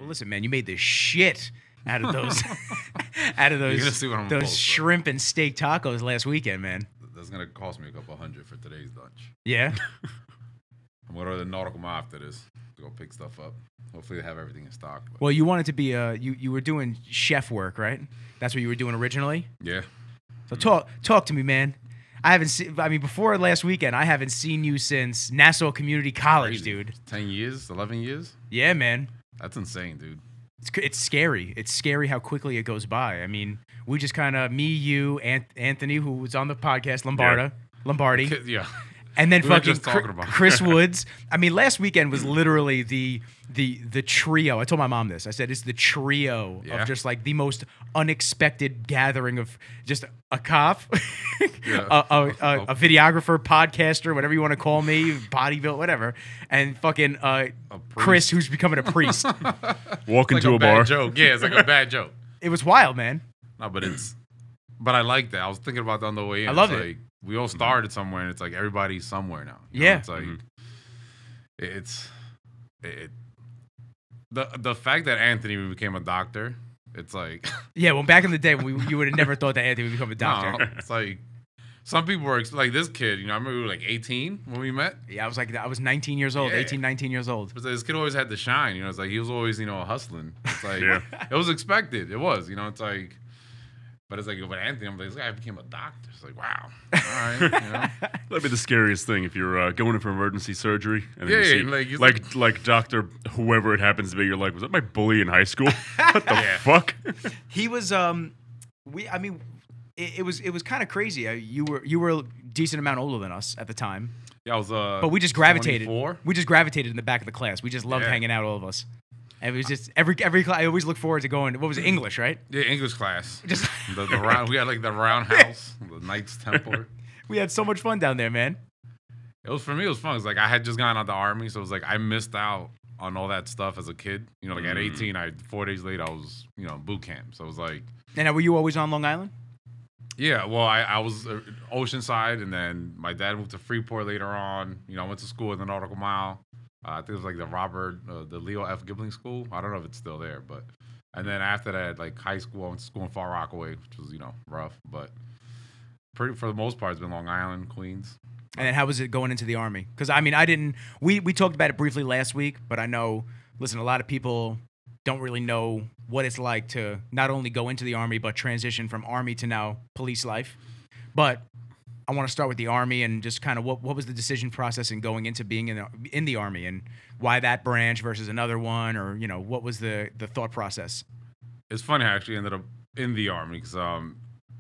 Well, listen, man, you made the shit out of those, those shrimp and steak tacos last weekend, man. That's gonna cost me a couple $100 for today's lunch. Yeah. I'm going to the Nautical Mile after this to go pick stuff up. Hopefully they have everything in stock. But. Well, you wanted to be you were doing chef work, right? That's what you were doing originally. Yeah. So talk to me, man. I haven't seen. I mean, before last weekend, I haven't seen you since Nassau Community College, Crazy. dude. 10 years, 11 years. Yeah, man. That's insane, dude. It's scary. It's scary how quickly it goes by. I mean, we just kind of me, you, Anthony, who was on the podcast, Lombardi. Yeah. And then we fucking Chris Woods. I mean, last weekend was literally the trio. I told my mom this. I said it's the trio of just like the most unexpected gathering of just a cop, a videographer, podcaster, whatever you want to call me, bodybuilder, whatever, and fucking Chris, who's becoming a priest. Walk into like a bar. Bad joke. Yeah, it's like a bad joke. It was wild, man. No, but I like that. I was thinking about that on the way in. I love it. Like, we all started somewhere, and it's like everybody's somewhere now. You know? It's like the fact that Anthony became a doctor. It's like well, back in the day, you would have never thought that Anthony would become a doctor. No, it's like some people were like this kid. I remember we were like 18 when we met. Yeah, I was 19 years old, 18, 19 years old. But this kid always had to shine. It's like he was always hustling. It's like it was expected. It was. It's like. But it's like with Anthony, I'm like, this guy became a doctor. It's like, wow. All right. That'd be the scariest thing if you're going in for emergency surgery. And then you see, like Dr. whoever it happens to be, you're like, was that my bully in high school? What the fuck? He was, it was kind of crazy. You were a decent amount older than us at the time. Yeah, I was, but we just gravitated. 24? We just gravitated in the back of the class. We just loved hanging out, all of us. And it was just every class. I always look forward to going. What was it, English, right? Yeah, English class. Just the round. We had like the roundhouse, the Knights Templar. We had so much fun down there, man. It was for me. It was fun. It was like I had just gotten out of the army, so it was like I missed out on all that stuff as a kid. Like at 18, 4 days later, I was boot camp. So it was like. And were you always on Long Island? Yeah, well, I was Oceanside, and then my dad moved to Freeport later on. I went to school at the Nautical Mile. I think it was like the Leo F. Gibling School. I don't know if it's still there, but and then after that, like high school, I went to school in Far Rockaway, which was rough, but for the most part, it's been Long Island, Queens. And then how was it going into the Army? Because I mean, I didn't. We talked about it briefly last week, but I know. Listen, a lot of people don't really know what it's like to not only go into the Army but transition from Army to now police life. But I want to start with the Army and just kind of what was the decision process in going into being in the Army and why that branch versus another one, or what was the thought process? It's funny I actually ended up in the Army because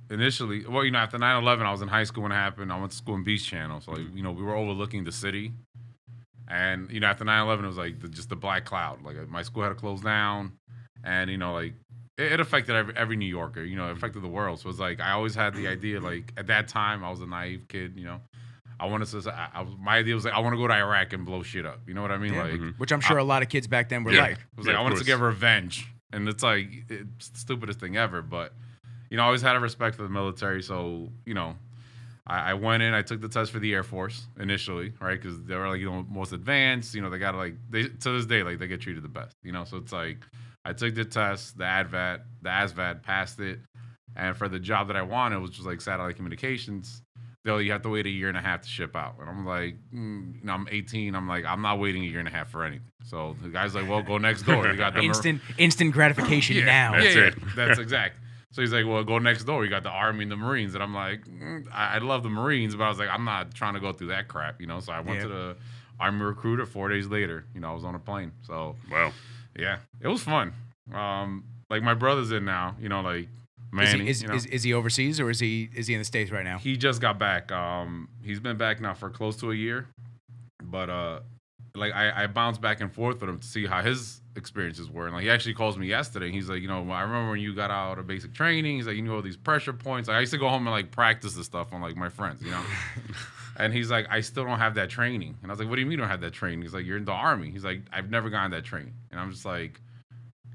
initially, well, after 9/11, I was in high school when it happened. I went to school in Beach Channel, so we were overlooking the city, and after 9/11, it was like just the black cloud. Like my school had to close down, and it affected every New Yorker, it affected the world. So it's like I always had the idea, like at that time I was a naive kid, I wanted to. My idea was like I want to go to Iraq and blow shit up. You know what I mean? Yeah. Like, which I'm sure a lot of kids back then were like. It was like I wanted to get revenge, and it's like it's the stupidest thing ever. But I always had a respect for the military, so I went in. I took the test for the Air Force initially, right? Because they were like most advanced. They got to this day they get treated the best. So it's like. I took the test, the ASVAT, passed it, and for the job that I wanted, which was like satellite communications, you have to wait 1.5 years to ship out. And I'm like, I'm 18. I'm like, I'm not waiting 1.5 years for anything. So the guy's like, well, go next door. You got the instant gratification now. That's it. That's exact. So he's like, well, go next door. You got the Army and the Marines. And I'm like, I love the Marines, but I was like, I'm not trying to go through that crap, So I went to the Army recruiter 4 days later. I was on a plane. So wow. Yeah, it was fun. Like my brother's in now, like Manny. Is he overseas or is he in the States right now? He just got back. He's been back now for close to a year. But like I bounced back and forth with him to see how his experiences were. And like he actually calls me yesterday. He's like, I remember when you got out of basic training. He's like, you know all these pressure points. Like, I used to go home and like practice this stuff on like my friends, And he's like, I still don't have that training. And I was like, what do you mean you don't have that training? He's like, you're in the Army. He's like, I've never gotten that training. And I'm just like,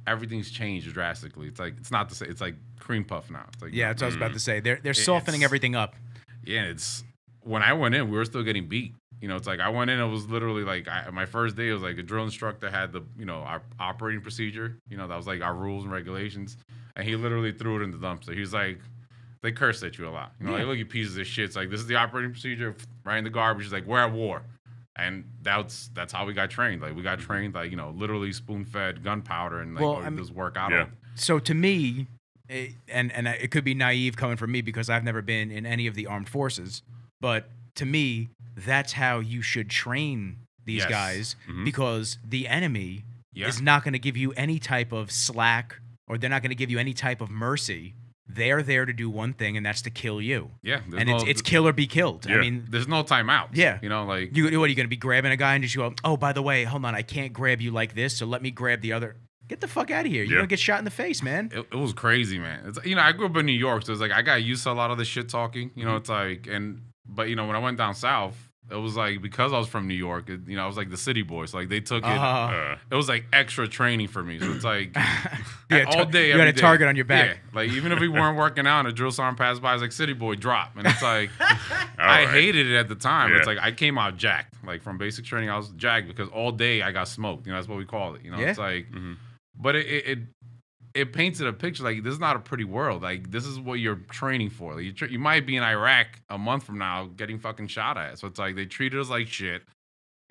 everything's changed drastically. It's like, it's not the same. It's like cream puff now. It's like, yeah, that's what I was about to say. They're softening everything up. Yeah, when I went in, we were still getting beat. You know, it's like I went in. It was literally like my first day. It was like a drill instructor had the our operating procedure. You know, that was like our rules and regulations, and he literally threw it in the dumpster. He was like, they cursed at you a lot. You know, like look, you pieces of shit. It's like this is the operating procedure. Right in the garbage. He's like, we're at war, and that's how we got trained. Like we got trained like literally spoon fed gunpowder and like this work out of. So to me, and it could be naive coming from me because I've never been in any of the armed forces, but to me, that's how you should train these guys because the enemy is not going to give you any type of slack or they're not going to give you any type of mercy. They're there to do one thing, and that's to kill you. Yeah. And it's kill or be killed. Yeah. I mean, there's no timeout. Yeah. You know, like... What are you going to be grabbing a guy and just go, oh, by the way, hold on, I can't grab you like this, so let me grab the other... Get the fuck out of here. You're going to get shot in the face, man. It was crazy, man. It's, I grew up in New York, so it's like I got used to a lot of the shit talking. You know, it's like... But, when I went down south, it was like, because I was from New York, I was like the city boy. So, like, they took it. It was like extra training for me. So, it's like all day, you had a target on your back. Yeah. Like, even if we weren't working out and a drill sergeant passed by, I was like, city boy, drop. And it's like, I hated it at the time. Yeah. It's like, I came out jacked. Like, from basic training, I was jacked because all day I got smoked. That's what we call it. It's like, but it painted a picture like this is not a pretty world. Like this is what you're training for. Like, you might be in Iraq a month from now getting fucking shot at. So it's like they treated us like shit,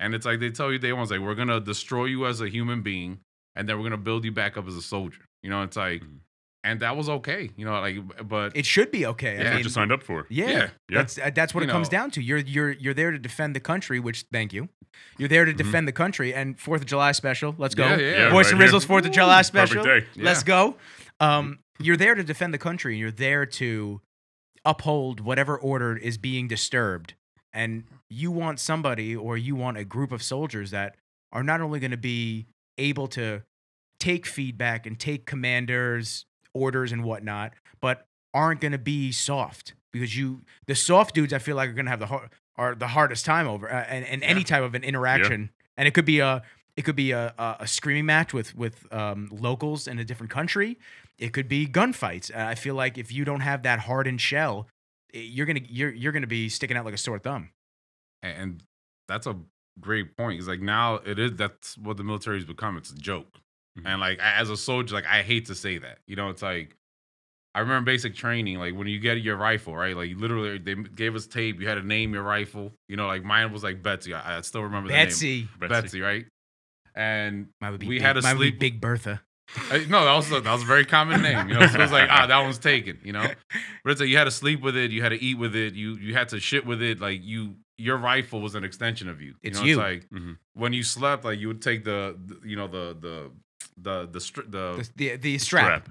and it's like they tell you day one, like we're gonna destroy you as a human being, and then we're gonna build you back up as a soldier. It's like, and that was okay. But it should be okay. That's what you signed up for. Yeah. That's what it comes down to. You're there to defend the country. Which thank you. You're there to defend the country. And 4th of July special. Let's go. Voice and Rizzle's 4th of July special. Perfect day. Let's go. You're there to defend the country. And you're there to uphold whatever order is being disturbed. And you want somebody or you want a group of soldiers that are not only going to be able to take feedback and take commanders' orders and whatnot, but aren't going to be soft because the soft dudes I feel like are going to have the hardest time over and any type of an interaction. And it could be a screaming match with locals in a different country. It could be gunfights. I feel like if you don't have that hardened shell, you're gonna be sticking out like a sore thumb. And that's a great point. It's like now that's what the military's become. It's a joke. And like as a soldier, like I hate to say that. It's like I remember basic training, like when you get your rifle, right? Like literally they gave us tape. You had to name your rifle. Like mine was like Betsy. I still remember the name. Betsy, right? And we had to sleep. Would be Big Bertha. No, that was a very common name. So it was like, that one's taken, But it's like you had to sleep with it, you had to eat with it, you had to shit with it. Like your rifle was an extension of you. It's It's like when you slept, like you would take the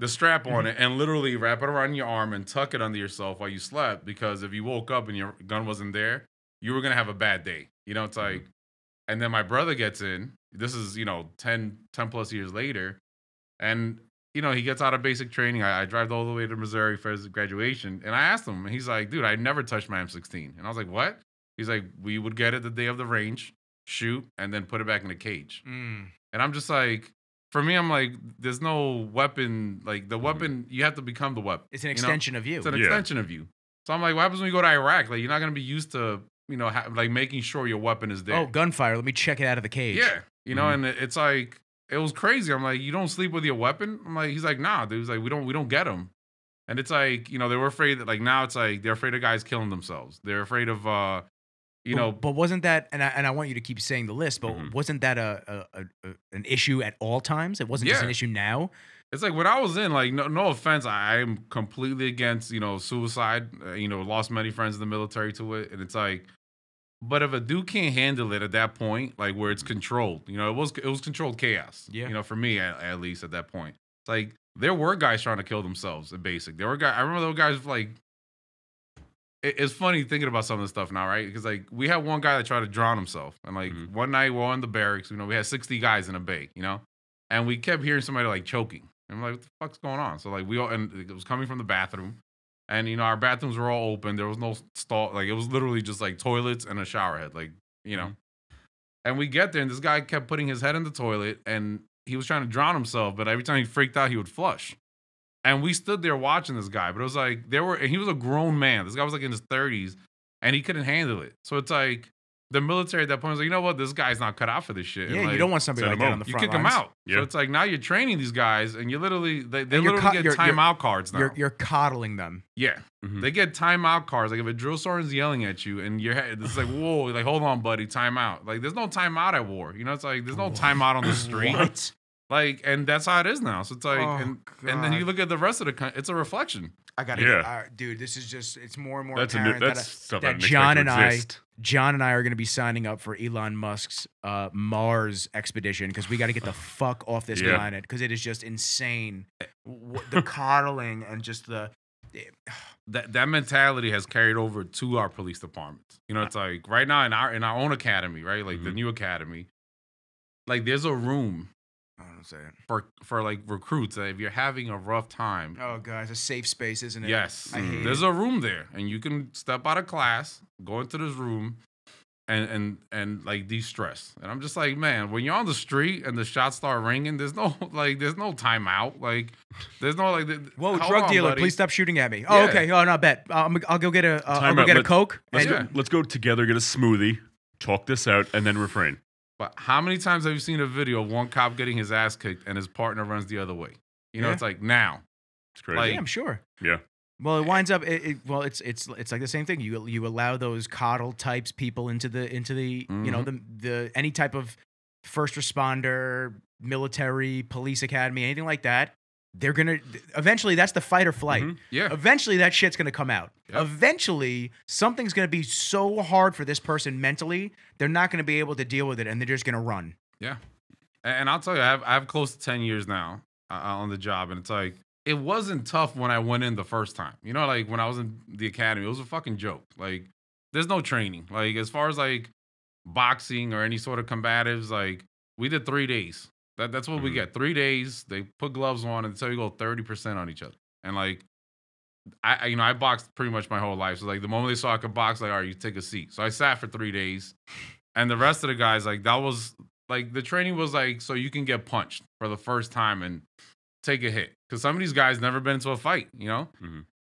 strap on it and literally wrap it around your arm and tuck it under yourself while you slept, because if you woke up and your gun wasn't there, you were gonna have a bad day. It's like, and then my brother gets in. This is 10 plus years later, and he gets out of basic training. I drive all the way to Missouri for his graduation, and I asked him, and he's like, "Dude, I never touched my M16." And I was like, "What?" He's like, "We would get it the day of the range, shoot, and then put it back in the cage." And I'm just like, for me, I'm like, there's no weapon. Like the weapon, you have to become the weapon. It's an extension of you. It's an extension of you. So I'm like, what happens when you go to Iraq? Like you're not gonna be used to like making sure your weapon is there. Oh, gunfire. Let me check it out of the cage. Yeah. And it's like, it was crazy. I'm like, you don't sleep with your weapon? I'm like, he's like, nah, dude. He's like, we don't get them. And it's like, they were afraid that, like, now it's like, they're afraid of guys killing themselves. They're afraid of, But wasn't that, and I want you to keep saying the list, but wasn't that an issue at all times? It wasn't just an issue now? It's like when I was in, like, no offense, I am completely against, suicide. Lost many friends in the military to it. And it's like, but if a dude can't handle it at that point, like where it's controlled, it was controlled chaos. Yeah. For me at least at that point, it's like there were guys trying to kill themselves in basic. There were guys. I remember those guys like. It's funny thinking about some of this stuff now, right? Because like we had one guy that tried to drown himself, and like one night we're on the barracks. We had 60 guys in a bay, and we kept hearing somebody like choking. And I'm like, what the fuck's going on? So like and it was coming from the bathroom. And, our bathrooms were all open. There was no stall. Like, it was literally just, like, toilets and a shower head. Like, And we get there, and this guy kept putting his head in the toilet, and he was trying to drown himself. But every time he freaked out, he would flush. And we stood there watching this guy. But it was like, and he was a grown man. This guy was, like, in his 30s, and he couldn't handle it. So it's like, the military at that point was like, you know what, this guy's not cut out for this shit. Yeah, and, like, you don't want somebody like that on the front lines. You kick them out. Yeah. So it's like now you're training these guys, and you literally they literally get timeout cards now. You're coddling them. Yeah, they get timeout cards. Like if a drill sergeant's yelling at you, and your head, it's like, whoa, like hold on, buddy, timeout. Like there's no timeout at war. You know, it's like there's no timeout on the street. What? Like, and that's how it is now. So it's like, and then you look at the rest of the country, it's a reflection. I gotta dude, this is just, it's more and more apparent that John and I are gonna be signing up for Elon Musk's Mars expedition because we got to get the fuck off this planet because it is just insane. The coddling and just that mentality has carried over to our police departments. You know, it's like right now in our own academy, right? Like the new academy, like there's a room. I don't say it. For like recruits, that if you're having a rough time. Oh, guys, a safe space, isn't it? Yes. There's a room there, and you can step out of class, go into this room, and like de-stress. And I'm just like, man, when you're on the street and the shots start ringing, there's no timeout. Like, there's no like. Whoa, drug dealer, buddy. Please stop shooting at me. Oh, okay. Oh, no, bet. I'll go get a Coke. Let's go together, get a smoothie, talk this out, and then refrain. But how many times have you seen a video of one cop getting his ass kicked and his partner runs the other way? You know, it's like now. It's crazy. Like, yeah, I'm sure. Yeah. Well, it winds up. It's like the same thing. You allow those coddle types people into the you know the any type of first responder, military, police academy, anything like that. They're gonna eventually. That's the fight or flight. Yeah. Eventually, that shit's gonna come out. Yep. Eventually, something's gonna be so hard for this person mentally, they're not gonna be able to deal with it, and they're just gonna run. Yeah. And I'll tell you, I have close to 10 years now on the job, and it's like it wasn't tough when I went in the first time. You know, like when I was in the academy, it was a fucking joke. Like there's no training. Like as far as like boxing or any sort of combatives, like we did 3 days. That's what we get. 3 days. They put gloves on and tell you go 30% on each other. And like, I boxed pretty much my whole life. So like the moment they saw I could box, like, all right, you take a seat. So I sat for 3 days, and the rest of the guys, like that was like the training was like so you can get punched for the first time and take a hit because some of these guys never been into a fight, you know.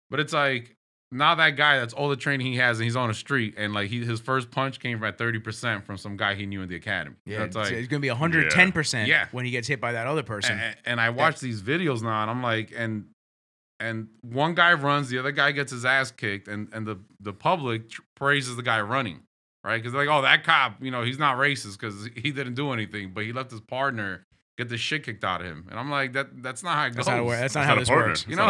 But it's like now that guy, that's all the training he has, and he's on the street, and like his first punch came from at 30% from some guy he knew in the academy. Yeah, it's like, it's gonna be 110% when he gets hit by that other person. And I watch these videos now, and I'm like, and one guy runs, the other guy gets his ass kicked, and the public praises the guy running, right? Because they're like, oh, that cop, you know, he's not racist because he didn't do anything, but he let his partner get the shit kicked out of him, and I'm like, that's not how it goes. That's not how this works. You know,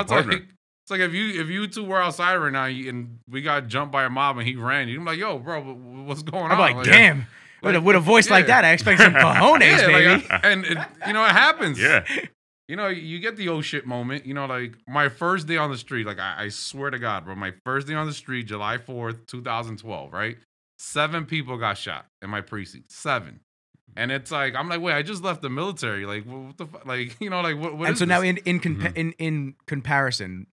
it's like if you two were outside right now and we got jumped by a mob and he ran, you'd be like, yo, bro, what's going on? I'm like, damn. With a voice like that, I expect some cojones, baby. Like, and it happens. Yeah. You know, you get the oh shit moment. You know, like my first day on the street, like I swear to God, bro, my first day on the street, July 4th, 2012, right? 7 people got shot in my precinct. 7. And it's like, I'm like, wait, I just left the military. Like, what the fuck? Like, you know, like, what and is so this? now in comparison,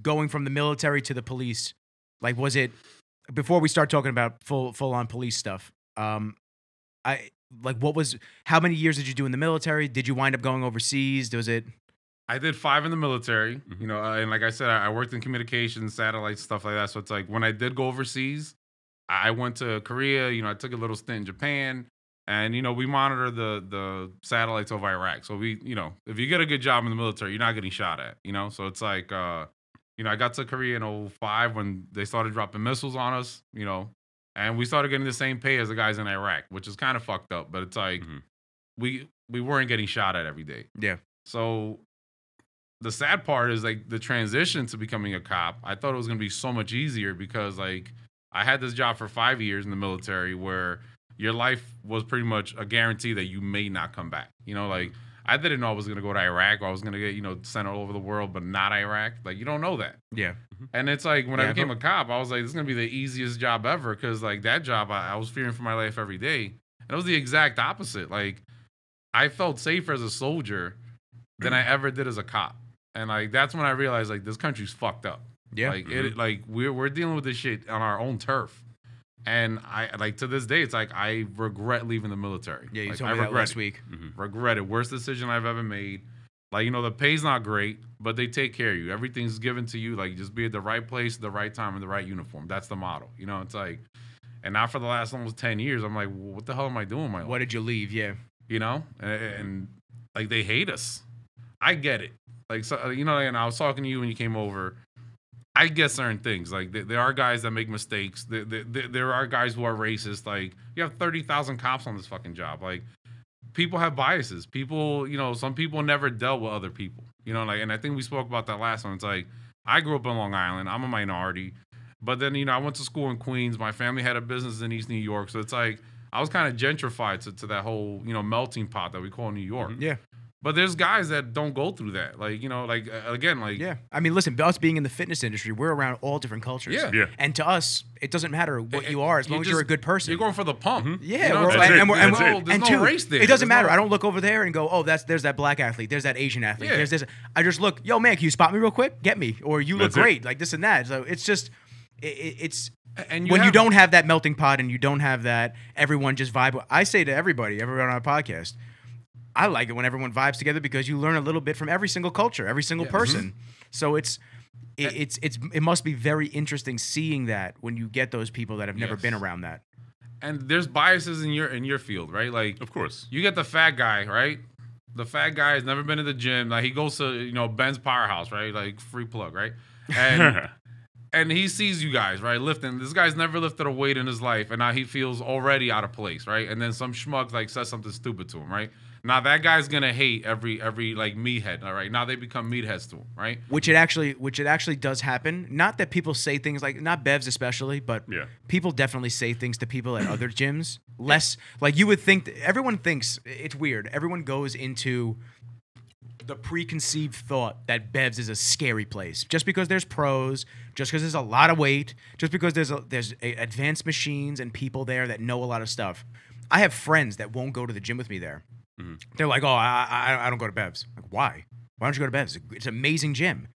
going from the military to the police, like, was it, before we start talking about full on police stuff, how many years did you do in the military? Did you wind up going overseas? I did 5 in the military, you know, and like I said, I worked in communications, satellites, stuff like that. So it's like when I did go overseas, I went to Korea, you know, I took a little stint in Japan. And, you know, we monitor the satellites over Iraq. So we, you know, if you get a good job in the military, you're not getting shot at, you know? So it's like, you know, I got to Korea in 2005 when they started dropping missiles on us, you know, and we started getting the same pay as the guys in Iraq, which is kind of fucked up. But it's like, we weren't getting shot at every day. Yeah. So the sad part is like the transition to becoming a cop. I thought it was going to be so much easier because like I had this job for 5 years in the military where your life was pretty much a guarantee that you may not come back. You know, like I didn't know I was going to go to Iraq or I was going to get, you know, sent all over the world, but not Iraq. Like, you don't know that. Yeah. And it's like when I became a cop, I was like, this is going to be the easiest job ever because, like, that job, I was fearing for my life every day. And it was the exact opposite. Like, I felt safer as a soldier than I ever did as a cop. And, like, that's when I realized, like, this country's fucked up. Yeah. Like, we're dealing with this shit on our own turf. And I, like, to this day, it's like I regret leaving the military. Yeah, you like, told me that last week. Regret it. Worst decision I've ever made. Like, you know, the pay's not great, but they take care of you. Everything's given to you. Like, just be at the right place, the right time, in the right uniform. That's the motto. You know, it's like, And now for the last almost 10 years, I'm like, what the hell am I doing with my life? What did you leave? Yeah. You know? And like, they hate us. I get it. Like, so, you know, and I was talking to you when you came over. I get certain things. Like, there are guys that make mistakes. There are guys who are racist. Like, you have 30,000 cops on this fucking job. Like, people have biases. People, you know, some people never dealt with other people. You know, like, and I think we spoke about that last one. It's like, I grew up in Long Island. I'm a minority. But then, you know, I went to school in Queens. My family had a business in East New York. So it's like, I was kind of gentrified to that whole, you know, melting pot that we call New York. Yeah. But there's guys that don't go through that. Like, you know, like, again, like. Yeah. I mean, listen, us being in the fitness industry, we're around all different cultures. Yeah. And to us, it doesn't matter what you are as long as you're a good person. You're going for the pump. Mm-hmm. Yeah. You know, There's no race there. It doesn't matter. I don't look over there and go, oh, there's that black athlete. There's that Asian athlete. There's this. I just look, yo, man, can you spot me real quick? Get me. Or you look great. Like this and that. So it's just, it's. And when you don't have that melting pot and you don't have that everyone just vibe. I say to everybody on our podcast, I like it when everyone vibes together because you learn a little bit from every single culture, every single person. Mm-hmm. So it must be very interesting seeing that when you get those people that have never been around that. And there's biases in your field, right? Like, of course, you get the fat guy, right? The fat guy has never been to the gym. Like, he goes to, you know, Ben's Powerhouse, right? Like, free plug, right? And and he sees you guys, right, lifting. This guy's never lifted a weight in his life, and now he feels already out of place, right? And then some schmuck like says something stupid to him, right? Now that guy's gonna hate every like meathead, all right? Now they become meatheads to him, right? Which it actually does happen. Not that people say things like, not Bevs especially, but people definitely say things to people at other gyms. Less like you would think. Everyone thinks it's weird. Everyone goes into the preconceived thought that Bevs is a scary place just because there's pros, just because there's a lot of weight, just because there's advanced machines and people there that know a lot of stuff. I have friends that won't go to the gym with me there. Mm-hmm. They're like, oh, I don't go to Bevs. I'm like, why? Why don't you go to Bevs? It's an amazing gym.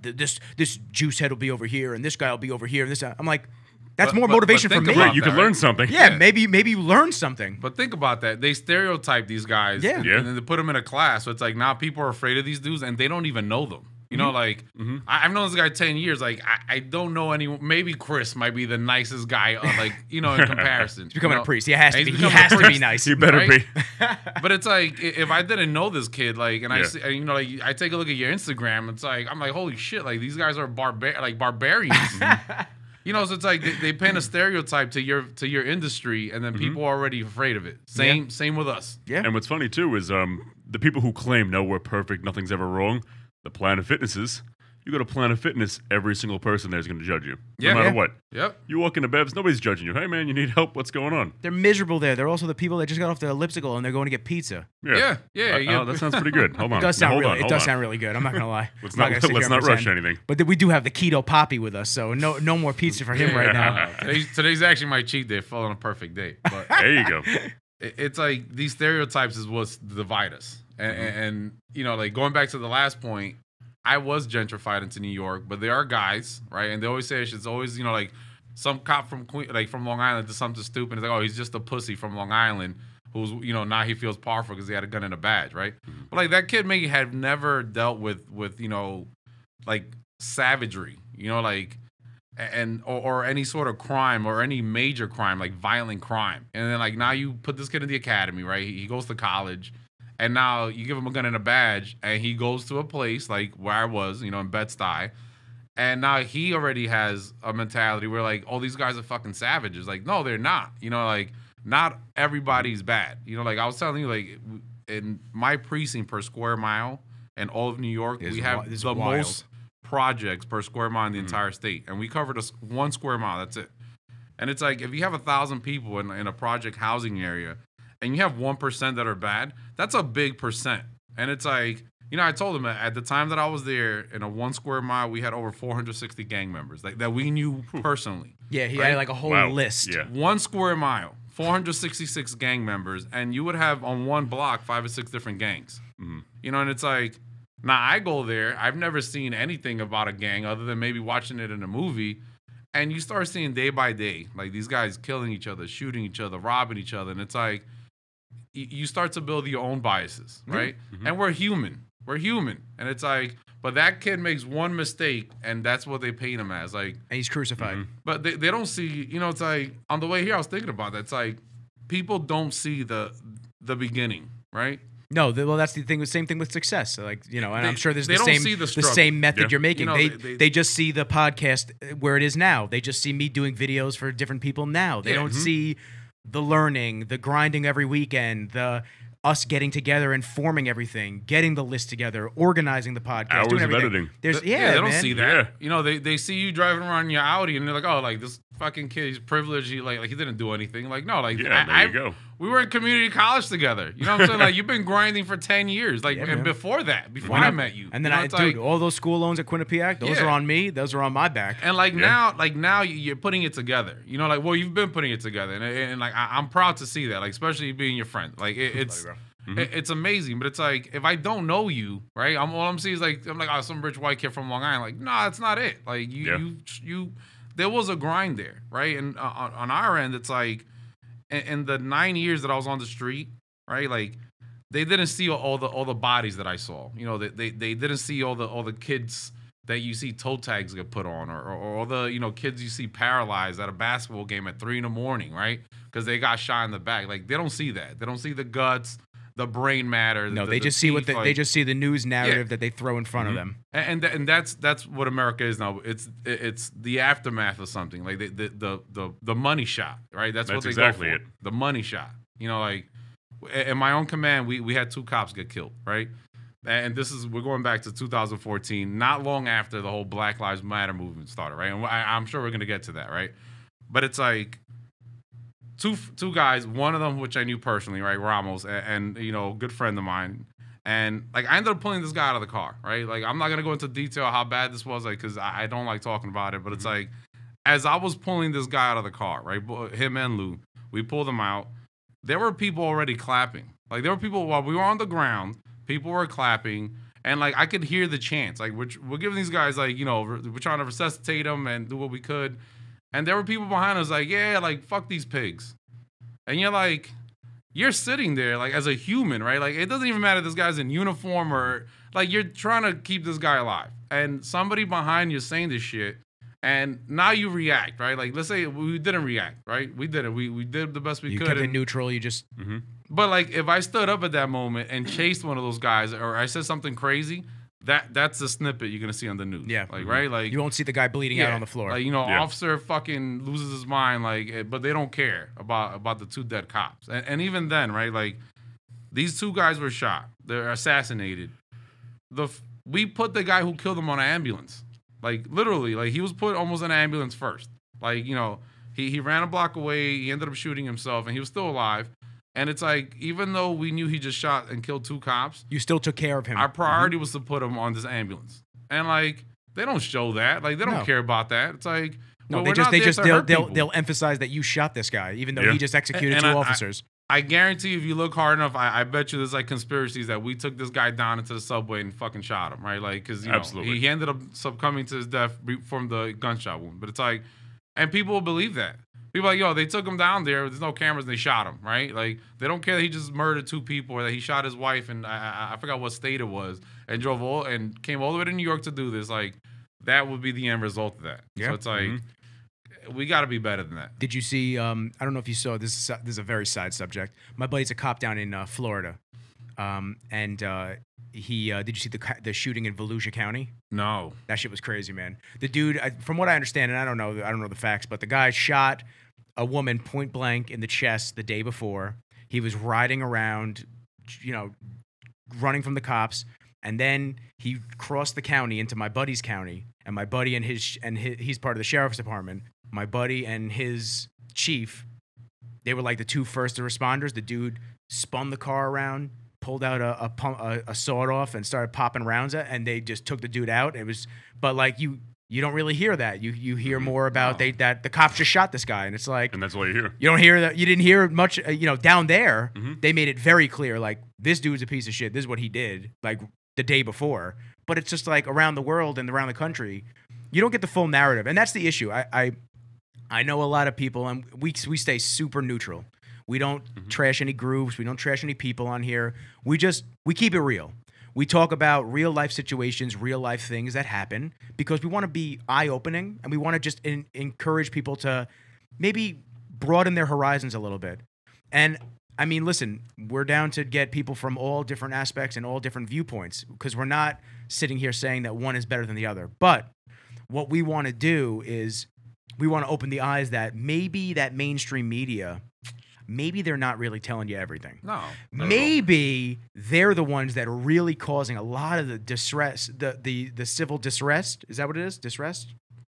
This juice head will be over here and this guy will be over here. And this, I'm like, that's more motivation for me. Right, you can learn something. Yeah, maybe you learn something. But think about that. They stereotype these guys. And then they put them in a class. So it's like now people are afraid of these dudes and they don't even know them. You know, like, I've known this guy 10 years. Like, I don't know anyone. Maybe Chris might be the nicest guy, like, you know, in comparison. He's becoming a priest. He has to be. He has to be nice. He better be. But it's like, if I didn't know this kid, like, and I see, you know, like, I take a look at your Instagram, it's like, I'm like, holy shit, like, these guys are barbarians. You know, so it's like they paint a stereotype to your industry, and then people are already afraid of it. Same with us. Yeah. And what's funny too is the people who claim, no, we're perfect, nothing's ever wrong. The Planet Fitnesses. You go to Planet Fitness, every single person there is going to judge you, no matter what. Yep. You walk into Bevs, nobody's judging you. Hey man, you need help? What's going on? They're miserable there. They're also the people that just got off the elliptical and they're going to get pizza. Yeah. Oh, that sounds pretty good. Hold on. It does sound really good. I'm not gonna lie. Let's not rush anything. But we do have the keto poppy with us, so no more pizza for him right now. Today's actually my cheat day. Fell on a perfect day. But there you go. It's like these stereotypes is what's divide us, and you know, like going back to the last point. I was gentrified into New York, but there are guys, right? And they always say it's always, you know, like some cop from from Long Island did something stupid. It's like, oh, he's just a pussy from Long Island who's, you know, now he feels powerful because he had a gun and a badge, right? But like that kid may have never dealt with you know, like savagery, you know, like or any sort of crime or any major crime, like violent crime. And then like now you put this kid in the academy, right? He goes to college. And now you give him a gun and a badge, and he goes to a place like where I was, you know, in Bed-Stuy. And now he already has a mentality where, like, oh, these guys are fucking savages. Like, no, they're not. You know, like, not everybody's bad. You know, like, I was telling you, like, in my precinct per square mile in all of New York, we have the most projects per square mile in the entire state. And we covered 1 square mile. That's it. And it's like, if you have 1,000 people in a project housing area, and you have 1% that are bad, that's a big percent. And it's like, you know, I told him at the time that I was there, in a 1 square mile, we had over 460 gang members like that we knew personally. Yeah, he had like a whole list. Yeah. 1 square mile, 466 gang members, and you would have on one block 5 or 6 different gangs. You know, and it's like, now I go there, I've never seen anything about a gang other than maybe watching it in a movie. And you start seeing day by day, like these guys killing each other, shooting each other, robbing each other. And it's like, you start to build your own biases, right? And we're human. And it's like, But that kid makes one mistake, and that's what they paint him as. Like, and he's crucified. But they don't see, it's like, on the way here, I was thinking about that. It's like, people don't see the beginning, right? No, well, that's the thing. The same thing with success. Like, and I'm sure there's the the same method you're making. They just see the podcast where it is now. They just see me doing videos for different people now. They don't see the learning, the grinding every weekend, the us getting together and forming everything, getting the list together, organizing the podcast, doing everything. Editing. They don't see that. Yeah. They see you driving around in your Audi, and they're like, oh, like this fucking kid, he's privileged. He like he didn't do anything. Like, no, like there you go. We were in community college together. You know what I'm saying? Like, you've been grinding for 10 years. Like, and before I met you. And then dude, all those school loans at Quinnipiac, those are on me. Those are on my back. And now you're putting it together. You've been putting it together. And like, I'm proud to see that. Like, especially being your friend. Like, it's amazing. But it's like, if I don't know you, right? All I'm seeing is like, I'm like, oh, some rich white kid from Long Island. Like, no, that's not it. Like, you there was a grind there, right? And on our end, it's like, in the 9 years that I was on the street, right? Like, they didn't see all the bodies that I saw. They didn't see all the kids that you see toe tags get put on, or all the kids you see paralyzed at a basketball game at 3 a.m, right? Because they got shot in the back. Like, they don't see that. They don't see the guts, the brain matter. No, they just see they just see the news narrative that they throw in front of them. And that's what America is now. It's the aftermath of something. Like the money shot, right? That's what they exactly go for. The money shot. Like, in my own command, we had 2 cops get killed, right? And we're going back to 2014, not long after the whole Black Lives Matter movement started, right? And I'm sure we're gonna get to that, right? But it's like, two guys, one of them which I knew personally, right, Ramos, and good friend of mine, and like, I ended up pulling this guy out of the car, right? Like, I'm not gonna go into detail how bad this was, like, because I don't like talking about it, but it's like, as I was pulling this guy out of the car, right, him and Lou, we pulled him out. There were people already clapping. Like, there were people while we were on the ground. People were clapping, and like, I could hear the chants. Like, we're giving these guys, like, we're trying to resuscitate them and do what we could. And there were people behind us like, yeah, like, fuck these pigs. And you're like, you're sitting there, like, as a human, right? Like, it doesn't even matter if this guy's in uniform or, like, you're trying to keep this guy alive. And somebody behind you saying this shit, and now you react, right? Like, let's say we didn't react, right? We didn't. We did the best we could. You kept it neutral. You just... But, like, if I stood up at that moment and chased one of those guys, or I said something crazy... That's the snippet you're gonna see on the news. Yeah, like right, like, you won't see the guy bleeding out on the floor. Like, officer fucking loses his mind, like, but they don't care about the 2 dead cops. And even then, right, like, these 2 guys were shot, they're assassinated. We put the guy who killed them on an ambulance, like, literally, like, he was put almost in an ambulance first. Like, he ran a block away, he ended up shooting himself, and he was still alive. And it's like, even though we knew he just shot and killed 2 cops, you still took care of him. Our priority was to put him on this ambulance. And like, they don't show that. Like, they don't care about that. It's like, no, they'll emphasize that you shot this guy, even though he just executed 2 officers. I guarantee if you look hard enough, I bet you there's like conspiracies that we took this guy down into the subway and fucking shot him, right? Like, because he ended up succumbing to his death from the gunshot wound. But it's like, and people will believe that. People are like, yo, they took him down there. There's no cameras. And they shot him, right? Like, they don't care that he just murdered 2 people or that he shot his wife, and I forgot what state it was, and came all the way to New York to do this. Like, that would be the end result of that. Yeah. So it's like, we got to be better than that. Did you see? I don't know if you saw this. This is a very side subject. My buddy's a cop down in Florida, and he did you see the shooting in Volusia County? No, that shit was crazy, man. The dude, from what I understand, and I don't know the facts, but the guy shot a woman point blank in the chest the day before. He was riding around, running from the cops, and then he crossed the county into my buddy's county, and my buddy and he's part of the sheriff's department. My buddy and his chief, they were like the 2 first responders. The dude spun the car around, pulled out a sawed off, and started popping rounds at, and they just took the dude out. It was, but like you don't really hear that. You hear more about that the cops just shot this guy, and it's like, and that's all you hear. You don't hear that. You didn't hear much. Down there, they made it very clear, like, this dude's a piece of shit. This is what he did, like, the day before. But it's just like, around the world and around the country, you don't get the full narrative, and that's the issue. I know a lot of people, and we stay super neutral. We don't trash any groups. We don't trash any people on here. We keep it real. We talk about real life situations, real life things that happen because we want to be eye opening and we want to just encourage people to maybe broaden their horizons a little bit. And I mean, listen, we're down to get people from all different aspects and all different viewpoints because we're not sitting here saying that one is better than the other. But what we want to do is we want to open the eyes that maybe that mainstream media, maybe they're not really telling you everything. No. Maybe they're the ones that are really causing a lot of the distress, the civil distress. Is that what it is? Distress?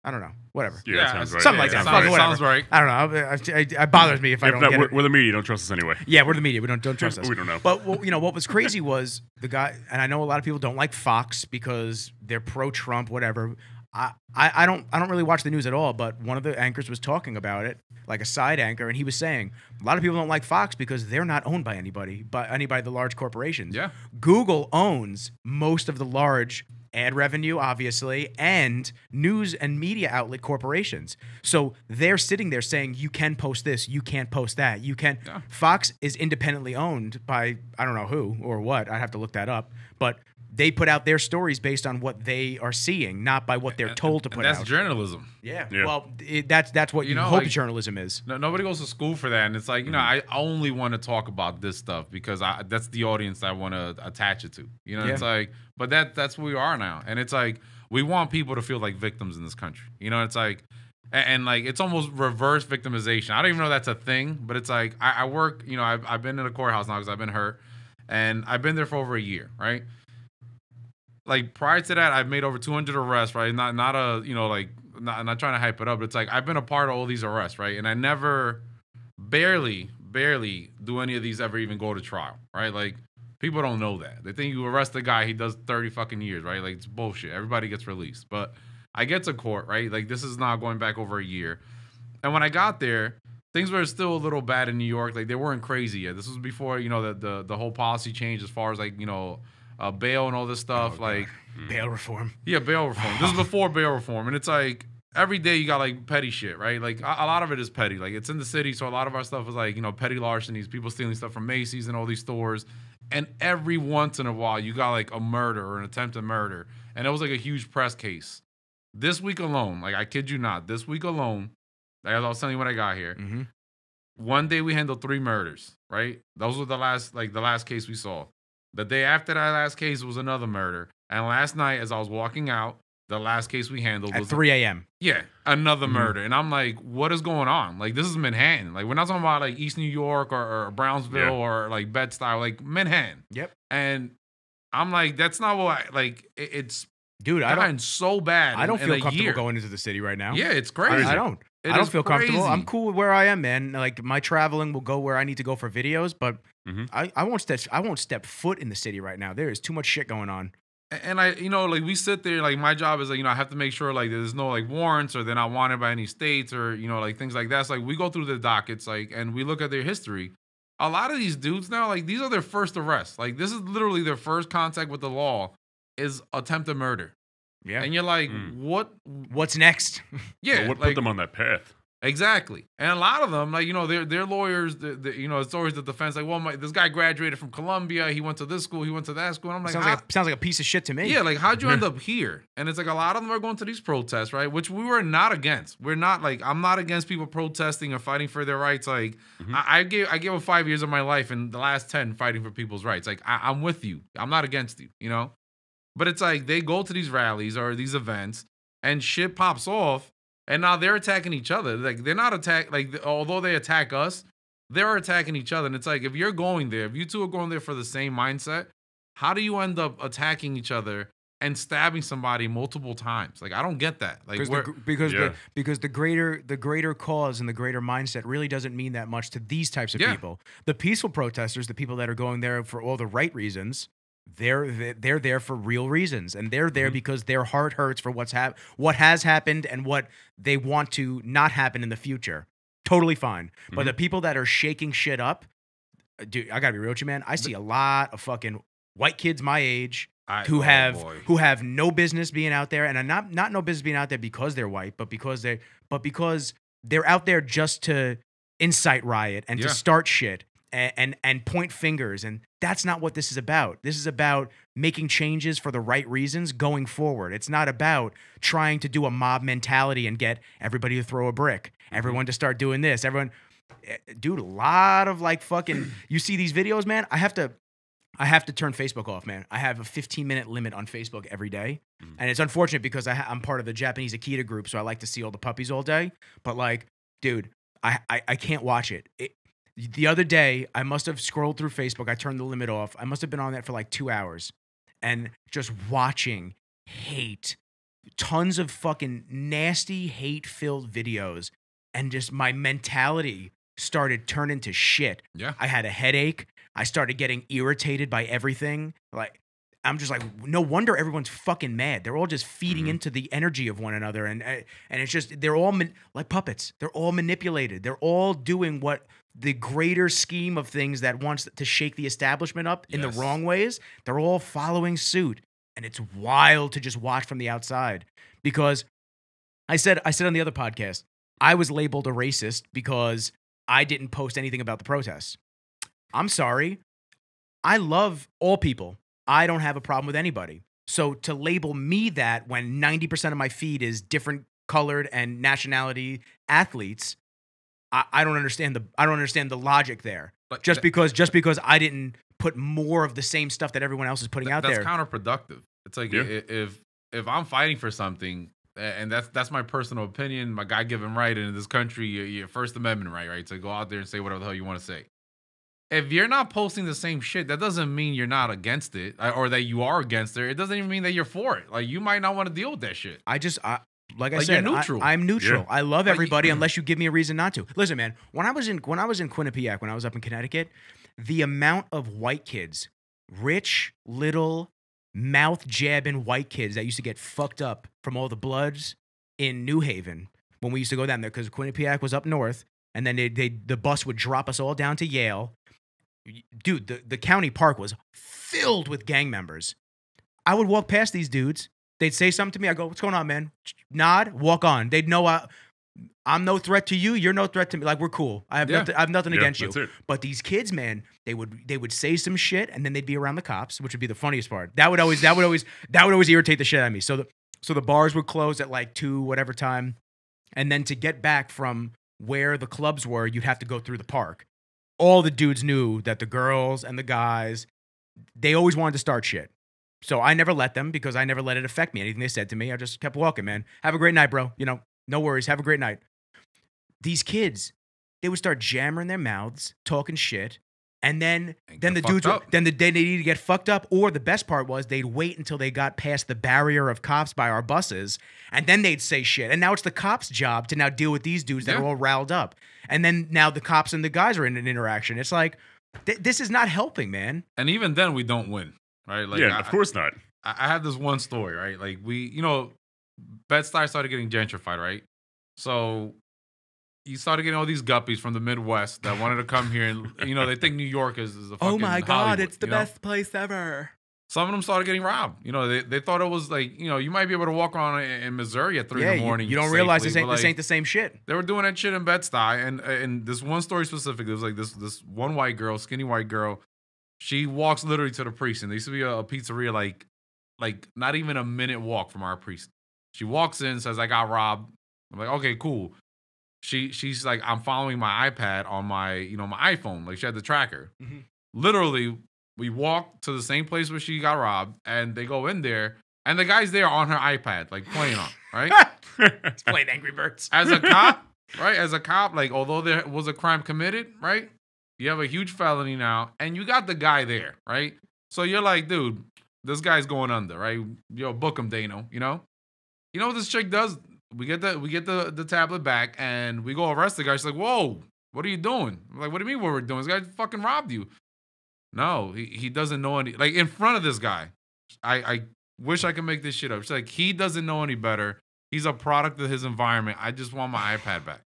I don't know. Whatever. Yeah, that sounds right. Something like that. Sounds right. I don't know. It bothers me if I don't get it. We're the media. Don't trust us anyway. Yeah, we're the media. We don't trust us. We don't know. But what was crazy was the guy, and I know a lot of people don't like Fox because they're pro-Trump, whatever. I don't really watch the news at all, but one of the anchors was talking about it, like a side anchor, and he was saying a lot of people don't like Fox because they're not owned by anybody, the large corporations. Yeah. Google owns most of the large ad revenue, obviously, and news and media outlet corporations. So they're sitting there saying, you can post this, you can't post that, you can. Yeah. Fox is independently owned by, I don't know who or what, I'd have to look that up, but they put out their stories based on what they are seeing, not by what they're told to put out. That's journalism. Yeah. Well, that's what you hope journalism is. Nobody goes to school for that, and it's like, I only want to talk about this stuff because that's the audience I want to attach it to. It's like, but that's where we are now, and it's like we want people to feel like victims in this country. It's like, and like it's almost reverse victimization. I don't even know that's a thing, but it's like I work. I've been in a courthouse now because I've been hurt, and I've been there for over a year, right? Like prior to that, I've made over 200 arrests, right? Not not trying to hype it up, but it's like I've been a part of all these arrests, right? And I never, barely do any of these ever even go to trial, right? Like people don't know that. They think you arrest a guy, he does 30 fucking years, right? Like it's bullshit. Everybody gets released, but I get to court, right? Like this is not going back over a year. And when I got there, things were still a little bad in New York. Like they weren't crazy yet. This was before the whole policy change as far as like bail and all this stuff, like bail reform. Yeah, bail reform. This is before bail reform, and it's like every day you got like petty shit, right? Like a lot of it is petty. Like it's in the city, so a lot of our stuff is like petty larcenies, people stealing stuff from Macy's and all these stores. And every once in a while, you got like a murder or an attempted murder, and it was like a huge press case. This week alone, like I kid you not, this week alone, as I was telling you when I got here, one day we handled 3 murders, right? Those were the last case we saw. The day after that last case was another murder. And last night, as I was walking out, the last case we handled was... At 3 a.m. Yeah, another murder. And I'm like, what is going on? Like, this is Manhattan. Like, we're not talking about, like, East New York or Brownsville or, like, Bed-Stuy. Like, Manhattan. Yep. And I'm like, that's not what it's... Dude, I don't... so bad. I don't feel comfortable going into the city right now. Yeah, it's crazy. I don't feel comfortable. I'm cool with where I am, man. Like my traveling will go where I need to go for videos, but I won't step foot in the city right now. There is too much shit going on. And I, like we sit there, like my job is like, I have to make sure like there's no like warrants or they're not wanted by any states or, like things like that. So like we go through the dockets, like, and we look at their history. A lot of these dudes now, like these are their first arrests. Like this is literally their first contact with the law is attempted murder. Yeah. And you're like, what's next? Yeah. Well, what put them on that path? Exactly. And a lot of them, like, their lawyers, it's always the defense, like, well, this guy graduated from Columbia. He went to this school. He went to that school. And I'm like, sounds like a piece of shit to me. Yeah. Like, how'd you end up here? And it's like a lot of them are going to these protests, right? Which we were not against. We're not like, I'm not against people protesting or fighting for their rights. Like, I gave 5 years of my life and the last 10 fighting for people's rights. Like, I'm with you. I'm not against you, But it's like they go to these rallies or these events and shit pops off and now they're attacking each other. Like they're not although they attack us, they're attacking each other. And it's like, if you're going there, if you two are going there for the same mindset, how do you end up attacking each other and stabbing somebody multiple times? Like, I don't get that. Like, because the greater cause and the greater mindset really doesn't mean that much to these types of people. The peaceful protesters, the people that are going there for all the right reasons, they're there for real reasons, and they're there because their heart hurts for what has happened and what they want to not happen in the future. Totally fine. But the people that are shaking shit up, dude, I gotta be real with you, man. I see a lot of fucking white kids my age who have no business being out there, and not no business being out there because they're white, but because they're out there just to incite riot and to start shit. And point fingers, and that's not what this is about. This is about making changes for the right reasons going forward. It's not about trying to do a mob mentality and get everybody to throw a brick, everyone to start doing this, everyone. Dude, a lot of like fucking. You see these videos, man. I have to turn Facebook off, man. I have a 15-minute limit on Facebook every day, and it's unfortunate because I'm part of the Japanese Akita group, so I like to see all the puppies all day. But like, dude, I can't watch it. The other day, I must have scrolled through Facebook. I turned the limit off. I must have been on that for like 2 hours, and just watching hate, tons of fucking nasty, hate-filled videos, and just my mentality started turning to shit. Yeah, I had a headache. I started getting irritated by everything. Like, I'm just like, no wonder everyone's fucking mad. They're all just feeding into the energy of one another, and it's just they're all like puppets. They're all manipulated. They're all doing what the greater scheme of things that wants to shake the establishment up in the wrong ways. They're all following suit, and it's wild to just watch from the outside. Because I said on the other podcast, I was labeled a racist because I didn't post anything about the protests. I'm sorry. I love all people. I don't have a problem with anybody. So to label me that when 90% of my feed is different colored and nationality athletes, I don't understand the logic there. But just because I didn't put more of the same stuff that everyone else is putting out there. That's counterproductive. It's like if I'm fighting for something, and that's my personal opinion, my God-given right, and in this country, your First Amendment right, to go out there and say whatever the hell you want to say. If you're not posting the same shit, that doesn't mean you're not against it, or that you are against it. It doesn't even mean that you're for it. Like, you might not want to deal with that shit. Like I said, you're neutral. I'm neutral. Yeah. I love everybody unless you give me a reason not to. Listen, man, when I was in Quinnipiac, when I was up in Connecticut, the amount of white kids, rich, little, mouth-jabbing white kids that used to get fucked up from all the bloods in New Haven when we used to go down there, because Quinnipiac was up north, and then the bus would drop us all down to Yale. Dude, the county park was filled with gang members. I would walk past these dudes. They'd say something to me. I go, "What's going on, man?" Nod, walk on. They'd know I'm no threat to you. You're no threat to me. Like, we're cool. I have nothing against you. But these kids, man, they would say some shit, and then they'd be around the cops, which would be the funniest part. That would always irritate the shit out of me. So the bars would close at like 2 whatever time, and then to get back from where the clubs were, you'd have to go through the park. All the dudes knew that the girls and the guys, they always wanted to start shit. So I never let them, because I never let it affect me. Anything they said to me, I just kept walking, man. Have a great night, bro. You know, no worries. Have a great night. These kids, they would start jamming their mouths, talking shit, and then the dudes they needed to get fucked up. Or the best part was they'd wait until they got past the barrier of cops by our buses, and then they'd say shit. And now it's the cops' job to now deal with these dudes that are all riled up. And then now the cops and the guys are in an interaction. It's like, this is not helping, man. And even then, we don't win, right? Like, of course not. I have this one story, right? Like, Bed-Stuy started getting gentrified, right? So you started getting all these guppies from the Midwest that wanted to come here, and they think New York is a fucking oh my God, Hollywood, it's the best place ever. Some of them started getting robbed. They thought it was like, you might be able to walk around in Missouri at 3 in the morning. You don't realize this ain't the same shit. They were doing that shit in Bed-Stuy, and this one story specifically, it was like this one white girl, skinny white girl. She walks literally to the precinct. There used to be a pizzeria like not even a minute walk from our precinct. She walks in, says, "I got robbed." I'm like, "Okay, cool." She's like, "I'm following my iPad on my my iPhone." Like, she had the tracker. Mm-hmm. Literally, we walk to the same place where she got robbed, and they go in there, and the guy's there on her iPad, like playing on, right? It's playing Angry Birds. As a cop, right? As a cop, like, although there was a crime committed, right? You have a huge felony now, and you got the guy there, right? So you're like, dude, this guy's going under, right? Yo, book him, Dano. You know what this chick does? We get the tablet back, and we go arrest the guy. She's like, "Whoa, what are you doing?" I'm like, "What do you mean what we're doing? This guy fucking robbed you." No, he doesn't know any. Like, in front of this guy, I wish I could make this shit up. She's like, he doesn't know any better. He's a product of his environment. I just want my iPad back.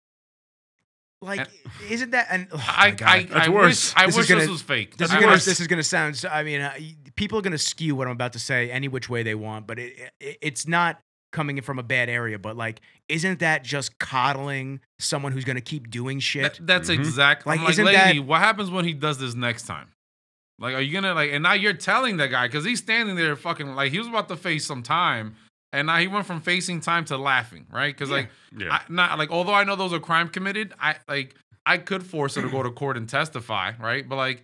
Like, isn't that? And I wish this was fake. This is gonna sound. I mean, people are gonna skew what I'm about to say any which way they want, but it's not coming from a bad area. But like, isn't that just coddling someone who's gonna keep doing shit? That's exactly. Like, lady, what happens when he does this next time? Like, are you gonna like? And now you're telling that guy because he's standing there fucking like he was about to face some time, and now he went from facing time to laughing, right? Because not like although I know those are crime committed, I could force her to go to court and testify, right? But like,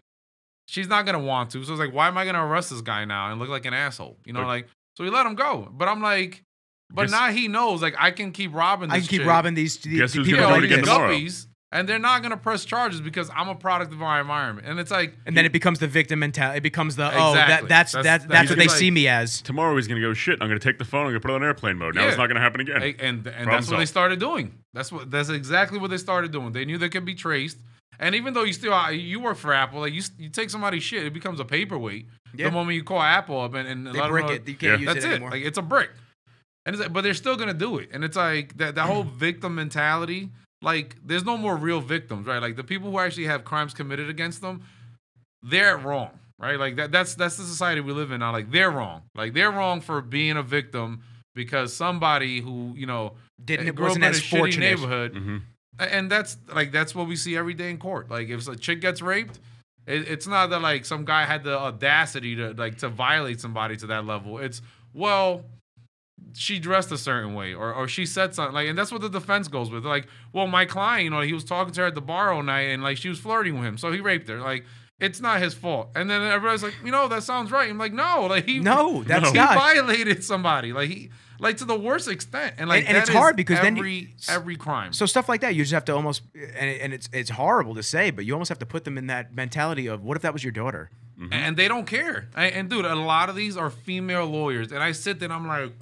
she's not gonna want to. So it's like, why am I gonna arrest this guy now and look like an asshole? You know, like so we let him go. But I'm like, but now he knows like I can keep robbing. This Guess who's people gonna do it tomorrow? And they're not going to press charges because I'm a product of my environment. And it's like... And then it becomes the victim mentality. It becomes the, exactly. that's what they see me as. Tomorrow he's going to go, shit, I'm going to take the phone, I'm going to put it on airplane mode. Now it's not going to happen again. And that's what they started doing. That's exactly what they started doing. They knew they could be traced. And even though you work for Apple, like you take somebody's shit, it becomes a paperweight. The moment you call Apple up and they brick it. You can't use it anymore. Like, it's a brick. And it's like, but they're still going to do it. And it's like that whole victim mentality... Like, there's no more real victims, right? Like, the people who actually have crimes committed against them, they're wrong, right? Like, that's the society we live in now. Like, they're wrong. Like, they're wrong for being a victim because somebody who, you know, grew up in a shitty neighborhood. And that's what we see every day in court. Like, if a chick gets raped, it's not that, like, some guy had the audacity to violate somebody to that level. It's, well... she dressed a certain way or she said something like, and that's what the defense goes with. Like, well, my client, you know, he was talking to her at the bar all night and like she was flirting with him, so he raped her. Like, it's not his fault. And then everybody's like, you know, that sounds right. I'm like, no, like he violated somebody, like to the worst extent. And like, and it's hard because every crime. So stuff like that, you just have to almost, and it's horrible to say, but you almost have to put them in that mentality of, what if that was your daughter? And they don't care. And dude, a lot of these are female lawyers, and I sit there and I'm like.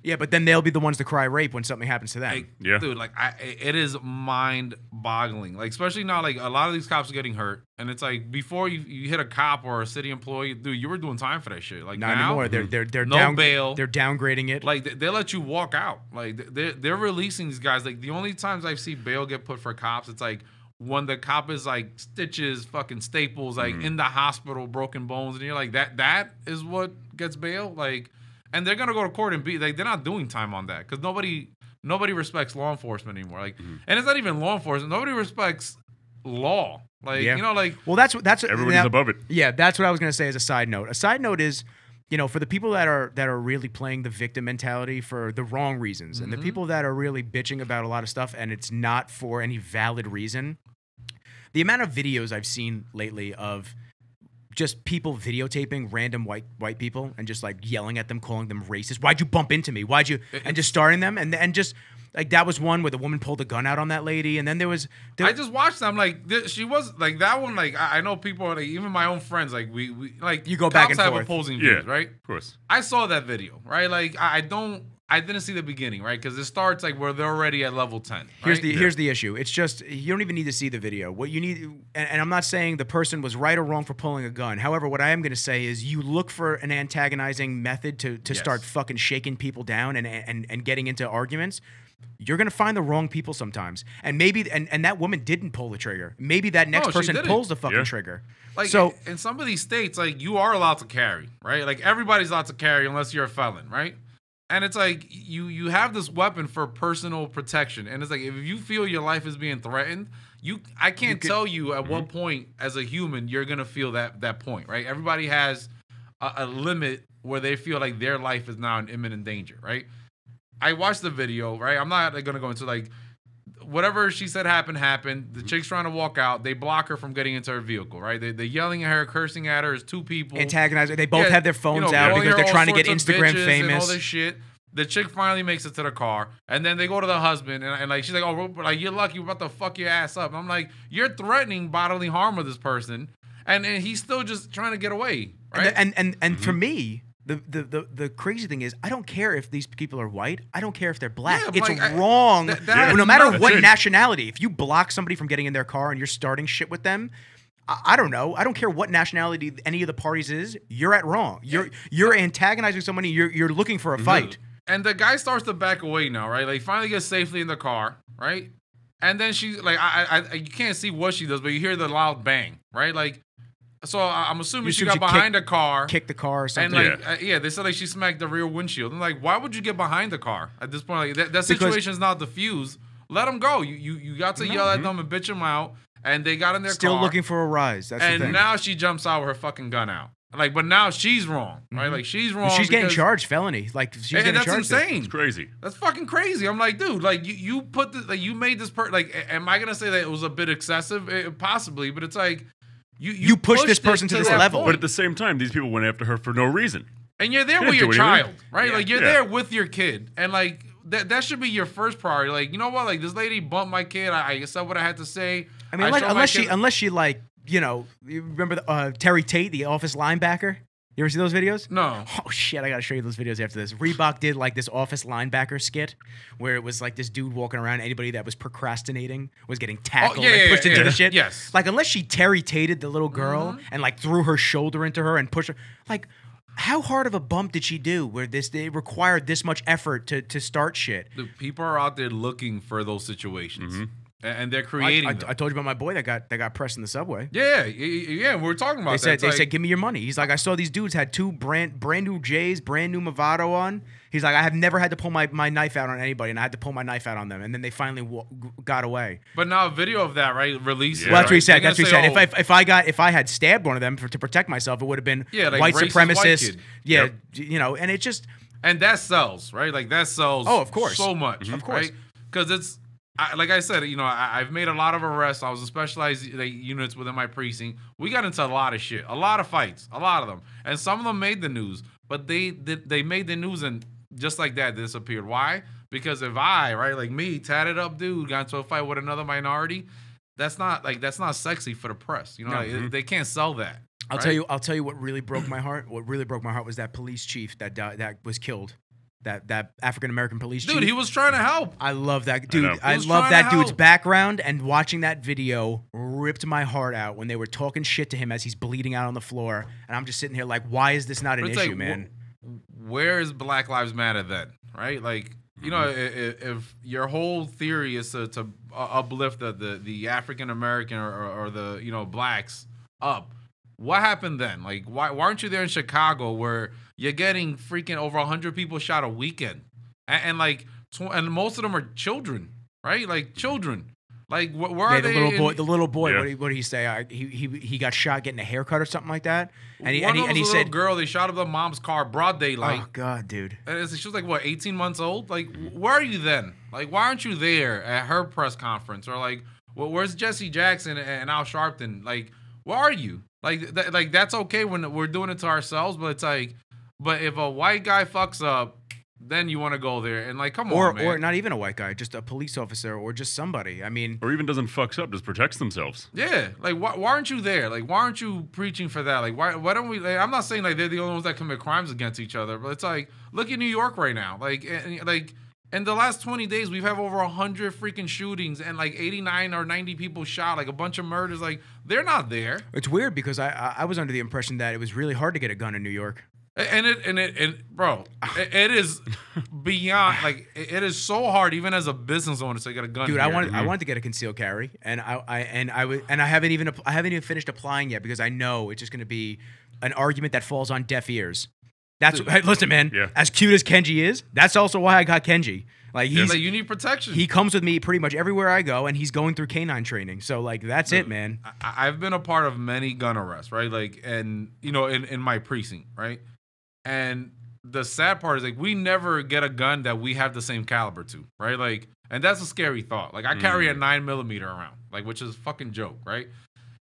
Yeah, but then they'll be the ones to cry rape when something happens to them. Dude, like it is mind-boggling. Like, especially now, like a lot of these cops are getting hurt, and it's like before you hit a cop or a city employee, dude, you were doing time for that shit. Like not now, anymore. They're no bail. They're downgrading it. Like they let you walk out. Like they're releasing these guys. Like the only times I've seen bail get put for cops, it's like when the cop is like stitches, fucking staples, like in the hospital, broken bones, and you're like that is what gets bail, like. And they're gonna go to court and be like, they're not doing time on that because nobody respects law enforcement anymore. Like, and it's not even law enforcement. Nobody respects law. Like, you know, like. Well, that's everybody's above it. Yeah, that's what I was gonna say as a side note. A side note is, you know, for the people that are really playing the victim mentality for the wrong reasons, and the people that are really bitching about a lot of stuff, and it's not for any valid reason. The amount of videos I've seen lately of just people videotaping random white people and just like yelling at them, calling them racist. Why'd you bump into me? Why'd you? And just starting them and just like that was one where the woman pulled a gun out on that lady, and then there was. I just watched them like she was like that one. Like I know people like even my own friends like we like you go back and have forth. Opposing views, right? Of course. I saw that video, right? Like I didn't see the beginning, right? Because it starts like where they're already at level 10. Right? Here's the issue. It's just you don't even need to see the video. What you need, and I'm not saying the person was right or wrong for pulling a gun. However, what I am going to say is you look for an antagonizing method to start fucking shaking people down and getting into arguments. You're going to find the wrong people sometimes. And maybe and that woman didn't pull the trigger. Maybe that next person pulls the fucking trigger. Like so in some of these states, like you are allowed to carry, right? Like everybody's allowed to carry unless you're a felon, right? And it's like you have this weapon for personal protection, and it's like if you feel your life is being threatened, I can't tell you at what point as a human you're gonna feel that point, right? Everybody has a limit where they feel like their life is now in imminent danger, right? I watched the video, right? I'm not gonna go into like whatever she said happened. The chick's trying to walk out. They block her from getting into her vehicle, right? They're yelling at her, cursing at her. It's two people. Antagonizing. They both have their phones out because they're trying to get Instagram famous. And all this shit. The chick finally makes it to the car, and then they go to the husband, and like she's like, "Oh, like you're lucky, we're about to fuck your ass up." And I'm like, "You're threatening bodily harm with this person, and he's still just trying to get away, right?" And for me, the crazy thing is, I don't care if these people are white. I don't care if they're black. Yeah, it's wrong. No matter what it. nationality. If you block somebody from getting in their car and you're starting shit with them, I don't know. I don't care what nationality any of the parties is. You're at wrong. You're antagonizing somebody. You're looking for a fight. And the guy starts to back away now, right? Like, finally gets safely in the car, right? And then she's like, you can't see what she does, but you hear the loud bang, right? Like, so I'm assuming she got behind the car, kicked the car or something. And like, they said like she smacked the rear windshield. I'm like, why would you get behind the car at this point? Like, that situation's not diffused. Let them go. You got to yell at them and bitch them out. and they got in their Still car. looking for a rise. That's the thing. And now she jumps out with her fucking gun out. Like, but now she's wrong, right? Like, she's wrong. She's getting charged felony. Like, she's getting that's charged. Insane. It's crazy. That's fucking crazy. I'm like, dude, like you put this, like you made this like, am I gonna say that it was a bit excessive? Possibly, but it's like you pushed this person to this level. But at the same time, these people went after her for no reason. And you're there with your child, right? Yeah. Like you're there with your kid, and like that should be your first priority. Like, you know what? Like, this lady bumped my kid. I said what I had to say. I mean, unless she like, you know, you remember Terry Tate, the Office linebacker? You ever see those videos? No. Oh shit, I gotta show you those videos after this. Reebok did like this Office linebacker skit where it was like this dude walking around. Anybody that was procrastinating was getting tackled and pushed into the shit. Yes. Like, unless she Terry Tated the little girl and like threw her shoulder into her and pushed her, like, how hard of a bump did she do where it required this much effort to start shit? The people are out there looking for those situations. And they're creating. I told you about my boy that got pressed in the subway. Yeah. We're talking about that. They said, give me your money. He's like, I saw these dudes had two brand new J's, brand new Movado on. He's like, I have never had to pull my knife out on anybody, and I had to pull my knife out on them, and then they finally got away. But now a video of that, right, released. Yeah. Well, that's what he said. That's what he said. If I had stabbed one of them to protect myself, it would have been like white supremacist. White you know, and it just and that sells, right? Like that sells. Oh, of course, so much, of course, right? Because it's. Like I said, you know, I've made a lot of arrests. I was in specialized units within my precinct. We got into a lot of shit, a lot of fights, a lot of them, and some of them made the news. But they made the news and just like that disappeared. Why? Because if like me, tatted up dude, got into a fight with another minority, that's not sexy for the press. You know, like, they can't sell that. I'll tell you what really broke my heart. What really broke my heart was that police chief that was killed. That African American police chief. Dude, he was trying to help. I love that dude. I love that dude's background, and watching that video ripped my heart out when they were talking shit to him as he's bleeding out on the floor, and I'm just sitting here like, why is this not an issue, man? Where is Black Lives Matter then? Right? Like, you know, if your whole theory is to uplift the African American or the, you know, blacks up, what happened then? Like, why aren't you there in Chicago where you're getting freaking over 100 people shot a weekend, and like, and most of them are children, right? Like children. Like, where are they? The little boy. Yeah. What did he say? He got shot getting a haircut or something like that. And he said, "Little girl, they shot up the mom's car, broad daylight." Oh God, dude. And she was like, what, 18 months old? Like, where are you then? Like, why aren't you there at her press conference? Or like, well, where's Jesse Jackson and Al Sharpton? Like, where are you? Like, that's okay when we're doing it to ourselves, but it's like, but if a white guy fucks up, then you want to go there and like, come on, man. Or not even a white guy, just a police officer or just somebody. I mean, or even doesn't fucks up, just protects themselves. Yeah, like why aren't you there? Like, why aren't you preaching for that? Like, why don't we? Like, I'm not saying like they're the only ones that commit crimes against each other, but it's like, look at New York right now. Like in the last 20 days, we've have over 100 freaking shootings and like 89 or 90 people shot, like a bunch of murders. Like, they're not there. It's weird because I was under the impression that it was really hard to get a gun in New York. Bro, it is beyond, like, it is so hard even as a business owner to get a gun. Dude, I wanted to get a concealed carry, and I haven't even finished applying yet because I know it's just going to be an argument that falls on deaf ears. Hey, listen, man. Yeah. As cute as Kenji is, that's also why I got Kenji. Like, you need protection. He comes with me pretty much everywhere I go, and he's going through canine training. So like, that's it, man. I've been a part of many gun arrests, right? Like, and you know, in my precinct, right? And the sad part is like we never get a gun that we have the same caliber to, right? Like, and that's a scary thought. Like, I carry a 9mm around, like, which is a fucking joke, right?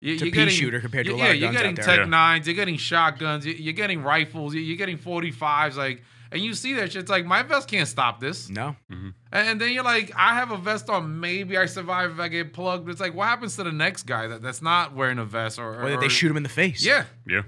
It's a pea shooter compared to a lot of guns out there. You're getting Tech 9s, you're getting shotguns, you're getting rifles, you're getting 45s, like, and you see that shit. It's like, my vest can't stop this. No. Mm-hmm. And then you're like, I have a vest on, maybe I survive if I get plugged. But it's like, what happens to the next guy that's not wearing a vest or they shoot him in the face? Yeah. Yeah.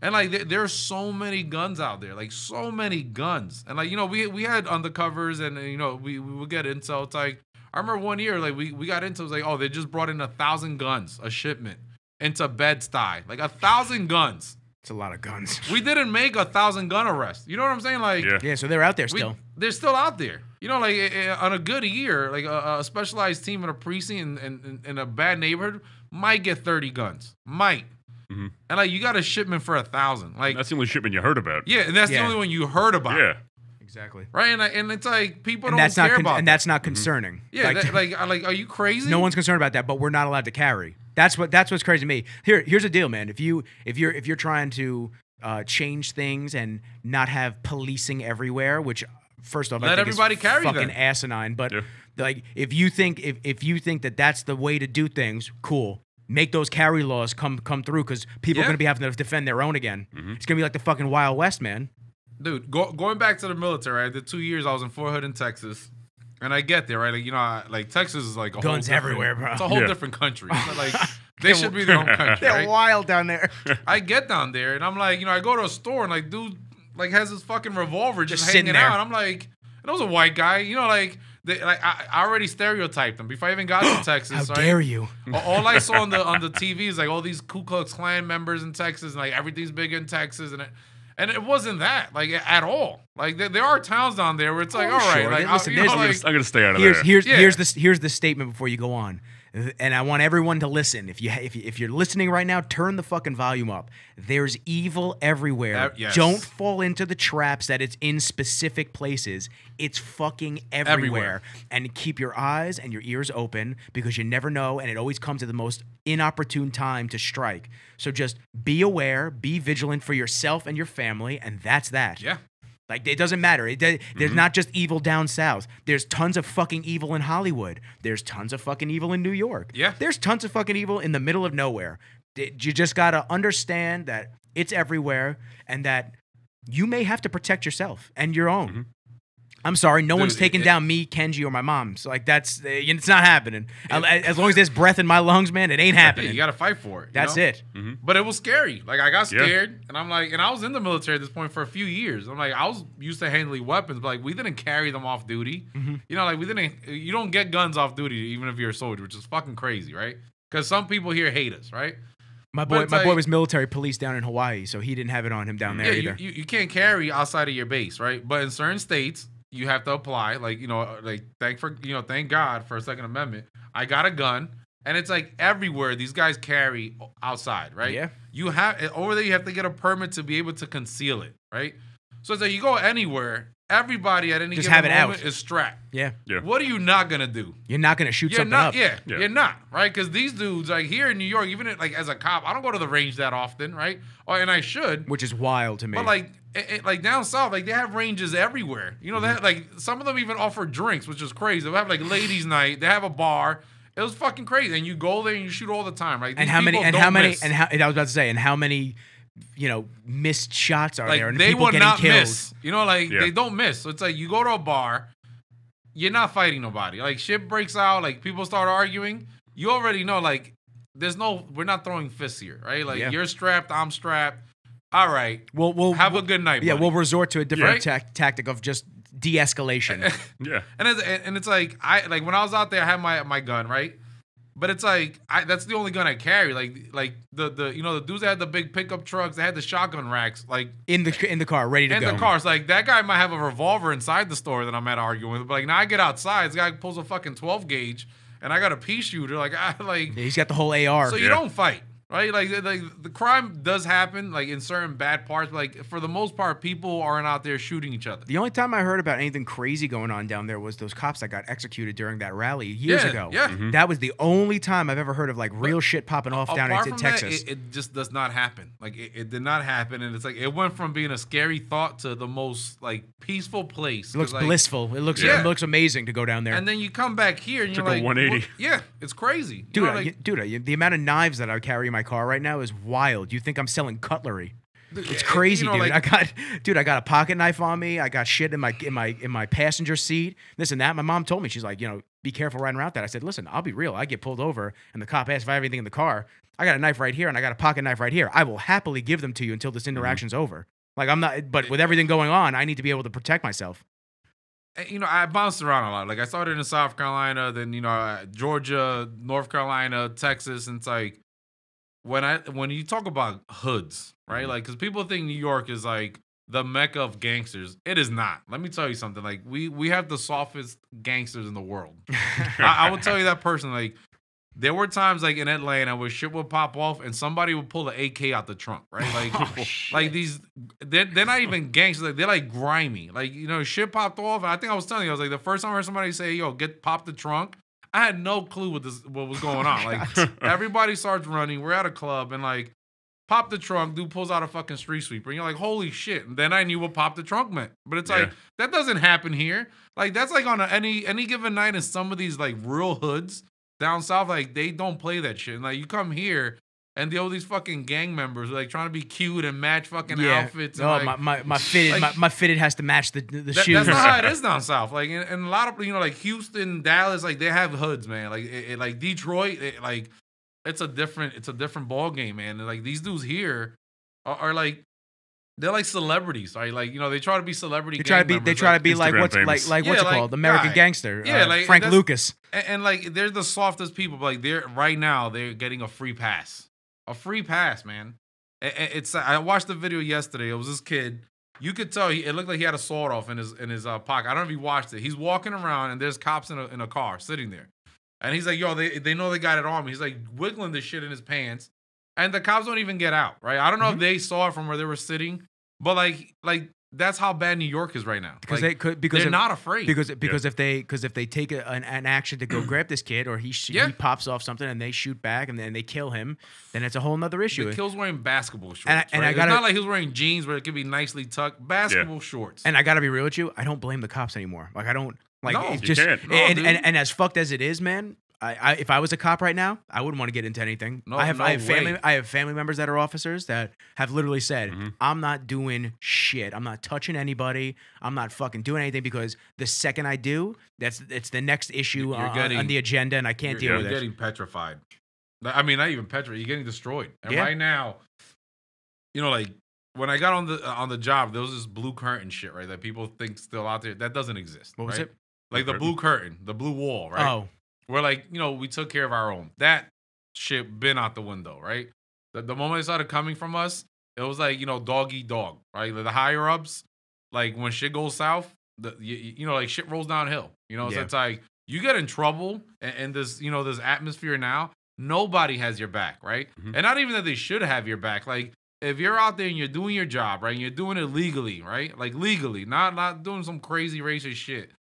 And like, there's so many guns out there, like so many guns. And like, you know, we had undercovers and, you know, we would get intel. It's like, I remember one year, like we got into, it was like, oh, they just brought in 1,000 guns, a shipment into Bed-Stuy, like 1,000 guns. It's a lot of guns. We didn't make 1,000 gun arrests. You know what I'm saying? Like, yeah, so they're out there still. They're still out there. You know, like on a good year, like a specialized team in a precinct in a bad neighborhood might get 30 guns. Might. Mm-hmm. And like, you got a shipment for 1,000. Like, that's the only shipment you heard about. Yeah, and that's the only one you heard about. Yeah. Exactly. Right, and it's like people don't care about that. And that's not concerning. Yeah, like, are you crazy? No one's concerned about that, but we're not allowed to carry. That's what's crazy to me. Here's the deal, man. If you're trying to change things and not have policing everywhere, which first off, I think everybody is carry fucking asinine. But like, if you think that that's the way to do things, cool. Make those carry laws come through, because people are gonna be having to defend their own again. It's gonna be like the fucking Wild West, man. Dude, going back to the military, right? The 2 years I was in Fort Hood in Texas. And I get there, right? Like, you know, like Texas is like a guns everywhere, bro. It's a whole different country. Like, they should be their own country. They're right? wild down there. I get down there, and I'm like, you know, I go to a store, and like, dude, like has this fucking revolver just sitting hanging there. out. And I'm like, and it was a white guy, you know, like I already stereotyped them before I even got to Texas. How dare you? All I saw on the TV is like all these Ku Klux Klan members in Texas, and like everything's big in Texas, and it wasn't that, like, at all. Like, there are towns down there where it's like, all right, sure. like, listen, I'm gonna stay out of there. Here's the statement before you go on, and I want everyone to listen. If you're listening right now, turn the fucking volume up. There's evil everywhere. Yes. Don't fall into the traps that it's in specific places. It's fucking everywhere. And keep your eyes and your ears open, because you never know, and it always comes at the most inopportune time to strike. So just be aware, be vigilant for yourself and your family, and that's that. Yeah. Like, it doesn't matter. There's not just evil down south. There's tons of fucking evil in Hollywood. There's tons of fucking evil in New York. Yeah. There's tons of fucking evil in the middle of nowhere. You just got to understand that it's everywhere, and that you may have to protect yourself and your own. I'm sorry, no one's taking down me, Kenji, or my mom. So, like, it's not happening. As long as there's breath in my lungs, man, it ain't happening. You got to fight for it. That's it. But it was scary. Like, I got scared, and I'm like, and I was in the military at this point for a few years. I'm like, I was used to handling weapons, but like, we didn't carry them off duty. You know, like, you don't get guns off duty even if you're a soldier, which is fucking crazy, right? Because some people here hate us, right? My boy was military police down in Hawaii, so he didn't have it on him down there either. You can't carry outside of your base, right? But in certain states, you have to apply, like, you know, like, thank God for a Second Amendment. I got a gun, and it's like everywhere these guys carry outside, right? Yeah. You have over there. You have to get a permit to be able to conceal it, right? So it's like you go anywhere, everybody at any given moment is strapped. Yeah. What are you not gonna do? You're not gonna shoot something up. Yeah, you're not, right? Because these dudes, like here in New York, even like as a cop, I don't go to the range that often, right? And I should, which is wild to me. But like, like down south, like they have ranges everywhere. You know, they have, like some of them even offer drinks, which is crazy. They have like ladies' night. They have a bar. It was fucking crazy. And you go there and you shoot all the time, right? And how many? I was about to say, and how many? You know, missed shots are there, and they people will getting not killed. Miss. You know, like they don't miss. So it's like you go to a bar, you're not fighting nobody. Like shit breaks out, like people start arguing. You already know, like we're not throwing fists here, right? Like you're strapped, I'm strapped. All right, we'll have a good night. Yeah, buddy. we'll resort to a different tactic of just de-escalation. And it's like when I was out there, I had my gun, right? But it's like that's the only gun I carry. Like the you know the dudes that had the big pickup trucks, they had the shotgun racks like in the car, ready to go. In the car, it's like that guy might have a revolver inside the store that I'm at arguing with. But like now I get outside, this guy pulls a fucking 12 gauge, and I got a pea shooter. He's got the whole AR. So you don't fight. Right, like the crime does happen, like in certain bad parts. But like for the most part, people aren't out there shooting each other. The only time I heard about anything crazy going on down there was those cops that got executed during that rally years ago. Yeah, that was the only time I've ever heard of like real shit popping off down in Texas. It just does not happen. Like it did not happen, and it's like it went from being a scary thought to the most like peaceful place. It looks blissful. It looks amazing to go down there. And then you come back here and you're like, 180. Yeah, it's crazy, dude. The amount of knives that I carry in my car right now is wild. You think I'm selling cutlery? It's crazy, dude. Like, I got a pocket knife on me. I got shit in my passenger seat. This and that. My mom told me, she's like, be careful riding around that. I said, listen, I'll be real. I get pulled over and the cop asks if I have anything in the car. I got a knife right here and I got a pocket knife right here. I will happily give them to you until this interaction's over. Like I'm not, but with everything going on, I need to be able to protect myself. I bounced around a lot. Like I started in South Carolina, then Georgia, North Carolina, Texas, and it's like when you talk about hoods, right? Like because people think New York is like the mecca of gangsters. It is not. Let me tell you something. Like we have the softest gangsters in the world. I will tell you that personally. Like there were times like in Atlanta where shit would pop off and somebody would pull an AK out the trunk, right? Like, like these, they're not even gangsters. Like they're like grimy. Like shit popped off. And I think I was telling you, I was like the first time I heard somebody say, "Yo, pop the trunk." I had no clue what was going on. Like everybody starts running. We're at a club and like pop the trunk. Dude pulls out a fucking street sweeper. And you're like, holy shit. And then I knew what pop the trunk meant. But it's like that doesn't happen here. Like that's like on any given night in some of these like rural hoods down south. Like they don't play that shit. And like you come here. And all these fucking gang members like trying to be cute and match fucking outfits. No, and like, my fitted like, my fitted has to match the shoes. That's not how it is down south. Like and a lot of like Houston, Dallas, like they have hoods, man. Like like Detroit, like it's a different ball game, man. And like these dudes here are like they're like celebrities, right? Like they try to be celebrity. They try to be like what's famous. what's it called? American Gangster. Like Frank Lucas. And like they're the softest people. But like they're getting a free pass. A free pass, man. I watched the video yesterday. It was this kid. You could tell it looked like he had a sword off in his pocket. I don't know if he watched it. He's walking around and there's cops in a car sitting there, and he's like, "Yo, they know they got it on me." He's like wiggling this shit in his pants, and the cops don't even get out. Right? I don't know if they saw it from where they were sitting, but like that's how bad New York is right now. Because they're not afraid. Because if they take an action to go grab this kid or he pops off something and they shoot back and then they kill him, then it's a whole nother issue. The kill's wearing basketball shorts. And it's not like he was wearing jeans where it could be nicely tucked. Basketball shorts. And I gotta be real with you, I don't blame the cops anymore. Like I don't like no, it's just can't. And as fucked as it is, man. If I was a cop right now, I wouldn't want to get into anything. I have family members that are officers that have literally said, I'm not doing shit. I'm not touching anybody. I'm not fucking doing anything because the second I do, it's the next issue on the agenda, and I can't deal with it. You're getting petrified. I mean, not even petrified. You're getting destroyed. And right now, like when I got on the job, there was this blue curtain shit, right? That people think still out there. That doesn't exist. What was it? Like the blue curtain, the blue wall, right? Oh. We're like, we took care of our own. That shit been out the window, right? The moment it started coming from us, it was like, dog eat dog, right? Like the higher ups, like when shit goes south, like shit rolls downhill. So it's like you get in trouble and this, this atmosphere now, nobody has your back, right? And not even that they should have your back. Like if you're out there and you're doing your job, right? And you're doing it legally, right? Like legally, not doing some crazy racist shit.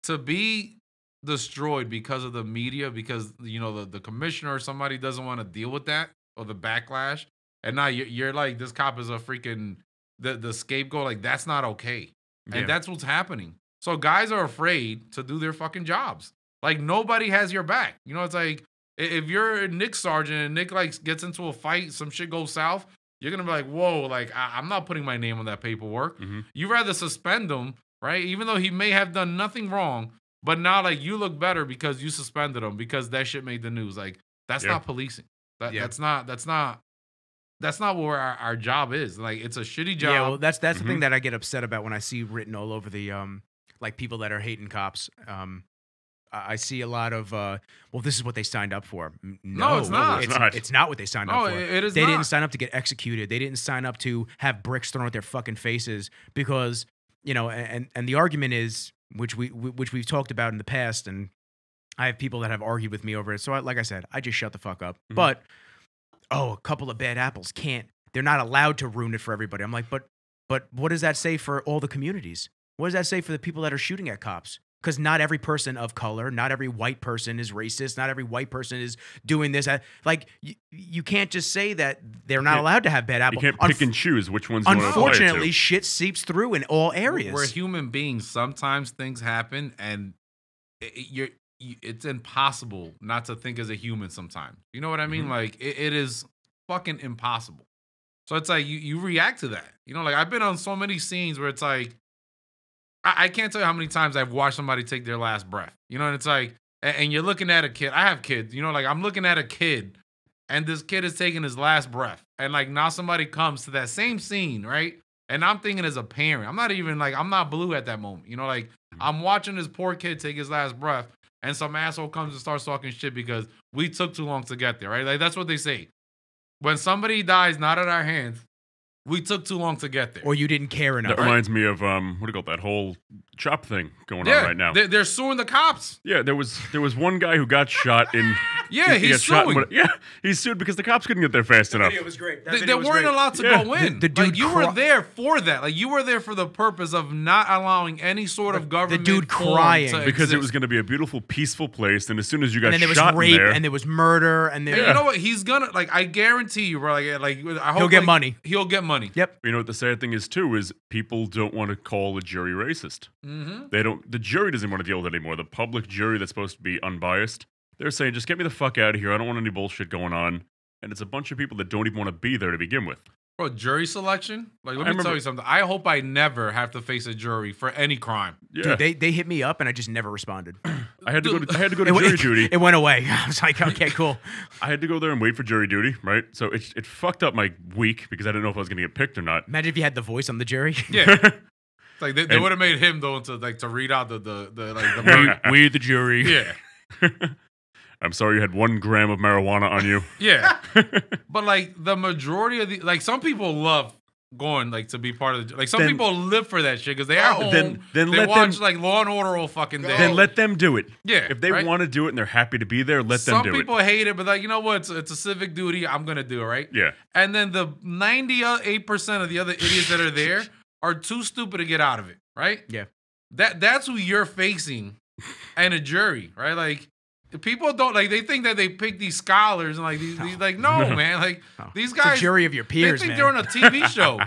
To be destroyed because of the media, because the commissioner or somebody doesn't want to deal with that or the backlash, and now you're like, this cop is a freaking the scapegoat. Like that's not okay, and that's what's happening. So guys are afraid to do their fucking jobs. Like nobody has your back. It's like if you're Nick Sargent and Nick like gets into a fight, some shit goes south, you're gonna be like, whoa, like I'm not putting my name on that paperwork. You rather suspend him, right? Even though he may have done nothing wrong. But now, like, you look better because you suspended him because that shit made the news. Like, that's not policing. That's not where our job is. Like, it's a shitty job. Yeah, well, that's the thing that I get upset about when I see written all over the like people that are hating cops. I see a lot of well, this is what they signed up for. No, it's not. It's not what they signed up for. It is. They didn't sign up to get executed. They didn't sign up to have bricks thrown at their fucking faces because and the argument is. Which we've talked about in the past, and I have people that have argued with me over it. So, like I said, I just shut the fuck up. But a couple of bad apples they're not allowed to ruin it for everybody. I'm like, but what does that say for all the communities? What does that say for the people that are shooting at cops? Because not every person of color, not every white person is racist. Not every white person is doing this. Like, you can't just say that they're not allowed to have bad apples. You can't pick and choose which ones you want to apply it to. Unfortunately, shit seeps through in all areas. We're human beings. Sometimes things happen, and it's impossible not to think as a human sometimes. You know what I mean? Like, it is fucking impossible. So it's like you react to that. Like I've been on so many scenes where it's like, I can't tell you how many times I've watched somebody take their last breath. And it's like, and you're looking at a kid. I have kids. Like I'm looking at a kid, and this kid is taking his last breath. And like now somebody comes to that same scene, right? And I'm thinking as a parent, I'm not blue at that moment. Like I'm watching this poor kid take his last breath, and some asshole comes and starts talking shit because we took too long to get there, right? Like that's what they say. When somebody dies not at our hands, we took too long to get there. Or you didn't care enough. That reminds me of, what do you call that whole chop thing going on right now? They're suing the cops. Yeah, there was one guy who got shot in Yeah, he's suing. Yeah, he's sued because the cops couldn't get there fast enough. It was great. They weren't allowed to go in. The dude like, you were there for that. Like you were there for the purpose of not allowing any sort of government. The dude crying because exist. it was going to be a beautiful, peaceful place, and as soon as you got and then there was shot rape, in there, and there was murder, and then you know what? He's gonna I guarantee you, bro. I hope he'll get money. He'll get money. Yep. You know what the sad thing is too is people don't want to call the jury racist. Mm-hmm. They don't. The jury doesn't want to deal with it anymore. The public jury that's supposed to be unbiased, they're saying, just get me the fuck out of here. I don't want any bullshit going on. And it's a bunch of people that don't even want to be there to begin with. Bro, jury selection? Like, let me tell you something. I hope I never have to face a jury for any crime. Yeah. Dude, they hit me up and I just never responded. I had to go to jury duty. It went away. I was like, okay, cool. I had to go there and wait for jury duty, right? So it fucked up my week because I didn't know if I was going to get picked or not. Imagine if you had the voice on the jury. Yeah. Like they would have made him though to read out the we the jury. Yeah. I'm sorry you had 1 gram of marijuana on you. Yeah. But like the majority of the some people love going to be part of the some people live for that shit because they are home. Then they let watch them, Law and Order all fucking day. Then let them do it. Yeah. If they want to do it and they're happy to be there, let them do it. Some people hate it, but you know what? It's a civic duty. I'm gonna do it, right? Yeah. And then the 98% of the other idiots that are there are too stupid to get out of it, right? Yeah. That's who you're facing and a jury, right? Like people don't they think that they pick these scholars and these no, man. These guys, it's a jury of your peers. They think man. they're on a TV show.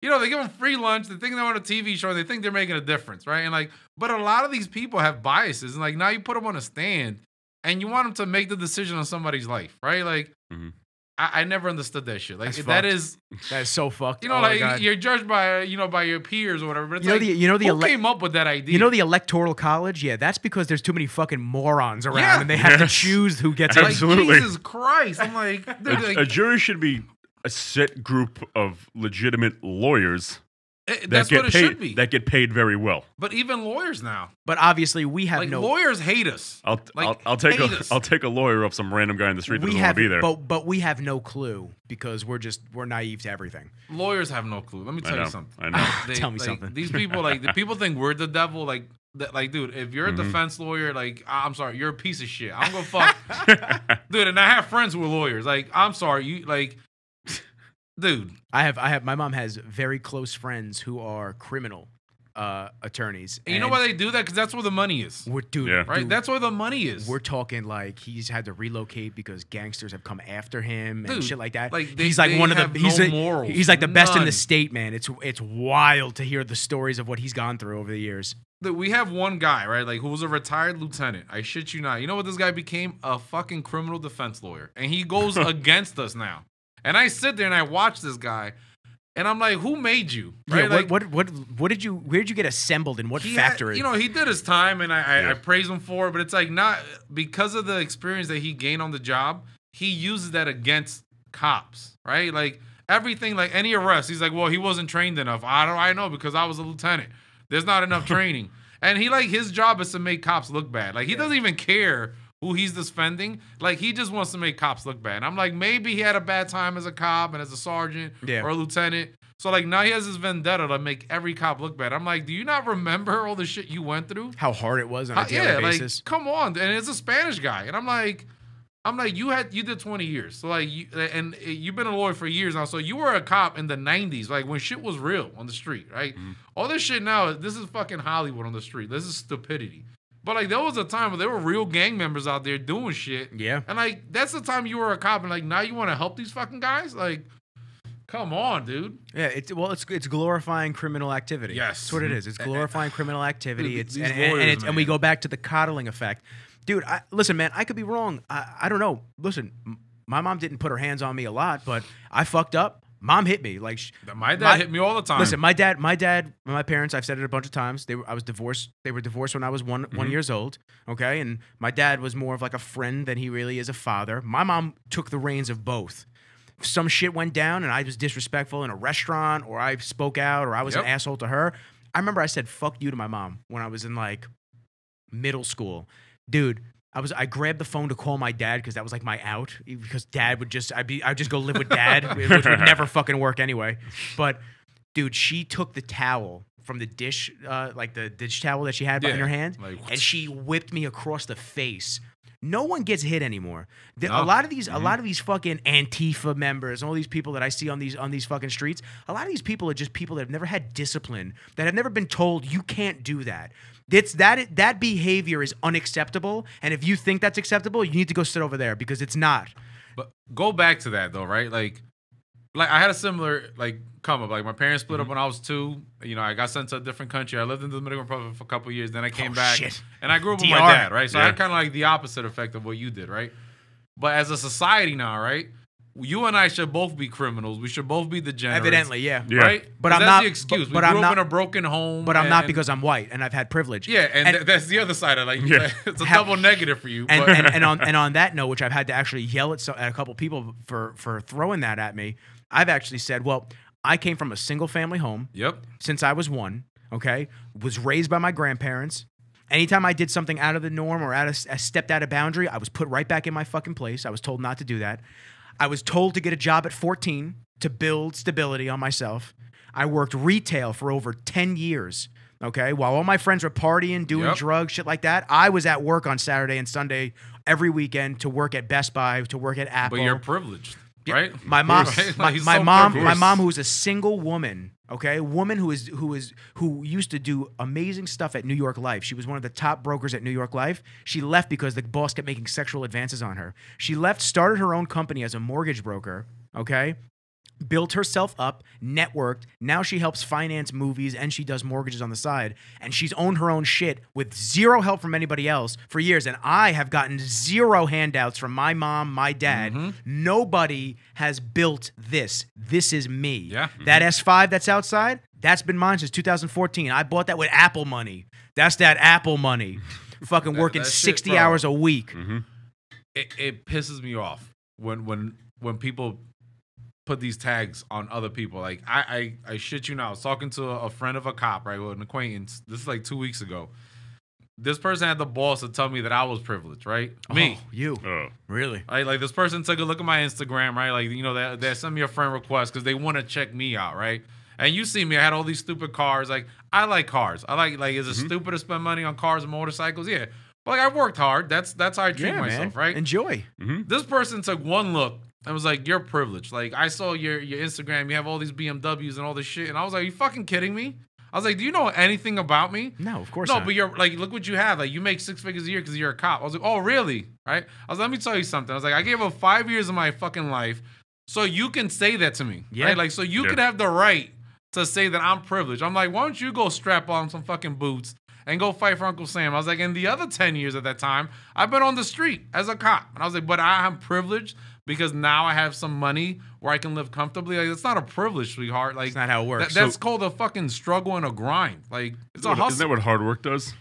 You know, they give them free lunch. They think they're on a TV show. And they think they're making a difference, right? And but a lot of these people have biases. And now you put them on a stand, and you want them to make the decision on somebody's life, right? Mm-hmm. I never understood that shit. That is so fucked. You know, you're judged by by your peers or whatever. But it's who came up with that idea? You know the Electoral College? Yeah, that's because there's too many fucking morons around, and they have to choose who gets it. Absolutely. Jesus Christ! I'm a jury should be a set group of legitimate lawyers. That's what it should be. That get paid very well. But even lawyers now. But obviously we have no lawyers hate us. I'll take a lawyer off some random guy in the street that doesn't want to be there. But we have no clue because we're naive to everything. Lawyers have no clue. Let me tell you something. I know. Tell me something. These people the people think we're the devil. Dude, if you're a defense lawyer, I'm sorry, you're a piece of shit. I'm gonna fuck, dude. And I have friends who are lawyers. I'm sorry, you dude. I have. My mom has very close friends who are criminal attorneys. And you know why they do that? Because that's where the money is. Right? That's where the money is. We're talking he's had to relocate because gangsters have come after him and shit like that. He's one of the. He's like the best in the state, man. It's wild to hear the stories of what he's gone through over the years. We have one guy, right? Who was a retired lieutenant. I shit you not. You know what this guy became? A fucking criminal defense lawyer, and he goes against us now. And I sit there and I watch this guy, and I'm like, "Who made you?" Right? Yeah, what did you? Where did you get assembled? In what factory? He did his time, and I praise him for it. But it's not because of the experience that he gained on the job. He uses that against cops, right? Everything, any arrest, he's like, "Well, he wasn't trained enough." I know because I was a lieutenant. There's not enough training, and his job is to make cops look bad. He doesn't even care who he's defending. He just wants to make cops look bad. And I'm like, maybe he had a bad time as a cop and as a sergeant or a lieutenant. So now he has this vendetta to make every cop look bad. I'm like, do you not remember all the shit you went through? How hard it was on a daily basis. Come on. And it's a Spanish guy. And I'm like, you did 20 years. So and you've been a lawyer for years now. So you were a cop in the 90s, when shit was real on the street, right? Mm-hmm. All this shit now, this is fucking Hollywood on the street. This is stupidity. But there was a time where there were real gang members out there doing shit. Yeah. And that's the time you were a cop, and now you want to help these fucking guys? Come on, dude. Yeah, it's glorifying criminal activity. Yes. That's what it is. It's glorifying criminal activity. Dude, and we go back to the coddling effect. Dude, listen, man, I could be wrong. I don't know. Listen, my mom didn't put her hands on me a lot, but I fucked up. Mom hit me. My dad hit me all the time. Listen, my parents, I've said it a bunch of times. I was divorced. They were divorced when I was one years old. Okay, and my dad was more of a friend than he really is a father. My mom took the reins of both. Some shit went down, and I was disrespectful in a restaurant, or I spoke out, or I was an asshole to her. I remember I said "fuck you" to my mom when I was in middle school, dude. I grabbed the phone to call my dad because that was my out, because dad would I'd just go live with dad, which would never fucking work anyway. But dude, she took the towel from the dish, the dish towel that she had in her hand, and she whipped me across the face. No one gets hit anymore. A lot of these fucking Antifa members and all these people that I see on these fucking streets, a lot of these people are just people that have never had discipline, that have never been told you can't do that. That behavior is unacceptable, and if you think that's acceptable, you need to go sit over there because it's not. But go back to that though, right? Like I had a similar come up. Like my parents split up when I was 2. You know, I got sent to a different country. I lived in the Dominican Republic for a couple of years. Then I came back, and I grew up with my dad, right? So I had kind of like the opposite effect of what you did, right? But as a society now, right? You and I should both be criminals. We should both be degenerates. Evidently, yeah. Right? But I'm that's not the excuse. But we I'm grew not up in a broken home. But I'm not because I'm white and I've had privilege. Yeah, and that's the other side of it's a double negative for you. And on that note, which I've had to actually yell at a couple people for throwing that at me, I've actually said, well, I came from a single family home. Yep. Since I was 1, okay? Was raised by my grandparents. Anytime I did something out of the norm or I stepped out of boundary, I was put right back in my fucking place. I was told not to do that. I was told to get a job at 14 to build stability on myself. I worked retail for over 10 years, okay? While all my friends were partying, doing drugs, shit like that, I was at work on Saturday and Sunday every weekend to work at Best Buy, to work at Apple. But you're privileged, right? My mom, my mom, who was a single woman, okay, woman who used to do amazing stuff at New York Life. She was one of the top brokers at New York Life. She left because the boss kept making sexual advances on her. She left, started her own company as a mortgage broker, okay? Built herself up, networked. Now she helps finance movies and she does mortgages on the side. And she's owned her own shit with zero help from anybody else for years. And I have gotten zero handouts from my mom, my dad. Nobody has built this. This is me. Yeah. That S5 that's outside, that's been mine since 2014. I bought that with Apple money. That's that Apple money. Fucking working 60 hours a week. It pisses me off when people put these tags on other people. Like I shit you not. I was talking to a friend of a cop, right, with an acquaintance. This is like 2 weeks ago. This person had the balls to tell me that I was privileged, right? Me. You. Really? Like this person took a look at my Instagram, right? Like, you know, they sent me a friend request because they want to check me out, right? And you see me, I had all these stupid cars. Like, I like cars. I like is it stupid to spend money on cars and motorcycles? Yeah. But like, I worked hard. That's how I treat myself, right? Enjoy. This person took one look and was like, you're privileged. Like, I saw your Instagram, you have all these BMWs and all this shit. And I was like, are you fucking kidding me? I was like, do you know anything about me? No, of course not. No, but you're like, look what you have. Like, you make 6 figures a year because you're a cop. I was like, oh, really? Right? I was like, let me tell you something. I was like, I gave up 5 years of my fucking life so you can say that to me. Yeah. Right? Like, so you could have the right to say that I'm privileged. I'm like, why don't you go strap on some fucking boots and go fight for Uncle Sam? I was like, in the other 10 years at that time, I've been on the street as a cop. And I was like, but I am privileged because now I have some money where I can live comfortably. Like, it's not a privilege, sweetheart. Like, it's not how it works. That's called a fucking struggle and a grind. Like, it's a hustle. Isn't that what hard work does?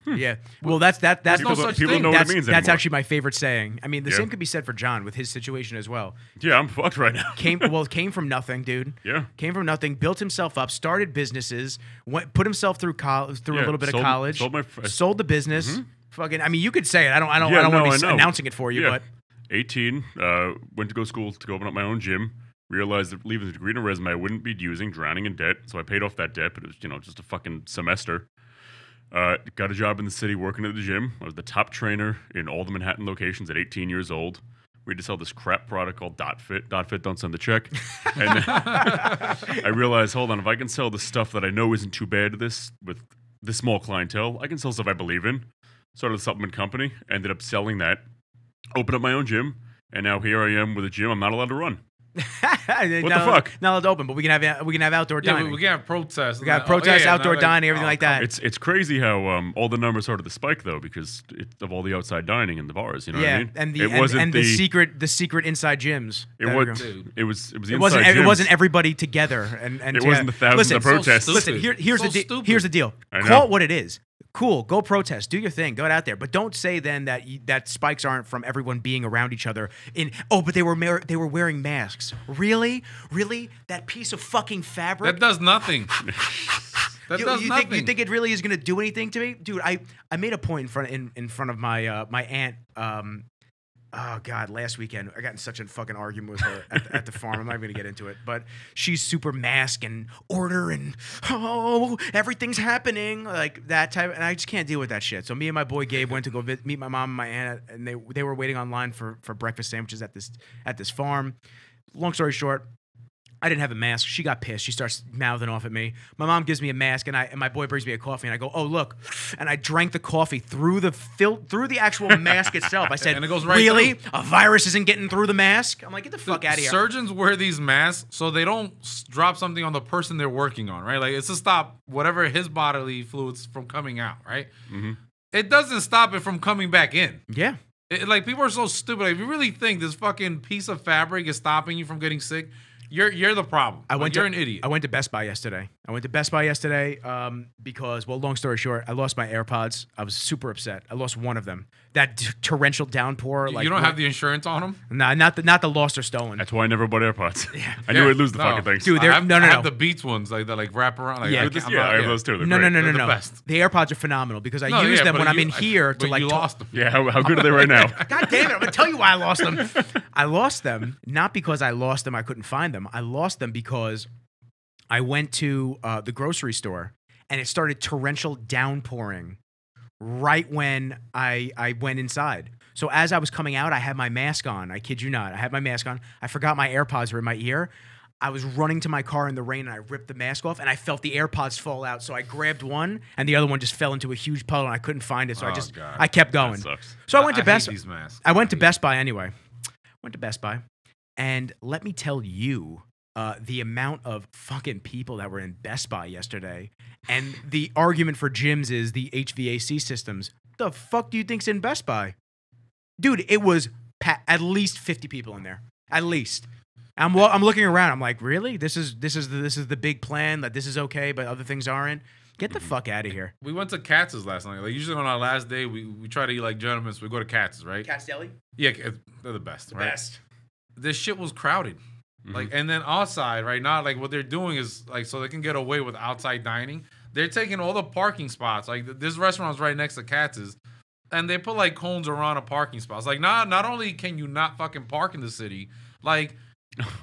Yeah. Well, that's no such people thing. know what it means That's anymore. actually my favorite saying. I mean, the same could be said for John with his situation as well. Yeah, I'm fucked right now. Came from nothing, dude. Yeah. Came from nothing, built himself up, started businesses, put himself through a little bit of college, sold the business. Fucking, I mean, you could say it. I don't want to be announcing it for you, but 18, went to go to school to open up my own gym. Realized that leaving the degree and a resume I wouldn't be using, drowning in debt. So I paid off that debt, but it was, just a fucking semester. Got a job in the city working at the gym. I was the top trainer in all the Manhattan locations at 18 years old. We had to sell this crap product called .fit. .fit, don't send the check. And I realized, hold on, if I can sell the stuff that I know isn't too bad with this small clientele, I can sell stuff I believe in. Started a supplement company, ended up selling that, opened up my own gym, and now here I am with a gym I'm not allowed to run. What the fuck? Not allowed to open, but we can have outdoor dining. We can have protests. We got protests, outdoor dining, everything like that. It's crazy how all the numbers started to spike though because of all the outside dining in the bars. You know what I mean? And the secret inside gyms. It wasn't everybody together and it wasn't the thousands of protests. Listen, here's the deal. Call it what it is. Cool, go protest, do your thing, go out there, but don't say then that spikes aren't from everyone being around each other. But they were wearing masks. Really, that piece of fucking fabric that does nothing. You think it really is going to do anything to me, dude? I made a point in front of my my aunt Oh God! Last weekend, I got in such a fucking argument with her at the farm. I'm not even gonna get into it, but she's super mask and order and everything's happening like that type, and I just can't deal with that shit. So me and my boy Gabe went to go meet my mom and my aunt, and they were waiting online for breakfast sandwiches at this farm. Long story short, I didn't have a mask. She got pissed. She starts mouthing off at me. My mom gives me a mask, and my boy brings me a coffee, and I go, "Oh look!" And I drank the coffee through the actual mask itself. I said, And it goes right "Really? through. A virus isn't getting through the mask?" I'm like, "Get the fuck out of here!" Surgeons wear these masks so they don't drop something on the person they're working on, right? Like it's to stop whatever his bodily fluids from coming out, right? Mm-hmm. It doesn't stop it from coming back in. Yeah. Like people are so stupid. Like, if you really think this fucking piece of fabric is stopping you from getting sick, you're the problem. You're an idiot. I went to Best Buy yesterday. Because, well, long story short, I lost my AirPods. I was super upset. I lost one of them. That torrential downpour. You don't have the insurance on them? Nah, not the lost or stolen. That's why I never bought AirPods. I knew I'd lose the fucking things. Dude, I have, no. I have the Beats ones, like that, like wrap around. Like, Yeah. I have those too. They're No. great. They're the best. The AirPods are phenomenal because I No, use yeah, them but when I'm you- in here to but like you talk. lost them. Yeah, how good are they right now? God damn it! I'm gonna tell you why I lost them. I lost them not because I lost them. I couldn't find them. I lost them because I went to the grocery store and it started torrential downpouring right when I went inside. So as I was coming out, I had my mask on. I kid you not. I had my mask on. I forgot my AirPods were in my ear. I was running to my car in the rain and I ripped the mask off and I felt the AirPods fall out. So I grabbed one and the other one just fell into a huge puddle and I couldn't find it. So God. I kept going. That sucks. So I went to Best. hate these masks. I went to Best Buy anyway. Went to Best Buy, and let me tell you, the amount of fucking people that were in Best Buy yesterday, and the argument for gyms is the HVAC systems. The fuck do you think's in Best Buy, dude? It was at least 50 people in there, at least. I'm looking around. I'm like, really? This is the big plan that this is okay, but other things aren't. Get the fuck out of here. We went to Katz's last night. Like usually on our last day, we try to eat like gentlemen, so we go to Katz's, right? Cat's Deli. Yeah, they're the best, right? Best. This shit was crowded. Like, and then outside, right now, like what they're doing is like so they can get away with outside dining. They're taking all the parking spots. Like this restaurant's right next to Katz's, and they put like cones around a parking spots. Like not only can you not fucking park in the city, like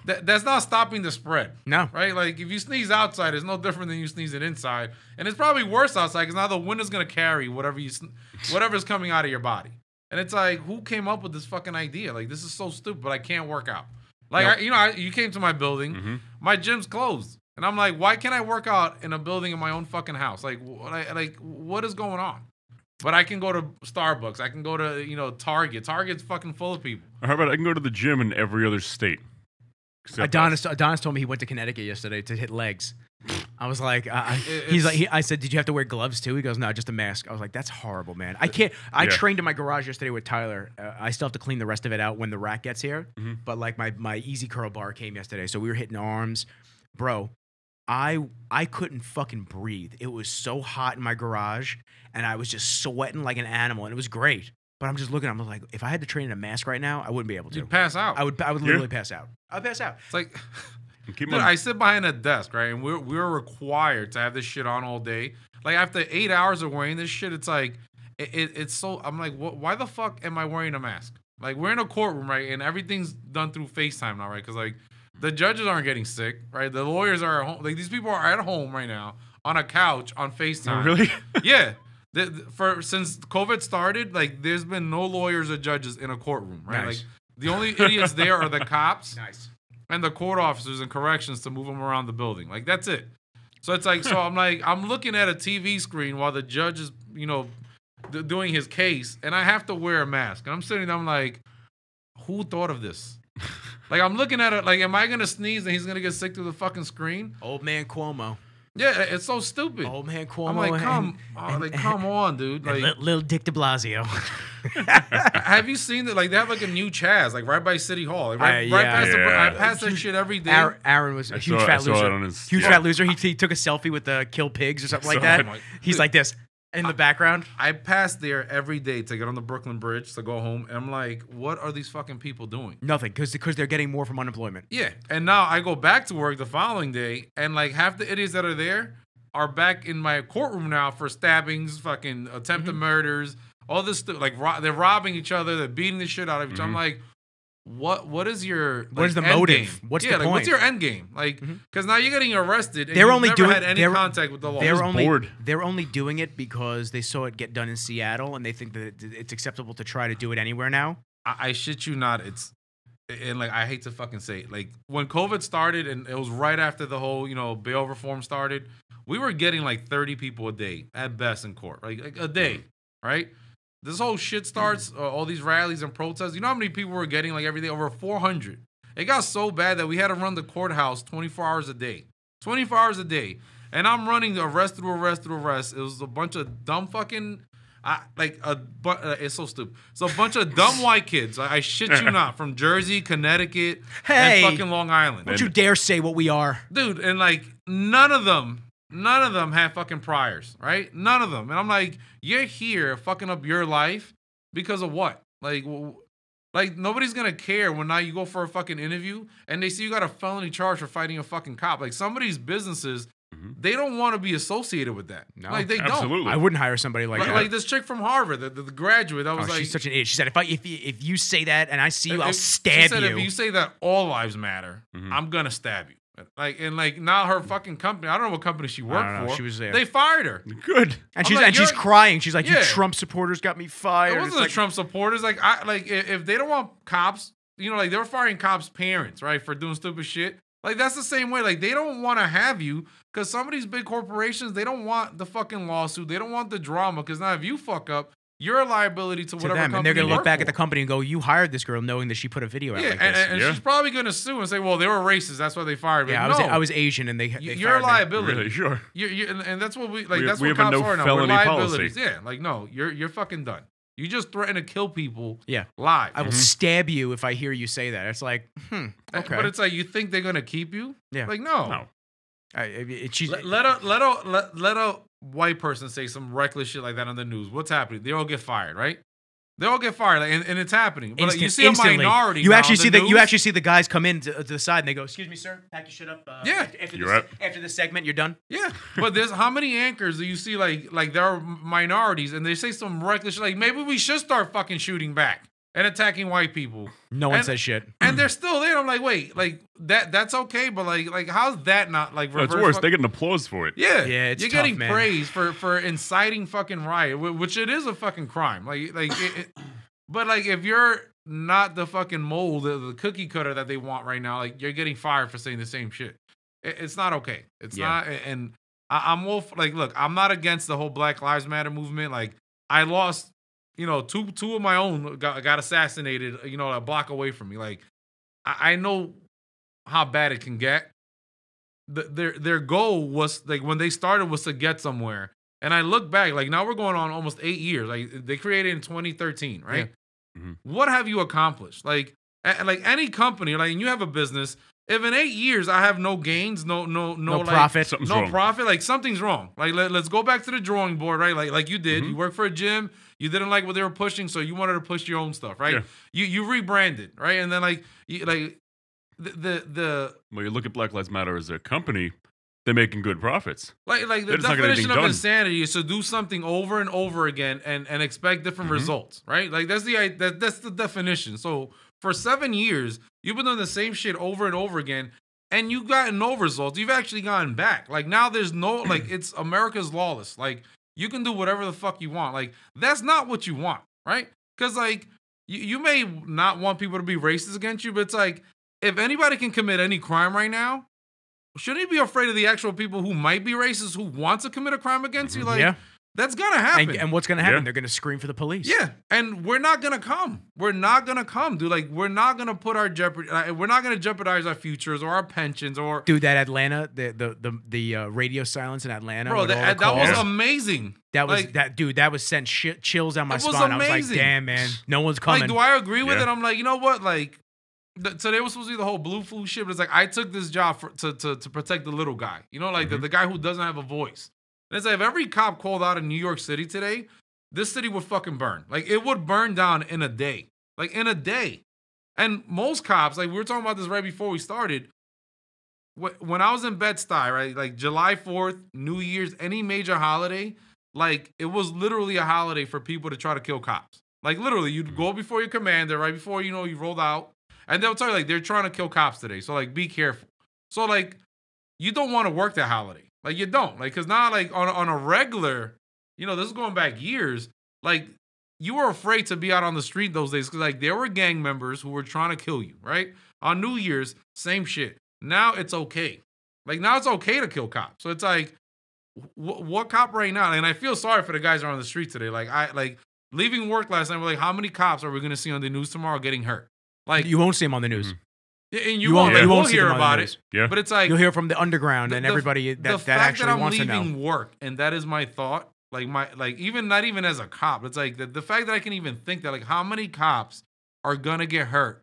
that's not stopping the spread. No. Right? Like if you sneeze outside, it's no different than you sneezing inside, and it's probably worse outside because now the wind is gonna carry whatever's coming out of your body. And it's like, who came up with this fucking idea? Like this is so stupid, but I can't work out. Like, you came to my building, my gym's closed. And I'm like, why can't I work out in a building in my own fucking house? Like, what is going on? But I can go to Starbucks. I can go to, Target. Target's fucking full of people. Or how about I can go to the gym in every other state? Adonis told me he went to Connecticut yesterday to hit legs. I was like, I said, did you have to wear gloves too? He goes, no, just a mask. I was like, that's horrible, man. I can't. I trained in my garage yesterday with Tyler. I still have to clean the rest of it out when the rack gets here. But like my easy curl bar came yesterday, so we were hitting arms, bro. I couldn't fucking breathe. It was so hot in my garage, and I was just sweating like an animal, and it was great. But I'm just looking. I'm like, if I had to train in a mask right now, I wouldn't be able to. You'd pass out. I would literally pass out. I'd pass out. It's like, dude, I sit behind a desk, right, and we're required to have this shit on all day. Like after 8 hours of wearing this shit, it's like, it's so. I'm like, why the fuck am I wearing a mask? Like we're in a courtroom, right, and everything's done through FaceTime now, right? Because like the judges aren't getting sick, right? The lawyers are at home. Like these people are at home right now on a couch on FaceTime. Oh, really? Yeah. Since COVID started, like there's been no lawyers or judges in a courtroom, right? Nice. Like the only idiots there are the cops Nice. and the court officers and corrections to move them around the building. Like that's it. So it's like, so I'm looking at a TV screen while the judge is, doing his case, and I have to wear a mask. And I'm sitting there, I'm like, who thought of this? Like I'm looking at it, like, am I gonna sneeze and he's gonna get sick through the fucking screen? Old man Cuomo. Yeah, it's so stupid. Old man Cuomo. I'm like, come on, dude. Like, little Dick de Blasio. have you seen that? Like, they have like a new Chaz, like right by City Hall, like right past yeah. I pass that shit every day. Aaron was a huge I fat saw loser. it on his- Huge fat loser. He took a selfie with the kill pigs or something like that. He's like this in the background. I pass there every day to get on the Brooklyn Bridge to go home, and I'm like, what are these fucking people doing? Nothing, because they're getting more from unemployment. Yeah, and now I go back to work the following day, and like half the idiots that are there are back in my courtroom now for stabbings, fucking attempted murders, all this stuff. Like they're robbing each other, they're beating the shit out of each other. I'm like, what is your What is the end motive? game? What's the like, point? what's your end game? Like, because now you're getting arrested and They're you've only never doing- had any they're- contact with the law. bored. They're only doing it because they saw it get done in Seattle, and they think that it's acceptable to try to do it anywhere now. I shit you not. And like I hate to fucking say it. Like when COVID started and it was right after the whole, bail reform started, we were getting like 30 people a day at best in court. Like a day, right? This whole shit starts, all these rallies and protests. You know how many people were getting like every day? Over 400. It got so bad that we had to run the courthouse 24 hours a day. 24 hours a day. And I'm running the arrest through arrest through arrest. It was a bunch of dumb fucking... it's so stupid. It's a bunch of dumb white kids. I shit you not, from Jersey, Connecticut, Hey! and fucking Long Island, Don't you dare say what we are. dude. And like none of them had fucking priors, right? None of them. And I'm like, you're here fucking up your life because of what? Like nobody's gonna care when now you go for a fucking interview and they see you got a felony charge for fighting a fucking cop. Like some of these businesses. They don't want to be associated with that. No, like they absolutely. don't. I wouldn't hire somebody like that. Like this chick from Harvard, the graduate. That was like, she's such an idiot. She said, if you say that and I see you, I'll she stab said, you. if you say that all lives matter, I'm gonna stab you. Like now her fucking company. I don't know what company she worked for. She was there. They fired her. Good. And I'm she's like, crying. She's like, Yeah. you Trump supporters got me fired. It It's wasn't like, the Trump supporters. Like if they don't want cops, like they were firing cops' parents, right, for doing stupid shit. Like that's the same way. Like they don't want to have you because some of these big corporations, they don't want the fucking lawsuit. They don't want the drama because now if you fuck up, you're a liability to whatever them, company and they're gonna you look work back for. at the company and go, "You hired this girl, knowing that she put a video out Yeah, like this." and Yeah. she's probably gonna sue and say, "Well, they were racist. That's why they fired me." Yeah, no, I was Asian, and they you're a fired me. liability. Really, sure. And that's what we like. We- That's we what have a cops no are now. We're felony liabilities. policy. Yeah, like no, you're fucking done. You just threaten to kill people. Yeah. Live. I will stab you if I hear you say that. It's like, okay, But it's like you think they're gonna keep you? Yeah. Like no. No. she's Let a white person say some reckless shit like that on the news. What's happening? They all get fired, right? They all get fired, like, and it's happening. But like, you see instantly. a minority. You now actually on see the you news. actually see the guys come in to the side and they go, "Excuse me, sir, pack your shit up. Yeah. After this segment, you're done." Yeah, but there's how many anchors do you see like there are minorities and they say some reckless shit, like maybe we should start fucking shooting back and attacking white people. No one And- says shit. And they're still there. I'm like, wait, like that's okay, but like how's that not like No, it's reverse worse. fuck- They get an applause for it. Yeah, Yeah, it's you're tough, getting man. praise for inciting fucking riot, which it is a fucking crime. But like if you're not the fucking mold, the cookie cutter that they want right now, like you're getting fired for saying the same shit. It's not okay. It's not. And I'm all like, look, I'm not against the whole Black Lives Matter movement. Like I lost, two of my own got assassinated, a block away from me. Like I know how bad it can get. Their goal was like when they started was to get somewhere. And I look back, like now we're going on almost 8 years. Like they created in 2013, right? Yeah. What have you accomplished? Like any company, like and you have a business. If in 8 years I have no gains, no like, profit. Something's no wrong. profit, like something's wrong. Like let's go back to the drawing board, right? Like you did. You work for a gym. You didn't like what they were pushing, so you wanted to push your own stuff, right? Yeah. You rebranded, right? And then Well, you look at Black Lives Matter as a company, they're making good profits. Like the They're just not getting definition anything of done. insanity is to do something over and over again and expect different results, right? Like that's the definition. So for 7 years, you've been doing the same shit over and over again, and you've gotten no results. You've actually gotten back. Like now there's no like it's America's lawless. Like you can do whatever the fuck you want. Like that's not what you want, right? Because like you may not want people to be racist against you, but it's like if anybody can commit any crime right now, shouldn't you be afraid of the actual people who might be racist, who want to commit a crime against you? Like, Yeah. that's gonna happen. And what's gonna happen? Yeah. They're gonna scream for the police. Yeah, and we're not gonna come. We're not gonna come, dude. Like, we're not gonna put our we're not gonna jeopardize our futures or our pensions or. Dude, that Atlanta, the radio silence in Atlanta. Bro, with all the that was calls, amazing. that was like, that was sent chills down my It was spine. I was like, amazing. damn, man, no one's coming. Like, do I agree with Yeah. it? I'm like, you know what? Like, today was supposed to be the whole blue flu shit, but it's like I took this job to protect the little guy. Like the guy who doesn't have a voice. And it's like if every cop called out in New York City today, this city would fucking burn. Like it would burn down in a day. Like in a day. And most cops, like we were talking about this right before we started. When I was in Bed-Stuy, right, like July 4th, New Year's, any major holiday, like it was literally a holiday for people to try to kill cops. Like literally, you'd go before your commander, right before you rolled out, and they'll tell you like they're trying to kill cops today. So like, be careful. So like, you don't want to work that holiday. Like you don't, like, cause now like on a regular, this is going back years. Like you were afraid to be out on the street those days because like there were gang members who were trying to kill you, right? On New Year's, same shit. Now it's okay. Like now it's okay to kill cops. So it's like, what cop right now? And I feel sorry for the guys who are on the street today. Like leaving work last night, we're like, how many cops are we gonna see on the news tomorrow getting hurt? Like you won't see them on the news. And you won't. Like, we'll hear about it. Yeah. But it's like you'll hear from the underground and everybody that actually wants to know. The fact that I'm leaving work, and that is my thought. Even not even as a cop. It's like the fact that I can even think that like how many cops are gonna get hurt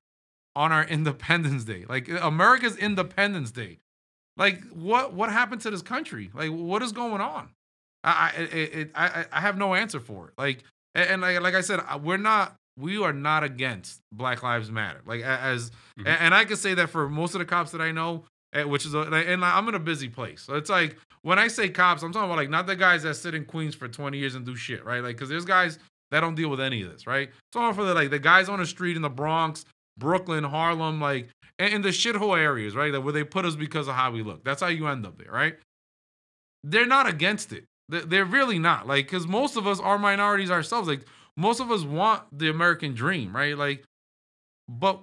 on our Independence Day, like America's Independence Day. Like what happened to this country? Like what is going on? I have no answer for it. Like and like I said, we are not against Black Lives Matter. Like and I can say that for most of the cops that I know, which is and I'm in a busy place. So it's like when I say cops, I'm talking about like not the guys that sit in Queens for 20 years and do shit, right? Like because there's guys that don't deal with any of this, right? So I'm for the guys on the street in the Bronx, Brooklyn, Harlem, like in the shithole areas, right? Like where they put us because of how we look. That's how you end up there, right? They're not against it. They're really not. Like because most of us are minorities ourselves. Like most of us want the American dream, right? Like, but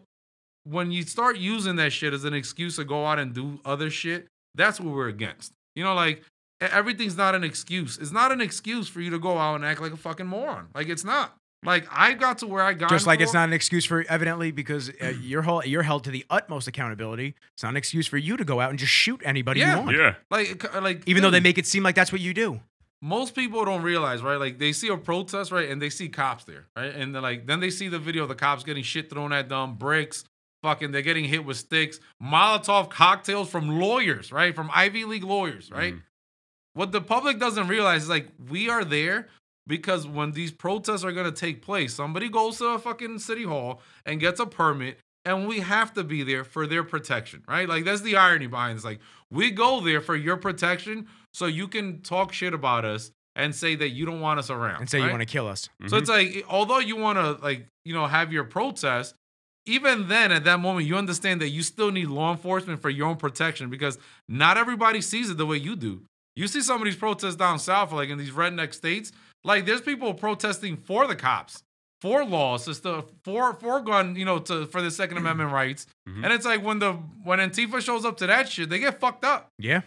when you start using that shit as an excuse to go out and do other shit, that's what we're against. Like everything's not an excuse. It's not an excuse for you to go out and act like a fucking moron. Like it's not. Like I got to where I got. Just like it's not an excuse for evidently because you're held to the utmost accountability. It's not an excuse for you to go out and just shoot anybody you want. Yeah. Like even though they make it seem like that's what you do. Most people don't realize, right? Like they see a protest, right, and they see cops there, right, and then they see the video of the cops getting shit thrown at them, bricks, they're getting hit with sticks, Molotov cocktails from lawyers, right, from Ivy League lawyers, right. What the public doesn't realize is like we are there because when these protests are gonna take place, somebody goes to a fucking city hall and gets a permit, and we have to be there for their protection, right? Like that's the irony behind this. Like we go there for your protection. So you can talk shit about us and say that you don't want us around. And say you want to kill us. So it's like, although you want to, have your protest, even then at that moment, you understand that you still need law enforcement for your own protection because not everybody sees it the way you do. You see some of these protests down south, like in these redneck states, like there's people protesting for the cops, for laws, for gun, for the Second Amendment rights. And it's like when Antifa shows up to that shit, they get fucked up. Yeah.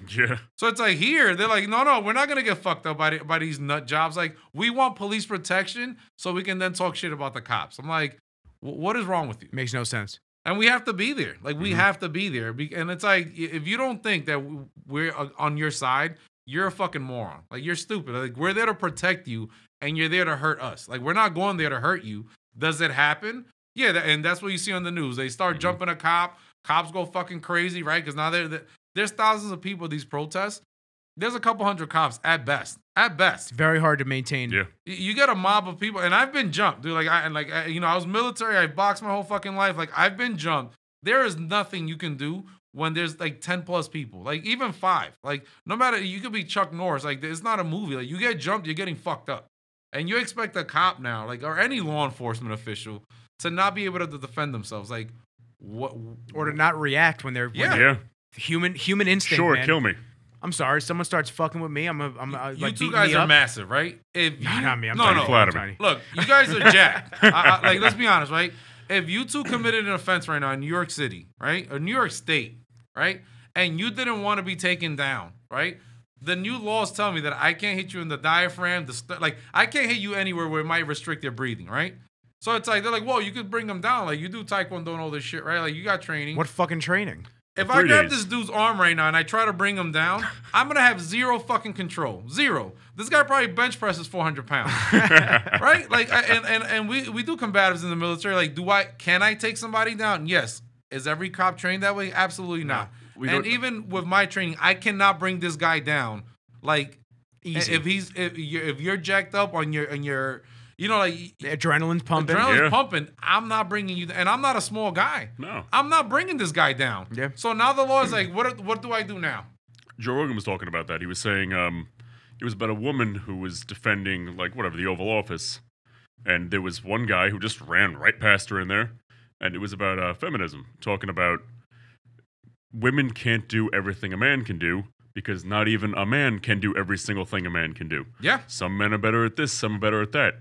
So it's like here, they're like, no, we're not gonna get fucked up by these nut jobs. Like we want police protection so we can then talk shit about the cops. I'm like, what is wrong with you? Makes no sense. And we have to be there. Like we have to be there. And it's like if you don't think that we're on your side, you're a fucking moron. Like you're stupid. Like we're there to protect you. And you're there to hurt us. Like, we're not going there to hurt you. Does it happen? Yeah, and that's what you see on the news. They start jumping a cop. Cops go fucking crazy, right? Because now there's thousands of people at these protests. There's a couple hundred cops at best. At best. It's very hard to maintain. Yeah. You get a mob of people. And I've been jumped, dude. I was military. I boxed my whole fucking life. Like, I've been jumped. There is nothing you can do when there's like 10 plus people. Like, even 5. Like, no matter, you could be Chuck Norris. Like, it's not a movie. Like, you get jumped, you're getting fucked up. And you expect a cop now, like, or any law enforcement official, to not be able to defend themselves, like, what, or to not react when they're human instinct. Sure, man. kill me. I'm sorry. Someone starts fucking with me. I'm you like two guys are massive, right? Not me. I'm tiny. Look, you guys are jacked. Like, let's be honest, right? If you two committed an offense right now in New York City, right, or New York State, right, and you didn't want to be taken down, right? The new laws tell me that I can't hit you in the diaphragm, I can't hit you anywhere where it might restrict your breathing, right? So it's like, they're like, whoa, you could bring them down. Like, you do Taekwondo and all this shit, right? Like, you got training. What fucking training? If I grab this dude's arm right now and I try to bring him down, I'm going to have zero fucking control. Zero. This guy probably bench presses 400 pounds. Right? Like, and we do combatives in the military. Like, can I take somebody down? Yes. Is every cop trained that way? Absolutely not. And even with my training, I cannot bring this guy down. Like, easy. If you're jacked up on your like the adrenaline's pumping. Pumping. I'm not bringing you, and I'm not a small guy. No, I'm not bringing this guy down. Yeah. So now the law is like, what do I do now? Joe Rogan was talking about that. He was saying, It was about a woman who was defending, like, whatever, the Oval Office. And there was one guy who just ran right past her in there. And it was about feminism, talking about women can't do everything a man can do because not even a man can do every single thing a man can do. Yeah. Some men are better at this, some are better at that.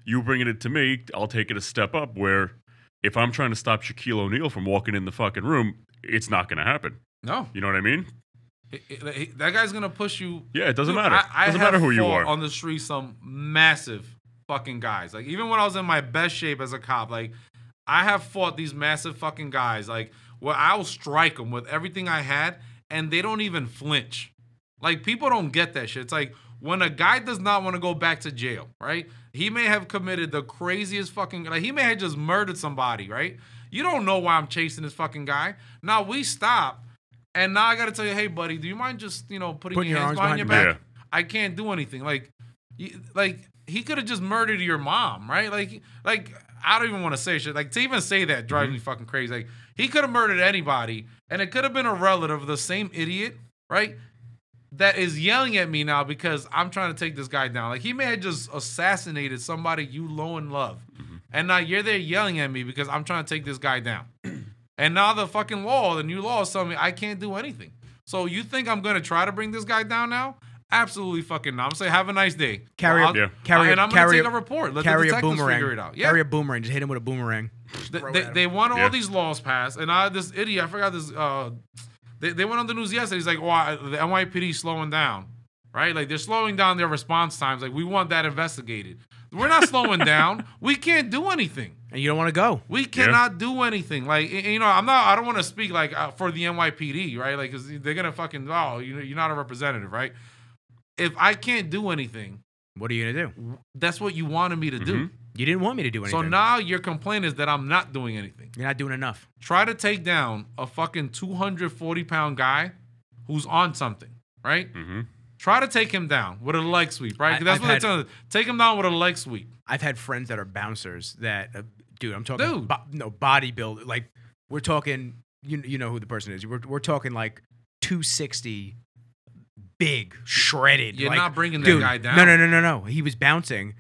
You bringing it to me, I'll take it a step up where if I'm trying to stop Shaquille O'Neal from walking in the fucking room, it's not going to happen. No. You know what I mean? That guy's going to push you. Yeah, it doesn't Dude, matter. It doesn't matter who you are. On the street, some massive fucking guys. Like, even when I was in my best shape as a cop, like, I have fought these massive fucking guys. Like, where I'll strike them with everything I had, and they don't even flinch. Like, people don't get that shit. It's like, when a guy does not want to go back to jail, right? He may have committed the craziest fucking, like, he may have just murdered somebody, right? You don't know why I'm chasing this fucking guy. Now we stop, and now I got to tell you, hey, buddy, do you mind just, putting your hands behind your back? Yeah. I can't do anything. Like he could have just murdered your mom, right? Like I don't even want to say shit. Like, to even say that drives me fucking crazy. Like, he could have murdered anybody, and it could have been a relative of the same idiot, right? That is yelling at me now because I'm trying to take this guy down. Like, he may have just assassinated somebody you know and love. And now you're there yelling at me because I'm trying to take this guy down. And now the fucking law, the new law is telling me I can't do anything. So you think I'm going to try to bring this guy down now? Absolutely fucking not. I'm saying, have a nice day. And I'm going to take a report. Let the detectives figure it out. Yeah. Carry a boomerang. Just hit him with a boomerang. They want all these laws passed. And this idiot, I forgot this... They went on the news yesterday. He's like, the NYPD slowing down, right? Like, they're slowing down their response times. Like, we want that investigated. We're not slowing down. We can't do anything. And you don't want to go. We cannot do anything. Like, I don't want to speak like for the NYPD, right? Like, because they're gonna fucking, you're not a representative, right? If I can't do anything, what are you gonna do? That's what you wanted me to do. You didn't want me to do anything. So now your complaint is that I'm not doing anything. You're not doing enough. Try to take down a fucking 240-pound guy who's on something, right? Try to take him down with a leg sweep, right? That's what they're telling you. Take him down with a leg sweep. I've had friends that are bouncers that, dude, I'm talking bodybuilder. Like, we're talking, you know who the person is. We're talking like 260, big, shredded. You're like, not bringing that dude, guy down. No. He was bouncing.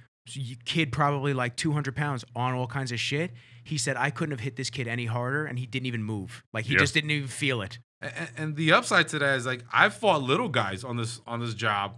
Kid probably like 200 pounds on all kinds of shit. He said, I couldn't have hit this kid any harder, and he didn't even move. Like, he just didn't even feel it. And the upside to that is, like, I've fought little guys on this job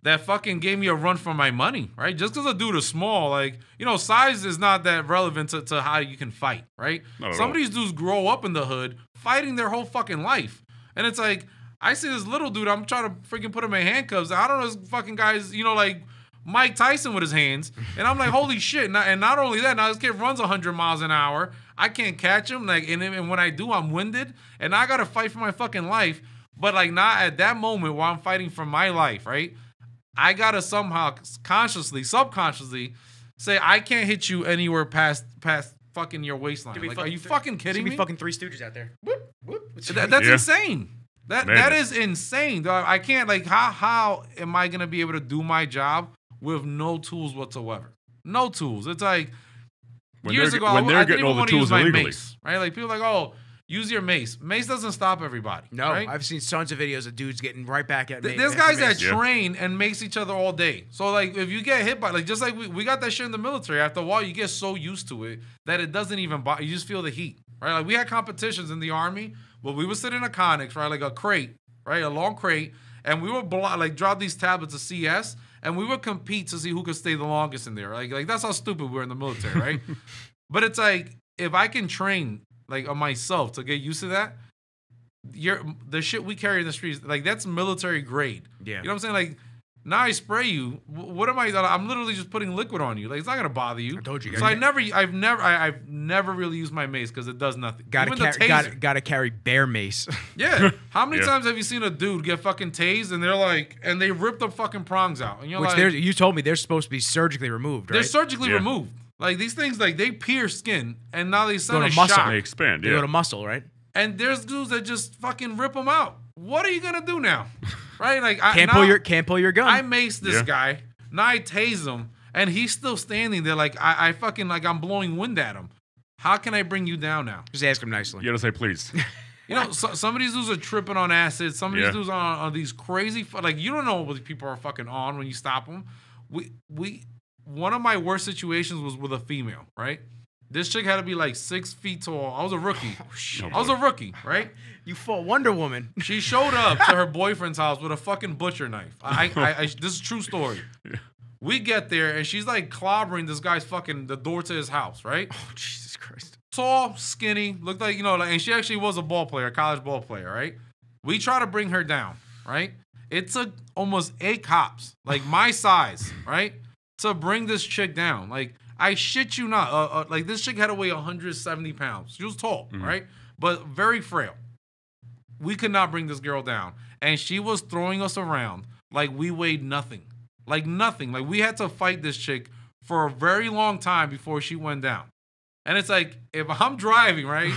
that fucking gave me a run for my money, right? Just because a dude is small, like, size is not that relevant to how you can fight, right? Some of these dudes grow up in the hood fighting their whole fucking life. And it's like, I see this little dude, I'm trying to freaking put him in handcuffs. I don't know, this fucking guy's, like, Mike Tyson with his hands, and I'm like, holy shit! And not only that, now this kid runs 100 miles an hour. I can't catch him. Like, and when I do, I'm winded, and I gotta fight for my fucking life. But like, not at that moment while I'm fighting for my life, right? I gotta somehow consciously, subconsciously, say I can't hit you anywhere past fucking your waistline. Like, are you fucking kidding me? Be fucking Three Stooges out there. Whoop, whoop. That's insane. That is insane, dog. I can't, like, how am I gonna be able to do my job with no tools whatsoever? No tools. It's like years ago, I didn't even want to use my mace, right? Like, people are like, oh, use your mace. Mace doesn't stop everybody. No, right? I've seen tons of videos of dudes getting right back at me. There's guys that train and mace each other all day. So, like, if you get hit by, like, just like we got that shit in the military, after a while, you get so used to it that it doesn't even bother. You just feel the heat, right? Like, we had competitions in the Army. Well, we would sit in a Connex, right, like a crate, right, a long crate, and we would drop these tablets of CS, and we would compete to see who could stay the longest in there. Like that's how stupid we were in the military, right? But it's like, if I can train, like, on myself to get used to that, the shit we carry in the streets, like, that's military grade. Yeah. You know what I'm saying? Like, now I spray you. What am I? I'm literally just putting liquid on you. Like, it's not gonna bother you. I told you. So I've never really used my mace because it does nothing. Gotta carry bear mace. Yeah. How many times have you seen a dude get fucking tased and they're like, and they rip the fucking prongs out? And you're like, you told me they're supposed to be surgically removed, right? They're surgically removed. Like, these things, like, they pierce skin and now they send a shock. They expand. They go to muscle, right? And there's dudes that just fucking rip them out. What are you gonna do now? Right? Like, can't pull your gun. I mace this guy. Now I tase him, and he's still standing there. Like, I fucking, like, I'm blowing wind at him. How can I bring you down now? Just ask him nicely. You gotta say please. You know, some of these dudes are tripping on acid. Some of these dudes are on these crazy, like, you don't know what these people are fucking on when you stop them. One of my worst situations was with a female, right? This chick had to be like 6 feet tall. I was a rookie. Oh, shit. I was a rookie, right? You fought Wonder Woman. She showed up to her boyfriend's house with a fucking butcher knife. This is a true story. Yeah. We get there, and she's like clobbering this guy's fucking the door to his house, right? Oh, Jesus Christ. Tall, skinny, looked like, you know, like, and she actually was a ball player, a college ball player, right? We try to bring her down, right? It took almost 8 cops, like my size, right, to bring this chick down. Like, I shit you not. Like, this chick had to weigh 170 pounds. She was tall, right? But very frail. We could not bring this girl down. And she was throwing us around like we weighed nothing. Like nothing. Like, we had to fight this chick for a very long time before she went down. And it's like, if I'm driving, right,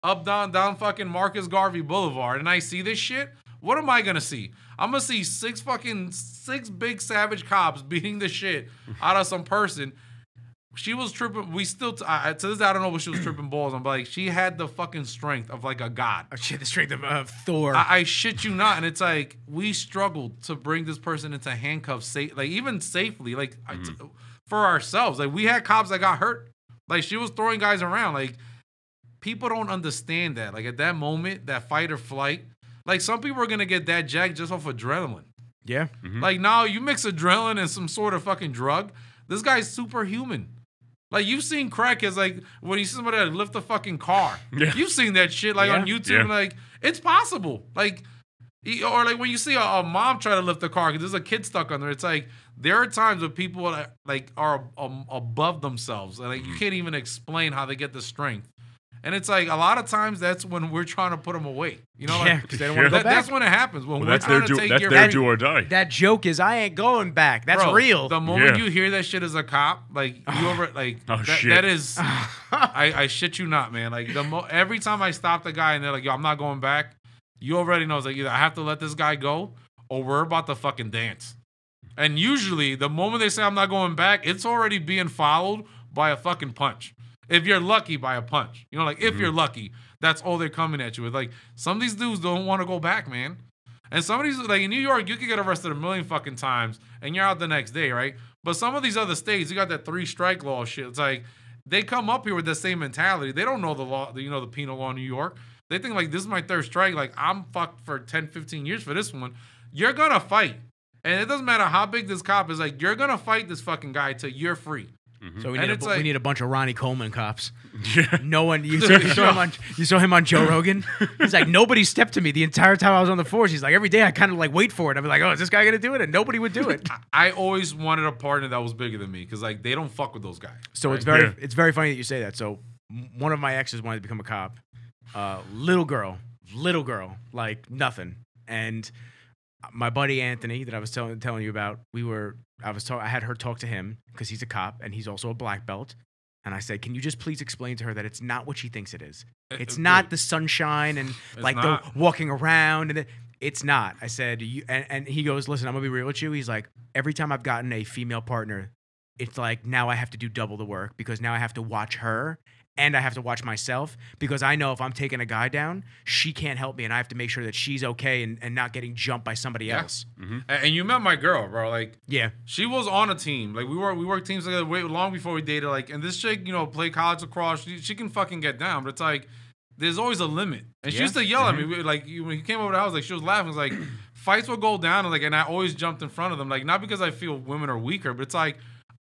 up, down fucking Marcus Garvey Boulevard, and I see this shit, what am I gonna see? I'm gonna see 6 big savage cops beating the shit out of some person. She was tripping. We still, to this day, I don't know what she was tripping balls on, but like, she had the fucking strength of like a god. Oh, she had the strength of Thor. I shit you not. And it's like, we struggled to bring this person into handcuffs, like even safely, like for ourselves. Like, we had cops that got hurt. Like, she was throwing guys around. Like, people don't understand that. Like, at that moment, that fight or flight, like, some people are gonna get that jacked just off adrenaline. Yeah. Like, now you mix adrenaline and some sort of fucking drug. This guy's superhuman. Like, you've seen crackheads, like, when you see somebody that lift a fucking car. Yeah. You've seen that shit, like, on YouTube. Like, it's possible. Like, or like when you see a mom try to lift a car because there's a kid stuck on there. It's like, there are times where people that, like, are above themselves. And, like, you can't even explain how they get the strength. And it's like, a lot of times that's when we're trying to put them away. You know, like, because they don't want to go back. That's when it happens. When we're that's trying their to do, take that's your their do or die. That joke is, I ain't going back. That's Bro, real. The moment you hear that shit as a cop, like, you over, like, that is, I shit you not, man. Like, every time I stop the guy and they're like, yo, I'm not going back, you already know, it's like, either I have to let this guy go or we're about to fucking dance. And usually, the moment they say I'm not going back, it's already being followed by a fucking punch. If you're lucky, by a punch. You know, like, if you're lucky, that's all they're coming at you with. Like, some of these dudes don't want to go back, man. And some of these, like, in New York, you could get arrested a million fucking times and you're out the next day, right? But some of these other states, you got that 3-strike law shit. It's like, they come up here with the same mentality. They don't know the law, you know, the penal law in New York. They think, like, this is my 3rd strike. Like, I'm fucked for 10, 15 years for this one. You're gonna fight. And it doesn't matter how big this cop is. Like, you're gonna fight this fucking guy till you're free. So we need a bunch of Ronnie Coleman cops. Yeah. No one. You saw him on Joe Rogan. He's like, nobody stepped to me the entire time I was on the force. He's like, every day I kind of like wait for it. I'd be like, oh, is this guy gonna do it? And nobody would do it. I always wanted a partner that was bigger than me because, like, they don't fuck with those guys. So right? it's very funny that you say that. So one of my exes wanted to become a cop. Little girl, like nothing. And my buddy Anthony that I was telling you about, I had her talk to him because he's a cop and he's also a black belt. And I said, can you just please explain to her that it's not what she thinks it is? It's not the sunshine and like the walking around. And it's not. I said, and he goes, listen, I'm going to be real with you. He's like, every time I've gotten a female partner, it's like now I have to do double the work because now I have to watch her and I have to watch myself because I know if I'm taking a guy down, she can't help me and I have to make sure that she's okay and not getting jumped by somebody else. Mm-hmm. And you met my girl, bro. Like, yeah, she was on a team. Like, we worked teams together way long before we dated. Like, and this chick, you know, played college lacrosse. She can fucking get down, but it's like there's always a limit. And she used to yell at me, like, when he came over to the house, like, she was laughing. It was like fights would go down, and I always jumped in front of them. Like, not because I feel women are weaker, but it's like,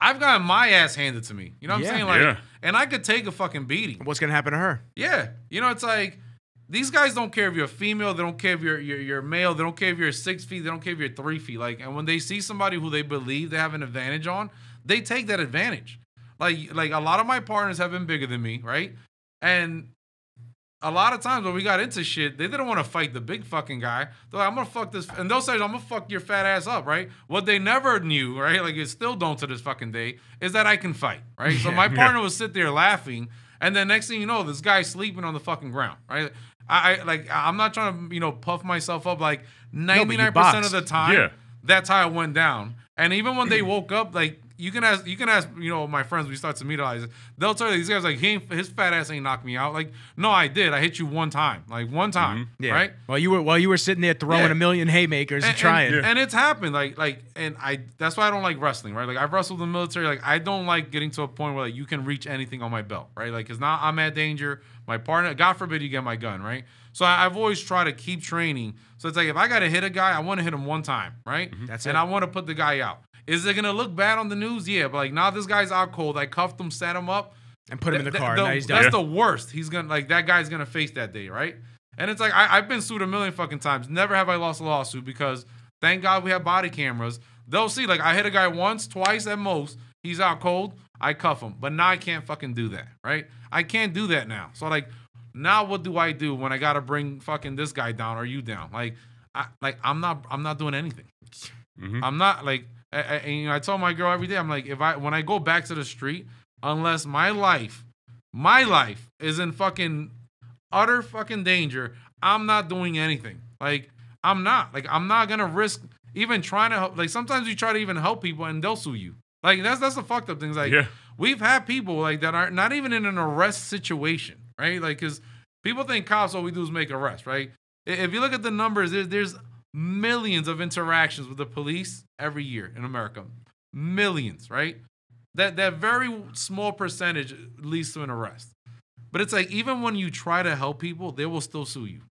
I've gotten my ass handed to me. You know what I'm saying? Like, and I could take a fucking beating. What's gonna happen to her? Yeah. You know, it's like, these guys don't care if you're female. They don't care if you're male. They don't care if you're 6 feet. They don't care if you're 3 feet. Like, and when they see somebody who they believe they have an advantage on, they take that advantage. Like a lot of my partners have been bigger than me, right? And a lot of times when we got into shit, they didn't want to fight the big fucking guy. They're like, I'm going to fuck this. And they'll say, I'm going to fuck your fat ass up, right? What they never knew, right? Like, it still don't to this fucking day, is that I can fight, right? So my partner would sit there laughing. And then next thing you know, this guy's sleeping on the fucking ground, right? I'm not trying to, you know, puff myself up. Like, 99% of the time, that's how it went down. And even when they woke up, like, you can ask my friends we start to meet they'll tell you these guys like his fat ass ain't knocked me out. Like, no, I did. I hit you one time. Like one time. Yeah. Right? While you were sitting there throwing a million haymakers and trying. And it's happened. That's why I don't like wrestling, right? Like I've wrestled in the military. Like I don't like getting to a point where like you can reach anything on my belt, right? Like cause now I'm at danger. My partner, God forbid you get my gun, right? So I've always tried to keep training. So it's like if I gotta hit a guy, I want to hit him one time, right? That's and it. I want to put the guy out. Is it gonna look bad on the news? Yeah, but like now this guy's out cold. I cuffed him, sat him up, and put him in the car. Now he's done. That's the worst. He's gonna that guy's gonna face that day, right? And it's like I've been sued a million fucking times. Never have I lost a lawsuit because thank God we have body cameras. They'll see like I hit a guy once, twice at most. He's out cold. I cuff him, but now I can't fucking do that, right? I can't do that now. So like now what do I do when I gotta bring fucking this guy down or you down? I'm not doing anything. I'm not like. I tell my girl every day, I'm like, when I go back to the street, unless my life is in fucking utter fucking danger, I'm not doing anything. Like, I'm not gonna risk even trying to help. Like, sometimes you try to even help people and they'll sue you. Like, that's the fucked up things. Like, we've had people like that are not even in an arrest situation, right? Like, because people think cops, all we do is make arrests, right? If you look at the numbers, there's millions of interactions with the police every year in America. Millions, right? That very small percentage leads to an arrest. But it's like, even when you try to help people, they will still sue you.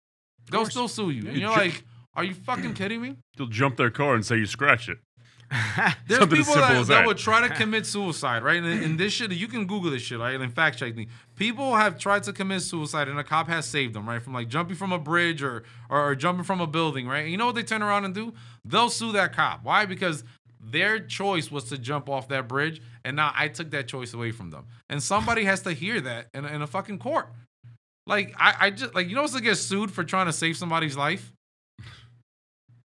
They'll still sue you. And you're like, are you fucking kidding me? They'll jump their car and say you scratched it. There's Something people as simple as that would try to commit suicide, right? And this shit, you can Google this shit, right? And fact check me. People have tried to commit suicide and a cop has saved them, right? From like jumping from a bridge or jumping from a building, right? And you know what they turn around and do? They'll sue that cop. Why? Because their choice was to jump off that bridge, and now I took that choice away from them. And somebody has to hear that in a fucking court. Like, I just, like, you know what's to get sued for trying to save somebody's life?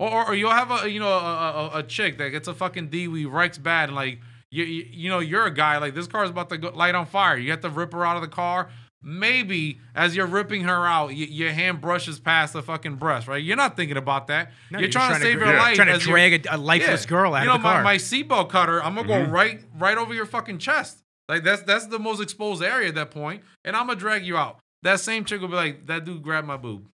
Or you'll have a chick that gets a fucking DWI, wrecks bad, and like you're a guy, like this car is about to light on fire. You have to rip her out of the car. Maybe as you're ripping her out, your hand brushes past the fucking breast, right? You're not thinking about that. No, you're trying to save her life. Trying to drag a lifeless girl out of the car. My seatbelt cutter, I'm gonna go right over your fucking chest. Like that's the most exposed area at that point, and I'm gonna drag you out. That same chick will be like, that dude grabbed my boob.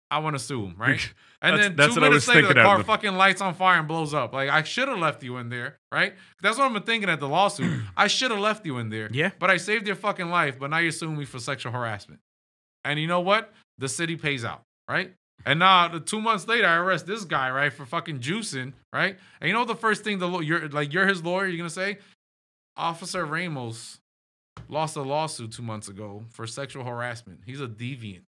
I want to sue him, right? And then 2 minutes later, the car fucking lights on fire and blows up. Like, I should have left you in there, right? That's what I'm thinking at the lawsuit. I should have left you in there. Yeah. But I saved your fucking life, but now you're suing me for sexual harassment. And you know what? The city pays out, right? And now, 2 months later, I arrest this guy, right, for fucking juicing, right? And you know the first thing you're his lawyer, you're going to say? Officer Ramos lost a lawsuit 2 months ago for sexual harassment. He's a deviant.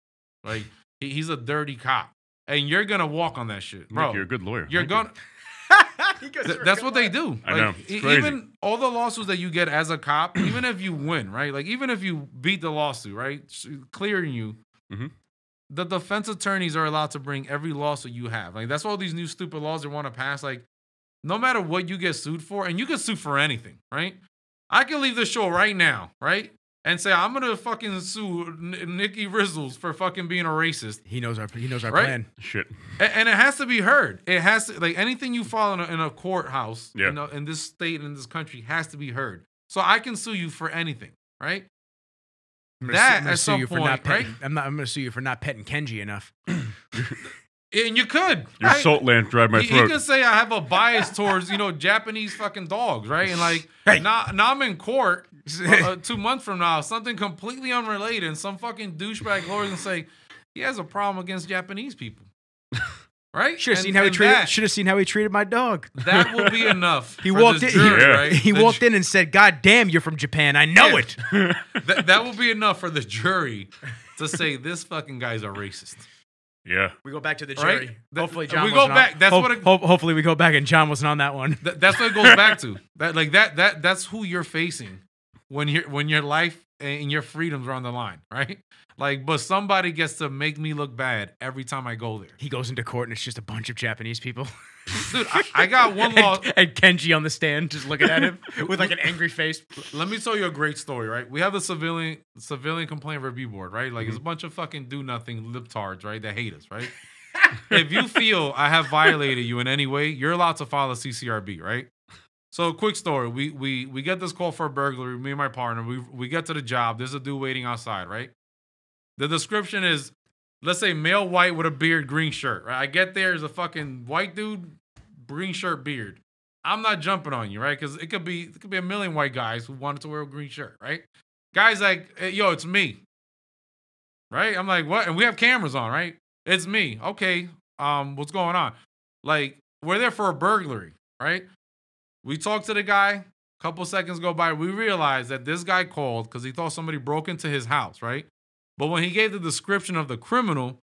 Like, he's a dirty cop. And you're going to walk on that shit. Bro, Nick, you're a good lawyer. You're going to... That's what they do. I know. It's crazy. Even all the lawsuits that you get as a cop, even if you win, right? Like, even if you beat the lawsuit, right? Clearing you, the defense attorneys are allowed to bring every lawsuit you have. Like, that's all these new stupid laws they want to pass. Like, no matter what you get sued for, and you get sued for anything, right? I can leave the show right now, right? And say, I'm gonna fucking sue Nicky Rizzles for fucking being a racist. He knows our right? plan. Shit. And it has to be heard. It has to, like, anything you file in a courthouse, in this state, in this country, has to be heard. So I can sue you for anything, right? I'm gonna sue you for not petting, right? I'm gonna sue you for not petting Kenji enough. And you could. Your right? salt lamp dried my throat. You can say I have a bias towards, Japanese fucking dogs, right? And like, now I'm in court 2 months from now, something completely unrelated, and some fucking douchebag lawyer and say he has a problem against Japanese people, right? Should have seen how he treated my dog. That will be enough. He walked in. Jury, right? He walked in and said, "God damn, you're from Japan. I know it." That will be enough for the jury to say this fucking guy's a racist. Yeah, we go back to the jury. Right? Hopefully, John. We go back. That's hopefully we go back and John wasn't on that one. That's what it goes back to. That's who you're facing when your life and your freedoms are on the line, right? Like, but somebody gets to make me look bad every time I go there. He goes into court and it's just a bunch of Japanese people. Dude, I got one law. And Kenji on the stand just looking at him with like an angry face. Let me tell you a great story, right? We have the civilian complaint review board, right? Like, it's a bunch of fucking do-nothing libtards, right, that hate us, right? If you feel I have violated you in any way, you're allowed to file a CCRB, right? So quick story. We get this call for a burglary. Me and my partner. We get to the job. There's a dude waiting outside. Right. The description is, let's say male white with a beard, green shirt. Right. I get there. There's a fucking white dude, green shirt, beard. I'm not jumping on you, right? Because it could be a million white guys who wanted to wear a green shirt, right? Guys like, hey, yo, it's me, right? I'm like, what? And we have cameras on, right? It's me. Okay, what's going on? Like, we're there for a burglary, right? We talked to the guy. A couple seconds go by. We realized that this guy called because he thought somebody broke into his house, right? But when he gave the description of the criminal,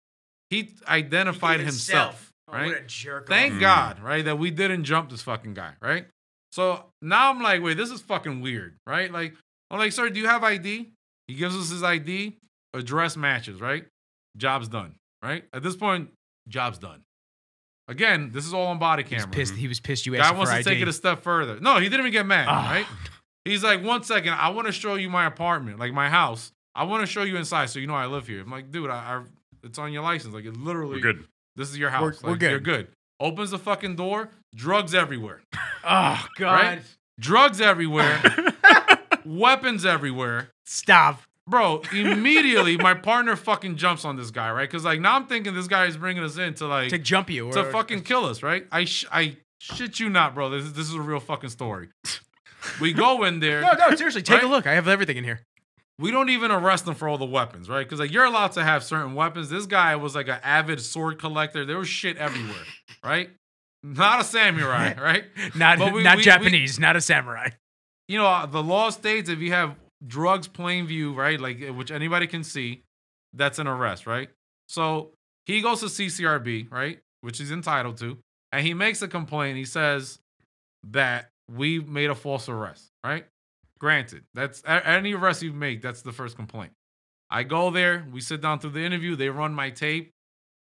he identified himself. Right? What a jerk. Thank God, right, that we didn't jump this fucking guy, right? So now I'm like, wait, this is fucking weird, right? Like, I'm like, sir, do you have ID? He gives us his ID, address matches, right? Job's done, right? At this point, job's done. Again, this is all on body camera. He was pissed you Guy asked for wants to ID. take it a step further. No, he didn't even get mad, right? He's like, 1 second, I want to show you my apartment, like my house. I want to show you inside so you know I live here. I'm like, dude, it's on your license. Like, it literally. We're good. This is your house. We're good. You're good. Opens the fucking door. Drugs everywhere. Oh, God. Right? Drugs everywhere. Weapons everywhere. Stop. Bro, immediately my partner fucking jumps on this guy, right? Because like now I'm thinking this guy is bringing us in to like To jump you. to fucking kill us, right? I shit you not, bro. This is a real fucking story. We go in there. No, seriously. Take a Right? look. I have everything in here. We don't even arrest them for all the weapons, right? Because like you're allowed to have certain weapons. This guy was like an avid sword collector. There was shit everywhere, right? Not a samurai, right? Not But we- Japanese. Not a samurai. You know, the law states if you have drugs plain view, right, like which anybody can see, that's an arrest, right? So he goes to CCRB, right, which he's entitled to, and he makes a complaint. He says that we made a false arrest, right? Granted, that's any arrest you make, that's the first complaint. I go there, we sit down through the interview, they run my tape,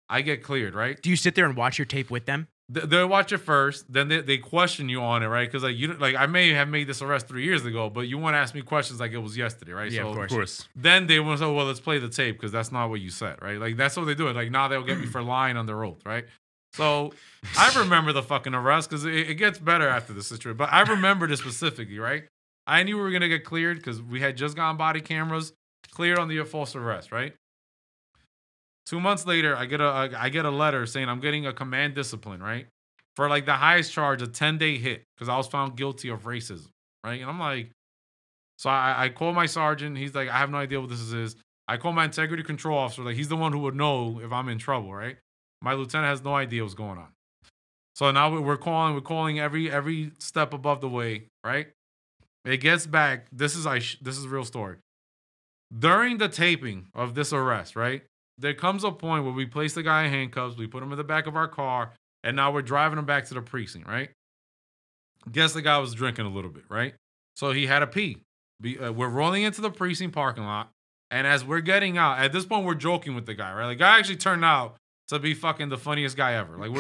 I get cleared, right? Do you sit there and watch your tape with them? They watch it first, then they question you on it, right? Because like you, like I may have made this arrest 3 years ago, but you want to ask me questions like it was yesterday, right? Yeah, So of Of course. then they want to say, well, let's play the tape because that's not what you said, right? Like that's what they do. It like now they'll get me for lying under oath, right? So I remember the fucking arrest because it gets better after this situation. But I remember this specifically, right? I knew we were gonna get cleared because we had just gotten body cameras cleared on the false arrest, right? 2 months later, I get a letter saying I'm getting a command discipline, right? For like the highest charge, a 10-day hit, because I was found guilty of racism, right? And I'm like, so I call my sergeant. He's like, I have no idea what this is. I call my integrity control officer. Like, he's the one who would know if I'm in trouble, right? My lieutenant has no idea what's going on. So now we're calling every step above the way, right? It gets back. This is a real story. During the taping of this arrest, right? There comes a point where we place the guy in handcuffs. We put him in the back of our car. And now we're driving him back to the precinct, right? Guess the guy was drinking a little bit, right? So he had a pee. We're rolling into the precinct parking lot. And as we're getting out, at this point, we're joking with the guy, right? The guy actually turned out to be fucking the funniest guy ever. Like,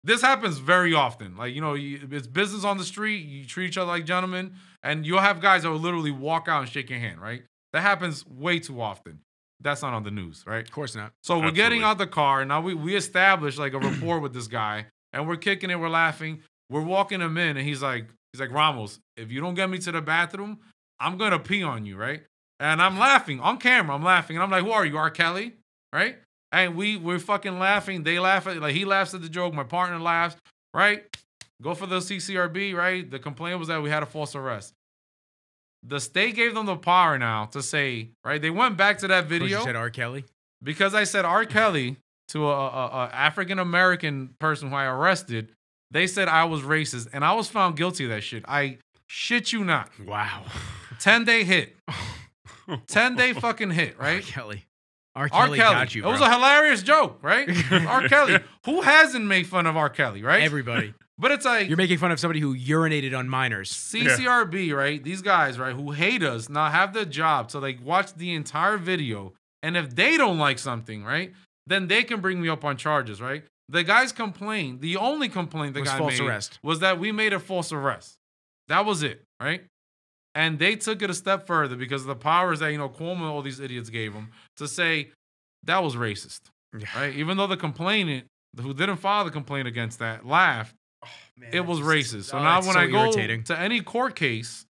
this happens very often. Like, you know, it's business on the street. You treat each other like gentlemen. And you'll have guys that will literally walk out and shake your hand, right? That happens way too often. That's not on the news, right? Of course not. So we're Absolutely. getting out the car, and now we established like a rapport with this guy, and we're kicking it, we're laughing, we're walking him in, and he's like, Ramos, if you don't get me to the bathroom, I'm gonna pee on you, right? And I'm laughing on camera, I'm laughing, and I'm like, who are you, R. Kelly, right? And we're fucking laughing. They laugh at like he laughs at the joke, my partner laughs, right? Go for the CCRB, right? The complaint was that we had a false arrest. The state gave them the power now to say, right? They went back to that video. You said R. Kelly? Because I said R. Kelly to a African-American person who I arrested, they said I was racist, and I was found guilty of that shit. I shit you not. Wow. 10-day hit. 10-day fucking hit, right? R. Kelly. R. Kelly got you, It bro. was a hilarious joke, right? R. Kelly. Who hasn't made fun of R. Kelly, right? Everybody. But it's like You're making fun of somebody who urinated on minors. CCRB, right? These guys, right, who hate us now have the job to like watch the entire video. And if they don't like something, right, then they can bring me up on charges, right? The guy's complaint, the only complaint the Was guy false made arrest. was that we made a false arrest. That was it, right? And they took it a step further because of the powers that, you know, Cuomo and all these idiots gave them to say that was racist, Yeah. right? Even though the complainant, who didn't file the complaint against that, laughed. it was racist. So oh, now that's when so I go irritating. to any court case,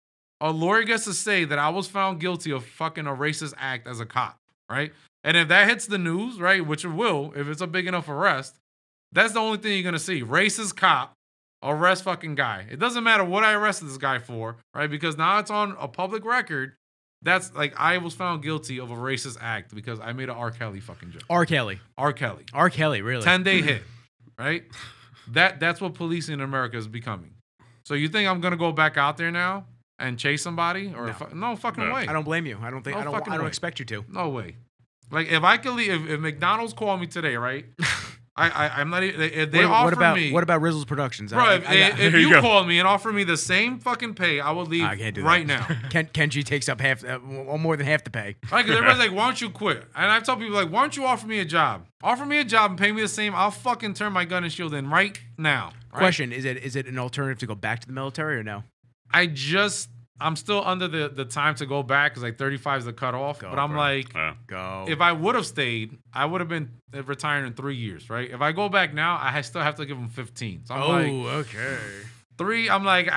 a lawyer gets to say that I was found guilty of fucking a racist act as a cop, right? And if that hits the news, right, which it will, if it's a big enough arrest, that's the only thing you're gonna see. Racist cop arrest fucking guy. It doesn't matter what I arrested this guy for, right? Because now it's on a public record. That's like I was found guilty of a racist act because I made an R. Kelly fucking joke. R. Kelly. R. Kelly. R. Kelly, really. 10-day hit, right? That's what policing in America is becoming. So you think I'm gonna go back out there now and chase somebody? Or no fucking No. way. I don't blame you. I don't think. No I don't. fucking I don't way. expect you to. No way. Like if I could leave, if McDonald's called me today, right? I'm not. If they offer me, what about Rizzle's Productions? bro? If There you you go. called me and offered me the same fucking pay, I would leave I can't do that. right now. Kenji takes up half, or more than half the pay. Right? Because everybody's like, "Why don't you quit?" And I tell people like, "Why don't you offer me a job? Offer me a job and pay me the same. I'll fucking turn my gun and shield in right now." Right? Question: Is it an alternative to go back to the military or no? I'm still under the time to go back because like 35 is the cutoff. Go, but I'm bro. like, Go. if I would have stayed, I would have been retiring in 3 years, right? If I go back now, I still have to give them 15. So I'm like, okay. 3. I'm like,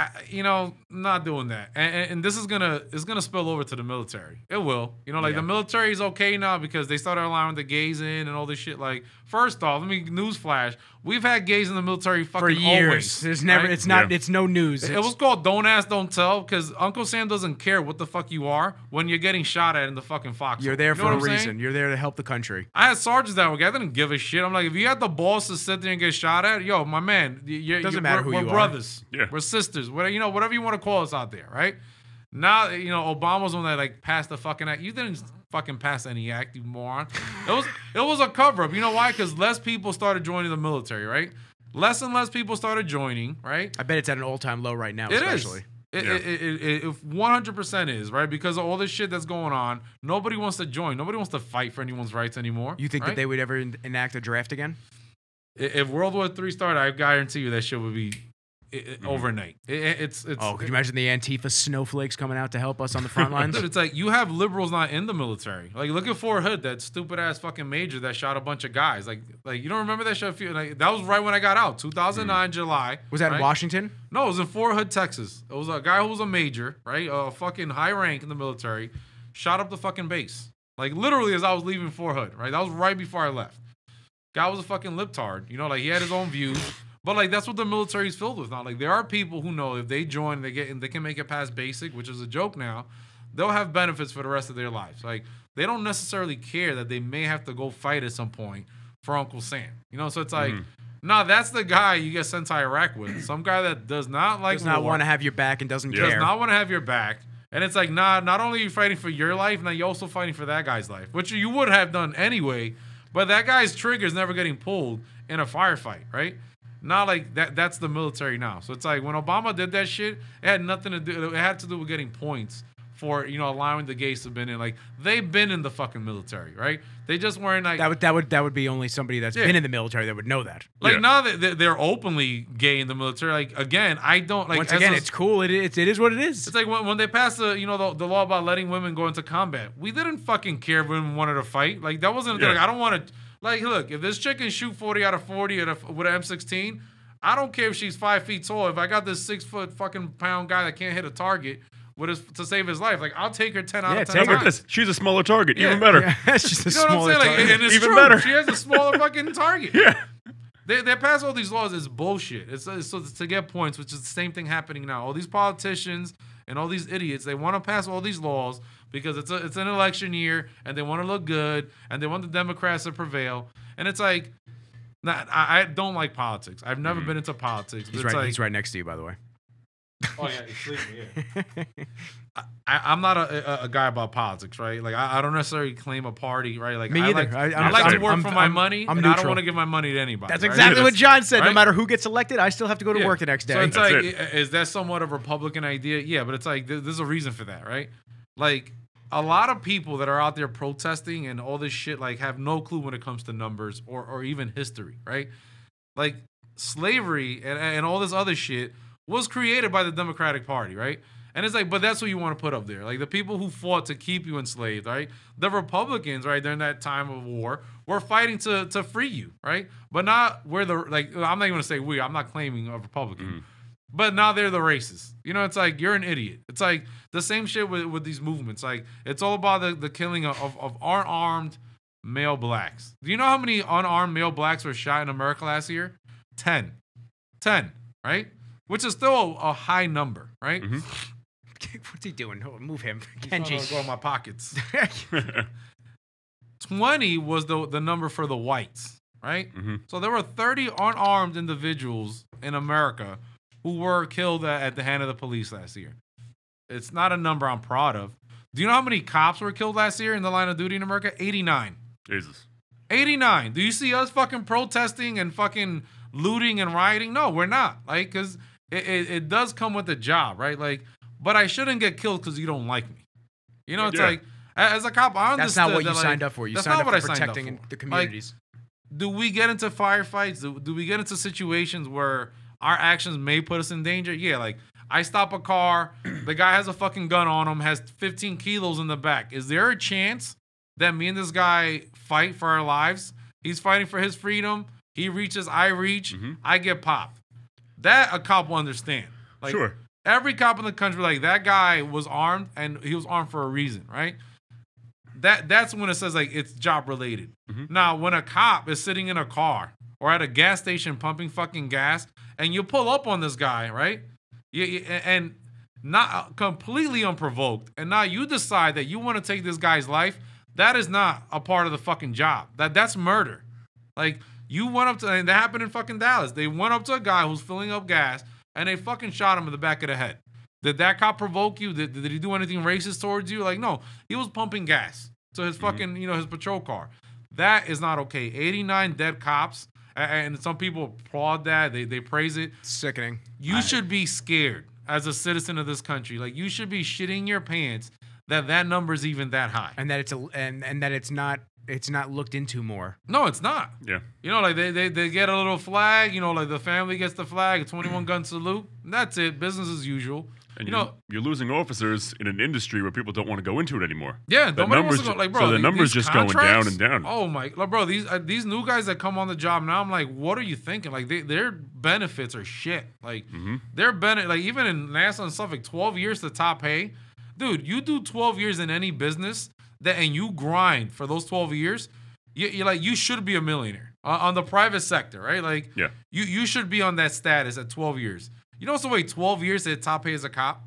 not doing that. And this is gonna spill over to the military. It will. Like Yeah. the military is okay now because they started allowing the gays in and all this shit. Like, first off, let me newsflash. We've had gays in the military fucking For years. always. There's never. right? It's not. Yeah. It's no news. It was called Don't Ask, Don't Tell because Uncle Sam doesn't care what the fuck you are when you're getting shot at in the fucking foxhole. You're there You know for a what I'm saying? reason. You're there to help the country. I had sergeants that were. I didn't give a shit. I'm like, if you had the balls to sit there and get shot at, yo, my man, Doesn't matter who we're you are. brothers. Yeah. We're sisters. Whatever you want to call us out there, right? Now, Obama's one that like passed the fucking act. You didn't fucking pass any act, you moron. It was a cover up. You know why? Because less people started joining the military, right? Less and less people started joining, right? I bet it's at an all-time low right now. It is. especially. It 100% is, right? Because of all this shit that's going on, nobody wants to join. Nobody wants to fight for anyone's rights anymore. You think right? that they would ever enact a draft again? If World War III started, I guarantee you that shit would be overnight. It's Oh, could you imagine the Antifa snowflakes coming out to help us on the front lines? Dude, it's like you have liberals not in the military. Like, look at Fort Hood, that stupid ass fucking major that shot a bunch of guys. Like you don't remember that shit? Like, that was right when I got out, 2009 July. Was that right? in Washington? No, it was in Fort Hood, Texas. It was a guy who was a major, right? A fucking high rank in the military, shot up the fucking base. Like literally as I was leaving Fort Hood, right? That was right before I left. Guy was a fucking libtard, like he had his own views. But like that's what the military is filled with now. Like there are people who know if they join, they can make it past basic, which is a joke now. They'll have benefits for the rest of their lives. Like they don't necessarily care that they may have to go fight at some point for Uncle Sam. So it's like, nah, that's the guy you get sent to Iraq with. Some guy that does not like Does not war, want to have your back and doesn't does care. not want to have your back. And it's like, nah, not only are you fighting for your life, now you're also fighting for that guy's life, which you would have done anyway. But that guy's trigger is never getting pulled in a firefight, right? Not like that. That's the military now. So it's like when Obama did that shit, it had nothing to do. It had to do with getting points for allowing the gays to been in. Like they've been in the fucking military, right? They just weren't like that would be only somebody that's been in the military that would know that. like now that they're openly gay in the military. Like again, I don't like. Once again, it's cool. It is what it is. It's like when they passed the the law about letting women go into combat. We didn't fucking care if women wanted to fight. Like that wasn't like I don't want to. Like, look, if this chick can shoot 40 out of 40 with an M16, I don't care if she's 5 feet tall. If I got this 6 foot fucking pound guy that can't hit a target to save his life, like I'll take her 10 out of 10 Look times. at this. She's a smaller target. Yeah. Even better. Yeah, it's just a You know what I'm smaller saying? Like, target. and it's Even true. better. She has a smaller fucking target. Yeah. They pass all these laws. It's bullshit. It's so to get points, which is the same thing happening now. All these politicians and all these idiots, they want to pass all these laws because it's an election year and they want to look good and they want the Democrats to prevail. And it's like, I don't like politics. I've never been into politics. But He's it's right. like, He's right next to you, by the way. Oh yeah, he's sleeping. Yeah. I'm not a guy about politics, right? Like I don't necessarily claim a party, right? Like Me I either. I like to same. work for my money, I'm and I don't neutral. want to give my money to anybody. That's right? exactly what John said. No right? matter who gets elected, I still have to go to Yeah. work the next day. So it's That's like, it. is that somewhat of a Republican idea? Yeah, but it's like there's a reason for that, right? Like a lot of people that are out there protesting and all this shit, like have no clue when it comes to numbers or even history, right? Like slavery and all this other shit was created by the Democratic Party, right? And it's like, but that's what you want to put up there. Like the people who fought to keep you enslaved, right? The Republicans, right, during that time of war, were fighting to free you, right? But not where the, like, I'm not even going to say we, I'm not claiming a Republican. But now they're the racists. You know, it's like, you're an idiot. It's like the same shit with these movements. Like, it's all about the killing of unarmed male blacks. Do you know how many unarmed male blacks were shot in America last year? 10, right? Which is still a high number, right? What's he doing? Oh, move him. He's trying to Kenji. go in my pockets. 20 was the number for the whites, right? So there were 30 unarmed individuals in America who were killed at the hand of the police last year. It's not a number I'm proud of. Do you know how many cops were killed last year in the line of duty in America? 89. Jesus. 89. Do you see us fucking protesting and fucking looting and rioting? No, we're not. Like, because it does come with the job, right? Like, but I shouldn't get killed because you don't like me. You know, it's like, as a cop, I understand. That's not what you signed up for. You signed up for protecting the communities. Like, do we get into firefights? Do we get into situations where our actions may put us in danger? Yeah, like, I stop a car, the guy has a fucking gun on him, has 15 kilos in the back. Is there a chance that me and this guy fight for our lives? He's fighting for his freedom. He reaches, I reach, I get popped. That a cop will understand. Like, Sure. Every cop in the country, like, that guy was armed, and he was armed for a reason, right? That's when it says, like, it's job related. Now, when a cop is sitting in a car or at a gas station pumping fucking gas, and you pull up on this guy, right? And not completely unprovoked, and now you decide that you want to take this guy's life, that is not a part of the fucking job. That's murder. Like, you went up to, and that happened in fucking Dallas. They went up to a guy who's filling up gas, and they fucking shot him in the back of the head. Did that cop provoke you? Did he do anything racist towards you? Like, no. He was pumping gas to his fucking, his patrol car. That is not okay. 89 dead cops, and some people applaud that. They praise it. Sickening. You should be scared as a citizen of this country. Like, you should be shitting your pants that number's even that high. And that it's not looked into more. No, it's not. Yeah. You know, like they get a little flag, like the family gets the flag, a 21 gun salute. And that's it. Business as usual. And you're losing officers in an industry where people don't want to go into it anymore. Yeah, the nobody numbers, wants to go. Like, bro, so the numbers these just going down and down. Oh my, like, bro, these new guys that come on the job now, I'm like, what are you thinking? Like, their benefits are shit. Like, their like, even in NASA and stuff, like 12 years to top pay, dude. You do 12 years in any business and you grind for those 12 years. You're like, you should be a millionaire on the private sector, right? Like, yeah, you should be on that status at 12 years. You know what's the way 12 years to top pay as a cop?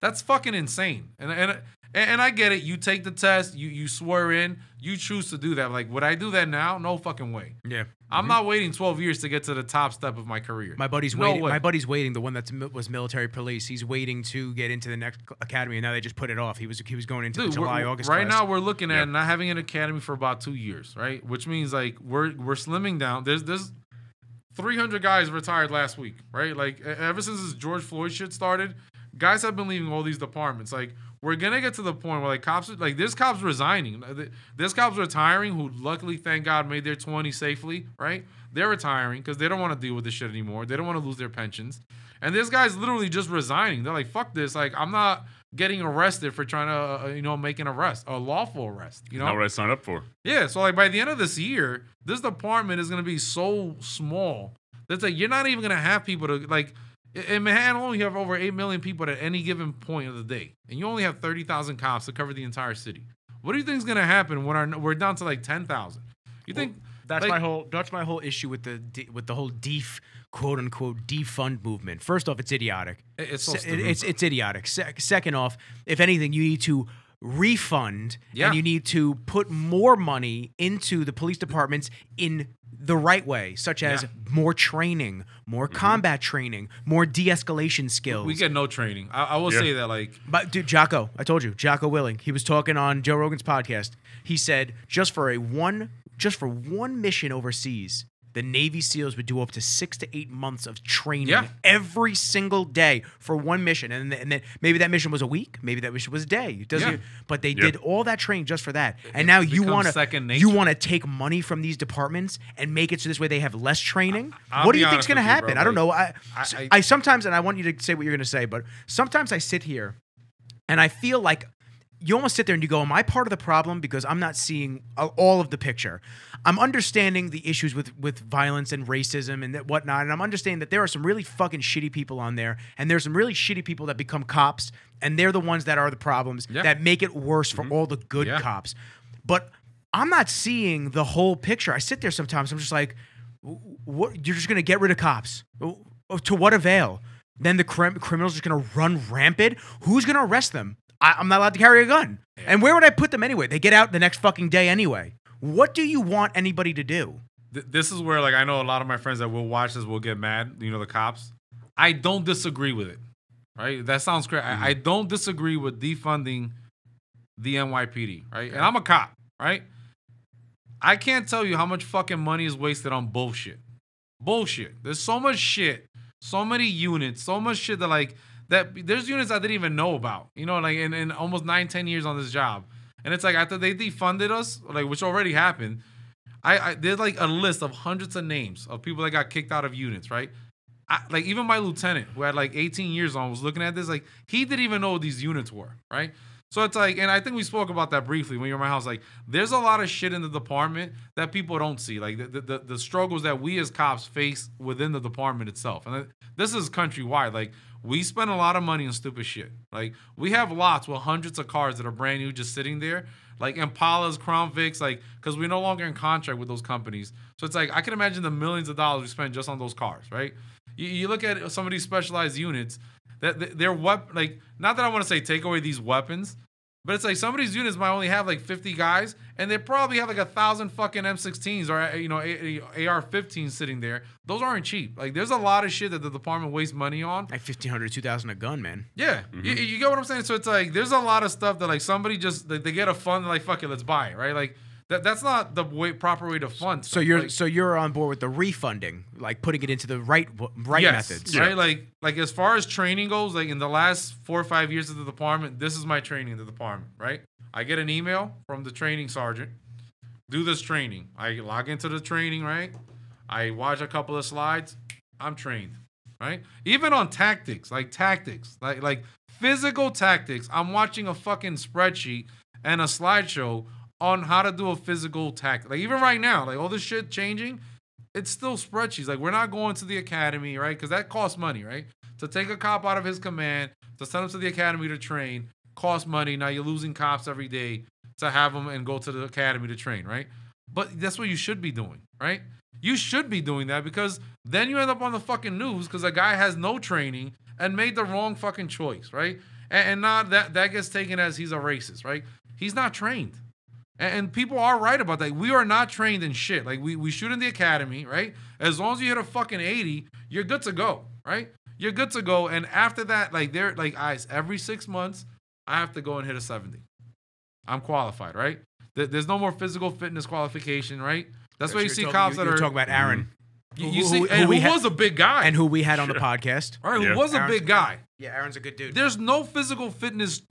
That's fucking insane. And I get it. You take the test, you swear in, you choose to do that. Like, would I do that now? No fucking way. Yeah. I'm not waiting 12 years to get to the top step of my career. My buddy's waiting. My buddy's waiting. The one that was military police. He's waiting to get into the next academy, and now they just put it off. He was going into the July, August. Right class. now, we're looking at not having an academy for about 2 years, right? Which means, like, we're slimming down. There's 300 guys retired last week, right? Like, ever since this George Floyd shit started, guys have been leaving all these departments. Like, we're gonna get to the point where, like, cops, like, this cop's resigning. This cop's retiring, who luckily, thank God, made their 20 safely, right? They're retiring because they don't want to deal with this shit anymore. They don't want to lose their pensions. And this guy's literally just resigning. They're like, fuck this. Like, I'm not getting arrested for trying to, make an arrest, a lawful arrest. Not what I signed up for. Yeah. So, like, by the end of this year, this department is going to be so small that's like, you're not even going to have people to, like, in Manhattan alone, you have over 8 million people at any given point of the day. And you only have 30,000 cops to cover the entire city. What do you think is going to happen when we're down to, like, 10,000? You think... That's my whole issue with the whole quote unquote defund movement. First off, it's idiotic. It's so stupid. It's idiotic. Second off, if anything, you need to refund and you need to put more money into the police departments in the right way, such as more training, more combat training, more de-escalation skills. We get no training. I will say that, like... But, dude, Jocko, I told you, Jocko Willing, he was talking on Joe Rogan's podcast. He said just for one mission overseas, the Navy SEALs would do up to 6 to 8 months of training every single day for one mission. And then maybe that mission was a week, maybe that mission was a day. But they did all that training just for that. And now you want to take money from these departments and make it so this way they have less training? What do you think's going to happen? I don't know. I sometimes, and I want you to say what you're going to say, but sometimes I sit here And I feel like you almost sit there and you go, am I part of the problem because I'm not seeing all of the picture? I'm understanding the issues with violence and racism and whatnot, and I'm understanding that there are some really fucking shitty people on there, and there's some really shitty people that become cops, and they're the ones that are the problems that make it worse for all the good cops. But I'm not seeing the whole picture. I sit there sometimes, I'm just like, what? You're just going to get rid of cops. To what avail? Then the criminals are just going to run rampant? Who's going to arrest them? I'm not allowed to carry a gun. Yeah. And where would I put them anyway? They get out the next fucking day anyway. What do you want anybody to do? This is where, like, I know a lot of my friends that will watch this will get mad, you know, the cops. I don't disagree with it, right? That sounds crazy. I don't disagree with defunding the NYPD, right? And I'm a cop, right? I can't tell you how much fucking money is wasted on bullshit. Bullshit. There's so much shit, so many units, so much shit that, like, there's units I didn't even know about, you know, like in almost 9-10 years on this job. And it's like after they defunded us, like, which already happened, I did like a list of hundreds of names of people that got kicked out of units, right? Like even my lieutenant who had like 18 years on was looking at this, like he didn't even know what these units were, right? So it's like, and I think we spoke about that briefly when you were in my house, like there's a lot of shit in the department that people don't see, like the struggles that we as cops face within the department itself. And this is countrywide, like we spend a lot of money on stupid shit. Like we have lots with hundreds of cars that are brand new just sitting there, like Impalas, Crown Vics, like because we're no longer in contract with those companies. So it's like I can imagine the millions of dollars we spend just on those cars, right? You look at some of these specialized units that they're like, not that I want to say take away these weapons, but it's like some of these units might only have like 50 guys, and they probably have like 1,000 fucking M16s or, you know, AR-15s sitting there. Those aren't cheap. Like there's a lot of shit that the department wastes money on. Like $1,500, $2,000 a gun, man. Yeah, you get what I'm saying. So it's like there's a lot of stuff that like somebody just they get a fund, like fuck it, let's buy it, right? Like that's not the proper way to fund stuff. So you're on board with the refunding, like putting it into the right methods, right? Like as far as training goes, like in the last 4 or 5 years of the department, this is my training in the department, right? I get an email from the training sergeant, do this training. I log into the training, right? I watch a couple of slides, I'm trained, right? Even on tactics, like physical tactics, I'm watching a fucking spreadsheet and a slideshow on how to do a physical tactic. Like even right now, like all this shit changing, it's still spreadsheets. Like we're not going to the academy, right? Because that costs money, right? To take a cop out of his command, to send him to the academy to train, costs money. Now you're losing cops every day to have them and go to the academy to train, right? But that's what you should be doing, right? You should be doing that because then you end up on the fucking news because a guy has no training and made the wrong fucking choice, right? And now that gets taken as he's a racist, right? He's not trained. And people are right about that. We are not trained in shit. Like we shoot in the academy, right? As long as you hit a fucking 80, you're good to go, right? You're good to go. And after that, like they're like, guys, every 6 months, I have to go and hit a 70. I'm qualified, right? There's no more physical fitness qualification, right? That's why you see cops that are talking about Aaron. You see, who was a big guy, and who we had on the podcast. All right, who was a big guy. Yeah, Aaron's a good dude. There's no physical fitness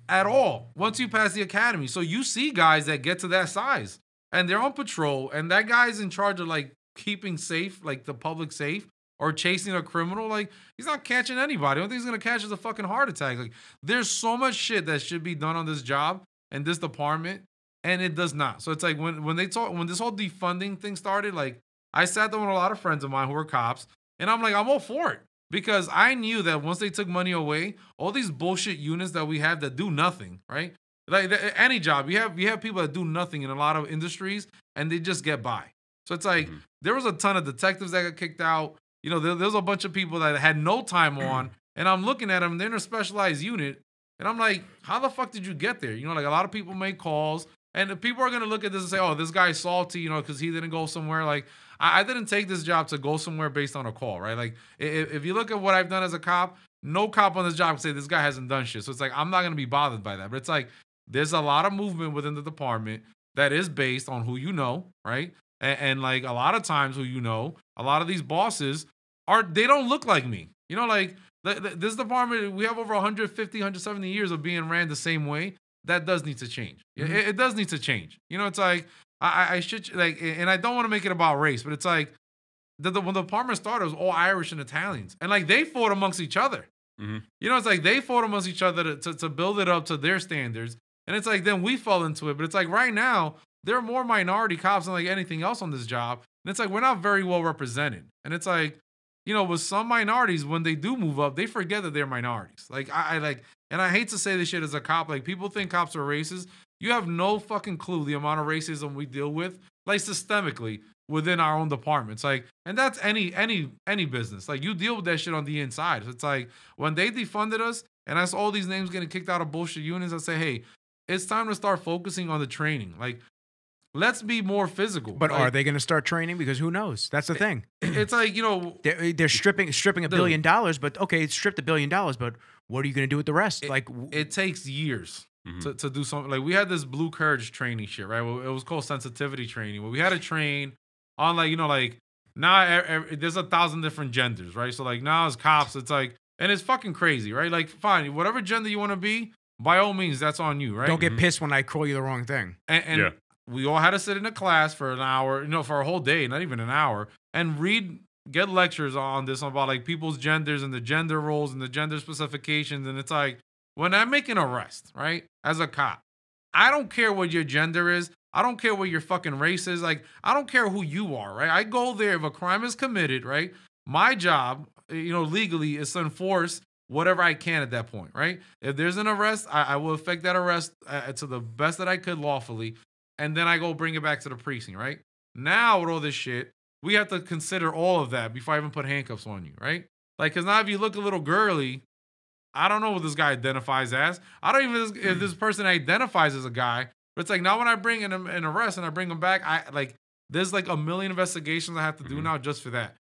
at all once you pass the academy. So you see guys that get to that size and they're on patrol and that guy's in charge of like keeping safe, like the public safe or chasing a criminal. Like he's not catching anybody. The only thing he's going to catch is a fucking heart attack. Like there's so much shit that should be done on this job and this department and it does not. So it's like when this whole defunding thing started, like I sat down with a lot of friends of mine who were cops and I'm like, I'm all for it. Because I knew that once they took money away, all these bullshit units that we have that do nothing, right? Like any job, you have people that do nothing in a lot of industries, and they just get by. So it's like there was a ton of detectives that got kicked out. You know, there's a bunch of people that had no time on, and I'm looking at them. They're in a specialized unit, and I'm like, how the fuck did you get there? You know, like a lot of people make calls, and people are gonna look at this and say, oh, this guy's salty, you know, because he didn't go somewhere. Like I didn't take this job to go somewhere based on a call, right? Like if you look at what I've done as a cop, no cop on this job can say this guy hasn't done shit. So it's like I'm not gonna be bothered by that. But it's like there's a lot of movement within the department that is based on who you know, right? And like a lot of times who you know, a lot of these bosses they don't look like me. You know, like this department, we have over 150, 170 years of being ran the same way. That does need to change. It does need to change. You know, it's like I should like, and I don't want to make it about race, but it's like when the department started, it was all Irish and Italians, and like they fought amongst each other. You know, it's like they fought amongst each other to build it up to their standards. And it's like then we fall into it. But it's like right now, there are more minority cops than like anything else on this job. And it's like we're not very well represented. And it's like, you know, with some minorities, when they do move up, they forget that they're minorities. Like I like, and I hate to say this shit as a cop. Like people think cops are racist. You have no fucking clue the amount of racism we deal with, like systemically within our own departments. Like, and that's any business. Like you deal with that shit on the inside. It's like when they defunded us and I saw all these names getting kicked out of bullshit unions, I say, hey, it's time to start focusing on the training. Like, let's be more physical. But like, are they going to start training? Because who knows? That's the thing. It's like, you know, they're stripping $1 billion, but okay, it's stripped $1 billion, but what are you going to do with the rest? It takes years to do something. Like we had this Blue Courage training shit, right? Well, it was called sensitivity training. Where we had to train on like, you know, like now there's 1,000 different genders, right? So like now as cops, it's like, and it's fucking crazy, right? Like fine, whatever gender you want to be, by all means, that's on you, right? Don't get pissed when I call you the wrong thing. And we all had to sit in a class for an hour, you know, for a whole day, not even an hour, and get lectures on this about like people's genders and the gender roles and the gender specifications. And it's like, when I make an arrest, right, as a cop, I don't care what your gender is. I don't care what your fucking race is. Like, I don't care who you are, right? I go there if a crime is committed, right? My job, you know, legally is to enforce whatever I can at that point, right? If there's an arrest, I will effect that arrest to the best that I could lawfully, and then I go bring it back to the precinct, right? Now with all this shit, we have to consider all of that before I even put handcuffs on you, right? Like, because now if you look a little girly, I don't know what this guy identifies as. I don't even if this person identifies as a guy, but it's like now when I bring in an arrest and I bring him back, there's like a million investigations I have to do now just for that.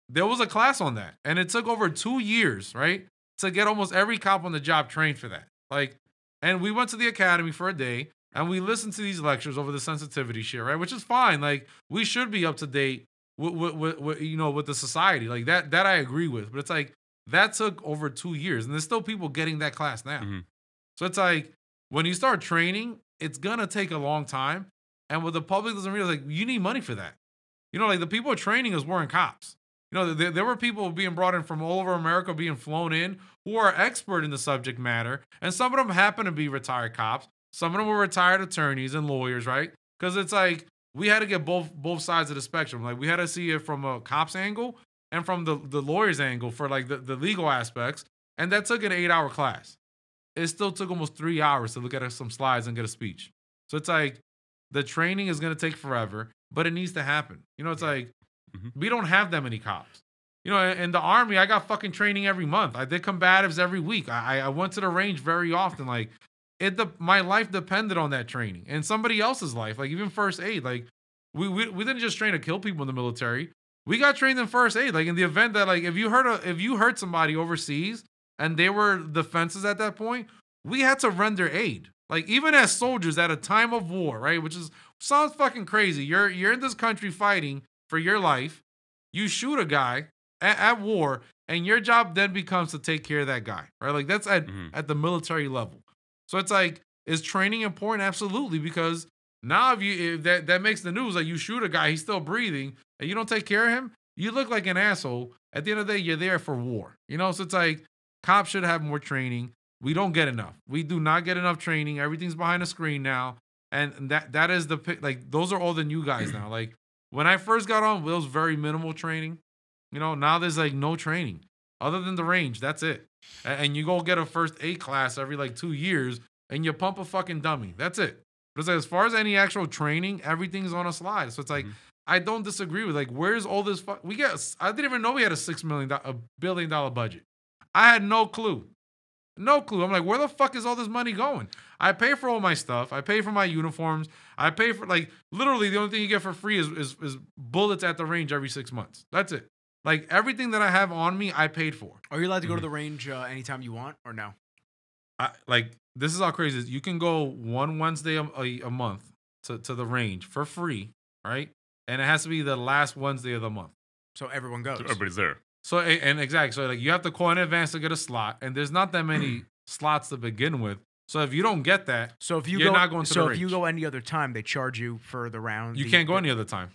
There was a class on that, and it took over 2 years, right, to get almost every cop on the job trained for that. Like, and we went to the academy for a day, and we listened to these lectures over the sensitivity shit, right, which is fine. Like, we should be up to date with you know, with the society, like that I agree with, but it's like that took over 2 years, and there's still people getting that class now. So it's like when you start training, it's gonna take a long time, and what the public doesn't realize, like, you need money for that. You know, like the people training us weren't cops. You know, there were people being brought in from all over America, being flown in, who are expert in the subject matter, and some of them happen to be retired cops. Some of them were retired attorneys and lawyers, right? Because it's like we had to get both sides of the spectrum. Like we had to see it from a cop's angle and from the lawyer's angle for like the legal aspects, and that took an 8-hour class. It still took almost 3 hours to look at some slides and get a speech. So it's like the training is going to take forever, but it needs to happen. You know, it's like we don't have that many cops. You know, in the Army, I got fucking training every month. I did combatives every week. I went to the range very often. Like, my life depended on that training and somebody else's life. Like, even first aid. Like, we didn't just train to kill people in the military. We got trained in first aid. Like, in the event that, like, if you hurt somebody overseas and they were defenses at that point, we had to render aid. Like, even as soldiers at a time of war, right? Which sounds fucking crazy. You're in this country fighting for your life. You shoot a guy at war, and your job then becomes to take care of that guy, right? Like, that's at the military level. So it's like, is training important? Absolutely, because now if that makes the news, like you shoot a guy, he's still breathing, and you don't take care of him, you look like an asshole. At the end of the day, you're there for war, you know? So it's like, cops should have more training. We don't get enough. We do not get enough training. Everything's behind a screen now. And that is like, those are all the new guys now. Like, when I first got on, it was very minimal training. You know, now there's like no training other than the range. That's it. And you go get a first aid class every like 2 years and you pump a fucking dummy. That's it. But it's like, as far as any actual training, everything's on a slide. So it's like, I don't disagree with, like, where's all this? I didn't even know we had a $1 billion budget. I had no clue. No clue. I'm like, where the fuck is all this money going? I pay for all my stuff. I pay for my uniforms. I pay for, like, literally the only thing you get for free is bullets at the range every 6 months. That's it. Like, everything that I have on me, I paid for. Are you allowed to go to the range anytime you want or no? Like, this is how crazy it is. You can go one Wednesday a month to the range for free, right? And it has to be the last Wednesday of the month. So everyone goes. So everybody's there. So, and exactly. So, like, you have to call in advance to get a slot, and there's not that many slots to begin with. So, if you don't get that, you're not going to the range. So, if you go any other time, they charge you for the round. You can't go any other time.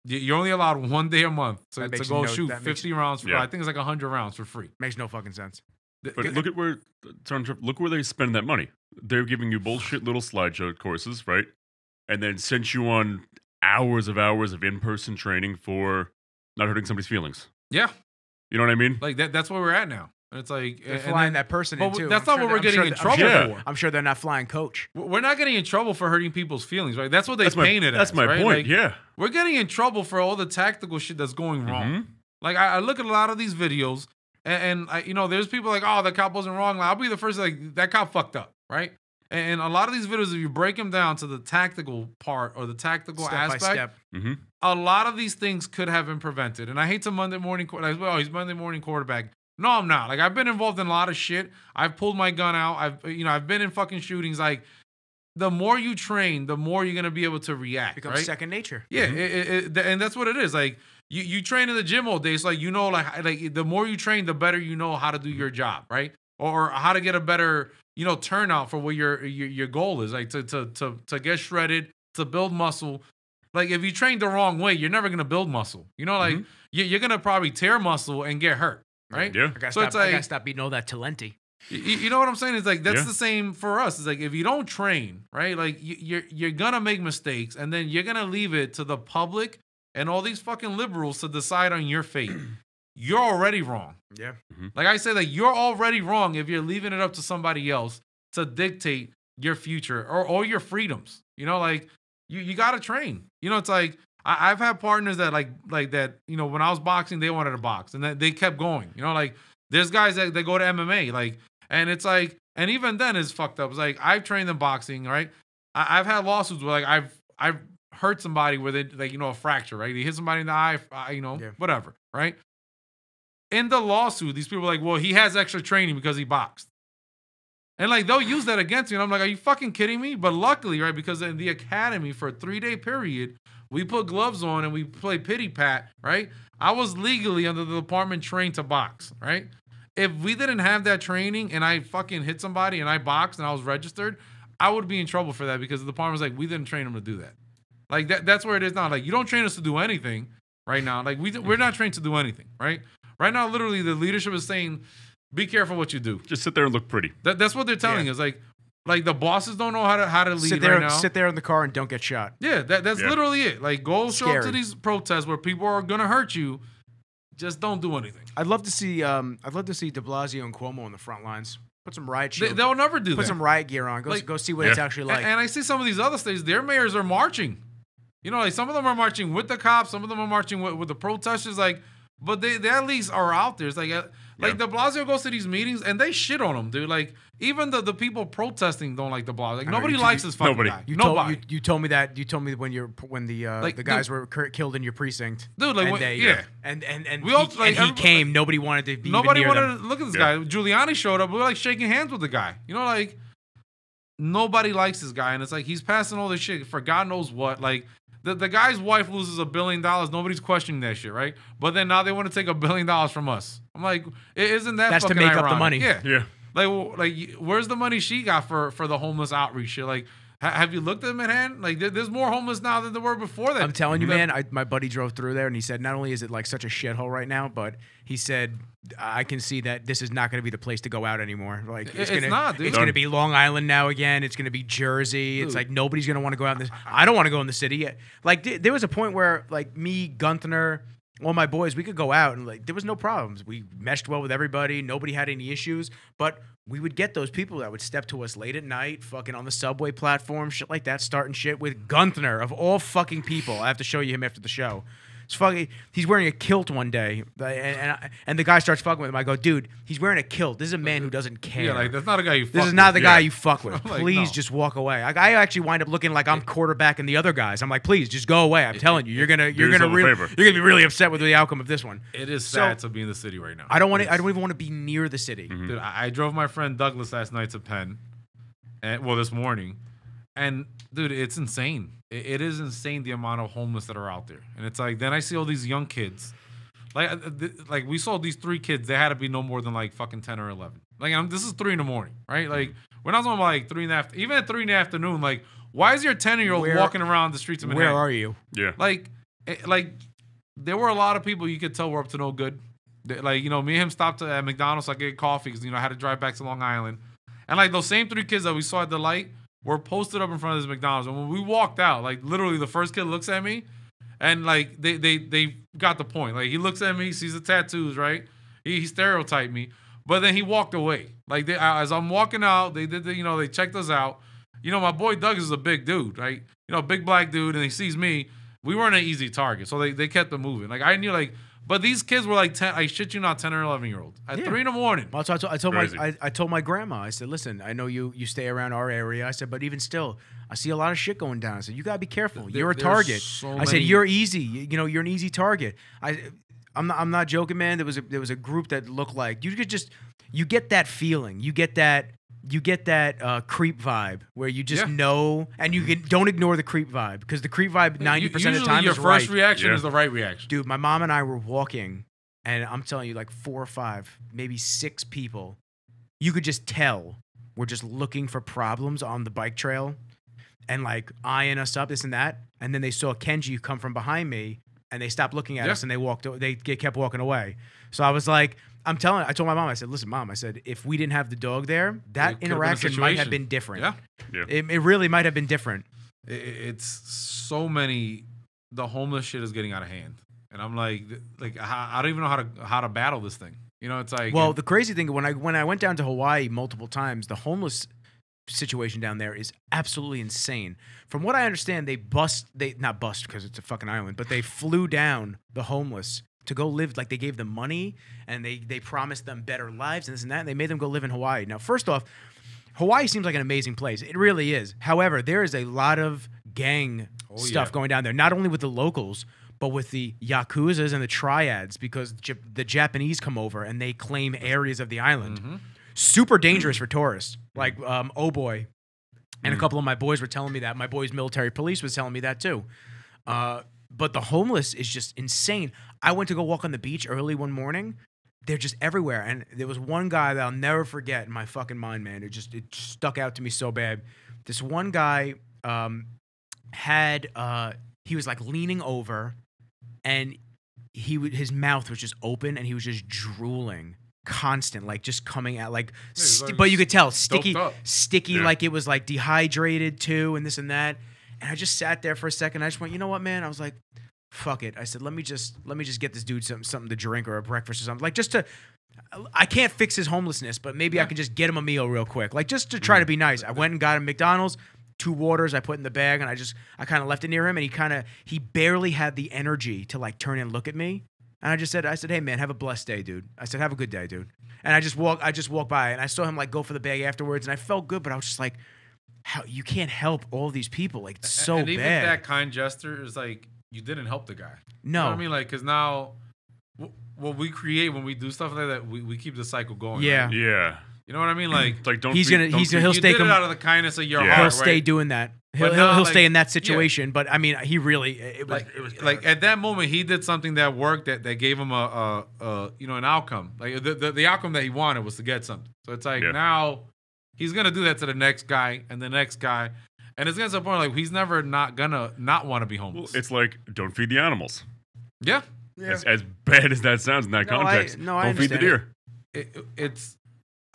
You're only allowed 1 day a month to go shoot 50 rounds. I think it's like 100 rounds for free. Makes no fucking sense. But look at where look where they spend that money. They're giving you bullshit little slideshow courses, right? And then sent you on hours of in-person training for not hurting somebody's feelings. Yeah. You know what I mean? Like that's where we're at now. And it's like They're flying that person in too. That's not what we're getting in trouble for. I'm sure they're not flying coach. We're not getting in trouble for hurting people's feelings, right? That's what they painted as. That's my right? point. Like, yeah. We're getting in trouble for all the tactical shit that's going wrong. Mm-hmm. Like I look at a lot of these videos, and I, there's people like, oh, the cop wasn't wrong. Like, I'll be the first like that cop fucked up, right? And a lot of these videos, if you break them down to the tactical part or the tactical Step aspect, by step. Mm-hmm. a lot of these things could have been prevented. And I hate to Monday morning, like, well, he's Monday morning quarterback. No, I'm not. Like, I've been involved in a lot of shit. I've pulled my gun out. I've been in fucking shootings. Like, the more you train, the more you're gonna be able to react. Becomes right? second nature. Yeah, and that's what it is. Like, you train in the gym all day, so like like the more you train, the better you know how to do your job, right? Or how to get a better turnout for what your goal is, like to get shredded, to build muscle. Like, if you train the wrong way, you're never gonna build muscle. Like you're gonna probably tear muscle and get hurt, right? Yeah. I gotta stop eating all that Talenti. You know what I'm saying? It's like that's the same for us. It's like if you don't train, right? Like you're gonna make mistakes, and then you're gonna leave it to the public and all these fucking liberals to decide on your fate. You're already wrong. Yeah. Mm-hmm. Like I say, like you're already wrong if you're leaving it up to somebody else to dictate your future or your freedoms. Like you gotta train. It's like I've had partners that like that. When I was boxing, they wanted to box, and they kept going. Like there's guys that go to MMA, like, and it's like, and even then it's fucked up. It's like I've trained in boxing, right? I've had lawsuits where like I've hurt somebody where they like a fracture, right? They hit somebody in the eye, whatever, right? In the lawsuit, these people are like, well, he has extra training because he boxed. And like they'll use that against me. And I'm like, are you fucking kidding me? But luckily, right, because in the academy for a 3-day period, we put gloves on and we play pity pat, right? I was legally under the department trained to box, right? If we didn't have that training and I fucking hit somebody and I boxed and I was registered, I would be in trouble for that because the department was like, we didn't train him to do that. Like that's where it is now. Like you don't train us to do anything right now. Like we're not trained to do anything, right? Right now, literally, the leadership is saying, "Be careful what you do. Just sit there and look pretty." That's what they're telling us. Like the bosses don't know how to lead right now. Sit there in the car and don't get shot. Yeah, that's literally it. Like go show up to these protests where people are gonna hurt you. Just don't do anything. I'd love to see De Blasio and Cuomo on the front lines. Put some riot shield. They'll never do that. Put some riot gear on. Go see what it's actually like. And I see some of these other states, their mayors are marching. Like some of them are marching with the cops, some of them are marching with the protesters. Like, but they at least are out there. It's like De Blasio goes to these meetings and they shit on him, dude. Like even the people protesting don't like De Blasio. Like nobody likes this fucking guy. You told me that. You told me when the guys were killed in your precinct, dude. Like and he came. Nobody wanted to be. Nobody wanted to look at this guy. Giuliani showed up. We were like shaking hands with the guy. Like nobody likes this guy, and it's like he's passing all this shit for God knows what. Like. The guy's wife loses $1 billion. Nobody's questioning that shit, right? But then now they want to take $1 billion from us. I'm like, isn't that that's fucking to make ironic? up the money? Yeah. Like, where's the money she got for the homeless outreach shit? Like, have you looked at Manhattan? Like, there's more homeless now than there were before that. I'm telling you, man. My buddy drove through there, and he said not only is it like such a shithole right now, but he said I can see that this is not going to be the place to go out anymore. Like it's not, dude. It's going to be Long Island now again. It's going to be Jersey. Dude. It's like nobody's going to want to go out in this. I don't want to go in the city yet. Like there was a point where like me, Gunther, all my boys, we could go out and like there was no problems. We meshed well with everybody. Nobody had any issues. But we would get those people that would step to us late at night, fucking on the subway platform, shit like that, starting shit with Gunther of all fucking people. I have to show you him after the show. It's fucking. He's wearing a kilt one day, and the guy starts fucking with him. I go, dude, he's wearing a kilt. This is a man who doesn't care. Yeah, like that's not a guy you. This is not the guy you fuck with. Like, please just walk away. I actually wind up looking like I'm quarterbacking the other guys. I'm like, please just go away. I'm telling you, you're gonna be really upset with the outcome of this one. It is sad to be in the city right now. I don't even want to be near the city. Mm-hmm. Dude, I drove my friend Douglas last night to Penn, this morning, and dude, it's insane. It is insane the amount of homeless that are out there, and it's like then I see all these young kids, like we saw these 3 kids. They had to be no more than like fucking 10 or 11. Like this is 3 in the morning, right? Like we're not talking about like 3 in the afternoon. Even at 3 in the afternoon, like why is your 10-year-old walking around the streets of Manhattan? Where are you? Yeah, like there were a lot of people you could tell were up to no good. Like, you know, me and him stopped at McDonald's so I could get coffee because, you know, I had to drive back to Long Island. And like those same 3 kids that we saw at the light were posted up in front of this McDonald's. And when we walked out, like literally the first kid looks at me and like they got the point. Like he looks at me, sees the tattoos, right? He stereotyped me, but then he walked away. Like as I'm walking out, they did you know, they checked us out. You know, my boy Doug is a big dude, right? You know, big black dude, and he sees me. We weren't an easy target, so they kept it moving. Like I knew, like, but these kids were like 10. I shit you not, 10 or 11-year-olds at 3 in the morning. Well, so I told my grandma. I said, listen, I know you stay around our area. I said, but even still, I see a lot of shit going down. I said, you gotta be careful. You're a target. I said, you're easy. You know, you're an easy target. I'm not joking, man. There was a group that looked like you get that feeling. You get that creep vibe where you just know, and don't ignore the creep vibe because the creep vibe 90% of the time your is first right. reaction is the right reaction. Dude, my mom and I were walking, and I'm telling you, like 4 or 5, maybe 6 people, you could just tell were just looking for problems on the bike trail, and like eyeing us up, this and that, and then they saw Kenji come from behind me, and they stopped looking at us, and they kept walking away. So I was like, I told my mom, I said, listen, Mom, I said, if we didn't have the dog there, that interaction might have been different. Yeah. It really might have been different. It's so many, the homeless shit is getting out of hand. And I'm like I don't even know how to battle this thing. You know, it's like, well, the crazy thing, when I went down to Hawaii multiple times, the homeless situation down there is absolutely insane. From what I understand, they not bust because it's a fucking island, but they flew down the homeless to go live, like they gave them money and they promised them better lives and this and that, and they made them go live in Hawaii. Now, first off, Hawaii seems like an amazing place. It really is. However, there is a lot of gang stuff going down there, not only with the locals, but with the Yakuzas and the triads, because the Japanese come over and they claim areas of the island. Mm-hmm. Super dangerous for tourists. Like, oh boy. And a couple of my boys were telling me that. My boys' military police was telling me that too. But the homeless is just insane. I went to go walk on the beach early one morning. They're just everywhere. And there was one guy that I'll never forget in my fucking mind, man. It stuck out to me so bad. This one guy he was like leaning over, and his mouth was just open, and he was just drooling. Constant, like just coming out, like, but you could tell sticky, like it was like dehydrated too, and this and that. And I just sat there for a second. I just went, you know what, man? I was like, fuck it. I said, let me just get this dude something to drink or a breakfast or something, like just to. I can't fix his homelessness, but maybe I can just get him a meal real quick, like just to try to be nice. I went and got him McDonald's, 2 waters I put in the bag, and I kind of left it near him, and he barely had the energy to like turn and look at me. And I said, hey man, have a blessed day, dude. I said, have a good day, dude. And I just walked by, and I saw him like go for the bag afterwards, and I felt good, but I was just like, how you can't help all these people, like it's so and bad. Even that kind gesture is like, you didn't help the guy. No, you know what I mean, like, because now what we create when we do stuff like that, we keep the cycle going. Yeah, right? Yeah. You know what I mean? Like he'll stay. Did it out of the kindness of your heart. He'll stay doing that. He'll stay in that situation. Yeah. But I mean, he really it was like at that moment he did something that worked that gave him a an outcome. Like the outcome that he wanted was to get something. So it's like now he's gonna do that to the next guy and the next guy, and it's gonna to the point like he's never not gonna not want to be homeless. Well, it's like don't feed the animals. Yeah. As bad as that sounds in that context, don't feed the deer. It's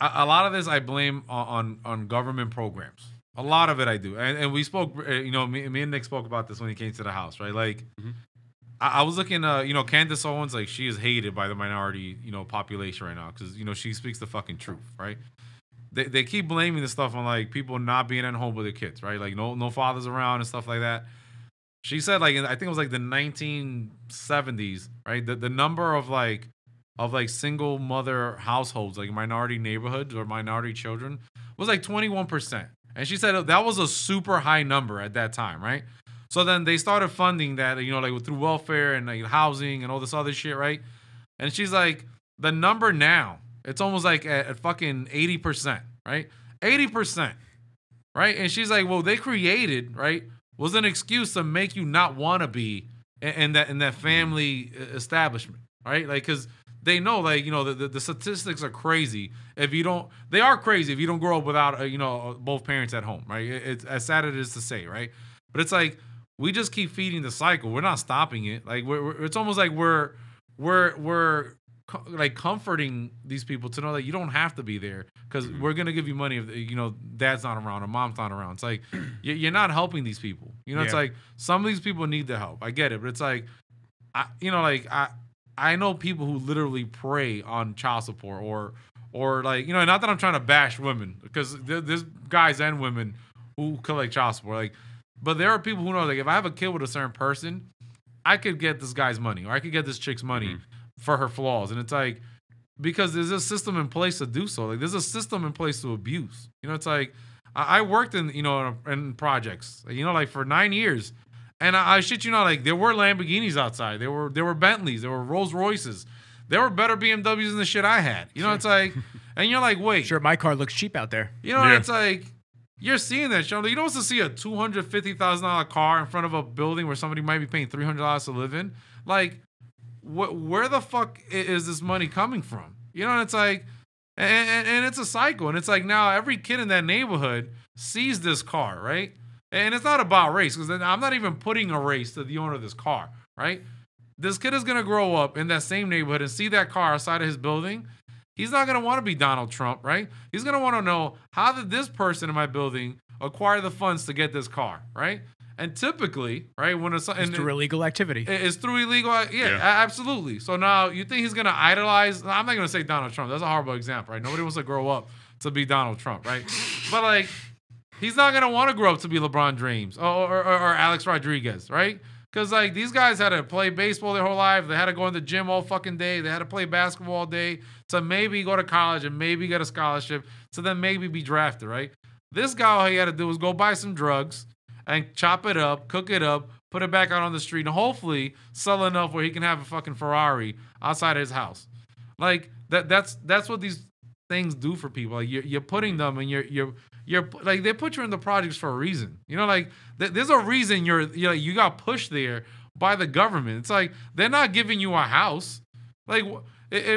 a lot of this I blame on government programs. A lot of it I do. And we spoke, me and Nick spoke about this when he came to the house, right? Like, I was looking, Candace Owens, like, she is hated by the minority, population right now because, she speaks the fucking truth, right? They keep blaming this stuff on, like, people not being at home with their kids, right? Like, no fathers around and stuff like that. She said, like, I think it was, like, the 1970s, right? The number of single mother households, like minority neighborhoods or minority children, was like 21%. And she said that was a super high number at that time, right? So then they started funding that, like through welfare and like housing and all this other shit, right? And she's like, the number now, it's almost like at fucking 80%, right? 80%, right? And she's like, well, they created, right, was an excuse to make you not want to be in that family establishment, right? Like, because they know, like, the statistics are crazy. They are crazy if you don't grow up without, both parents at home, right? It's as sad as it is to say, right? But it's like, we just keep feeding the cycle. We're not stopping it. Like, it's almost like we're like comforting these people to know that you don't have to be there because we're gonna give you money if dad's not around or mom's not around. It's like you're not helping these people. It's like some of these people need the help. I get it, but it's like I know people who literally prey on child support or like not that I'm trying to bash women because there's guys and women who collect child support but there are people who know like if I have a kid with a certain person, I could get this guy's money or I could get this chick's money for her flaws. And it's like, because there's a system in place to do so. Like there's a system in place to abuse. It's like I worked in, in projects, like for 9 years. And I shit you not, like there were Lamborghinis outside. There were Bentleys. There were Rolls Royces. There were better BMWs than the shit I had. It's like, and you're like, wait. Sure, my car looks cheap out there. It's like, you're seeing that, Sean. You don't want to see a $250,000 car in front of a building where somebody might be paying $300 to live in. Like, where the fuck is this money coming from? And it's like, and it's a cycle. And it's like now every kid in that neighborhood sees this car, right? And it's not about race because I'm not even putting a race to the owner of this car, right? This kid is going to grow up in that same neighborhood and see that car outside of his building. He's not going to want to be Donald Trump, right? He's going to want to know, how did this person in my building acquire the funds to get this car, right? And typically, right, when it's through illegal activity. It's through illegal, absolutely. So now you think he's going to idolize, I'm not going to say Donald Trump. That's a horrible example, right? Nobody wants to grow up to be Donald Trump, right? But like, he's not going to want to grow up to be LeBron James or Alex Rodriguez, right? Because, like, these guys had to play baseball their whole life. They had to go in the gym all fucking day. They had to play basketball all day to maybe go to college and maybe get a scholarship to then maybe be drafted, right? This guy, all he had to do was go buy some drugs and chop it up, cook it up, put it back out on the street, and hopefully sell enough where he can have a fucking Ferrari outside of his house. Like, that's what these things do for people. Like, you're putting them and you're like, they put you in the projects for a reason. Like there's a reason you got pushed there by the government. It's like they're not giving you a house. Like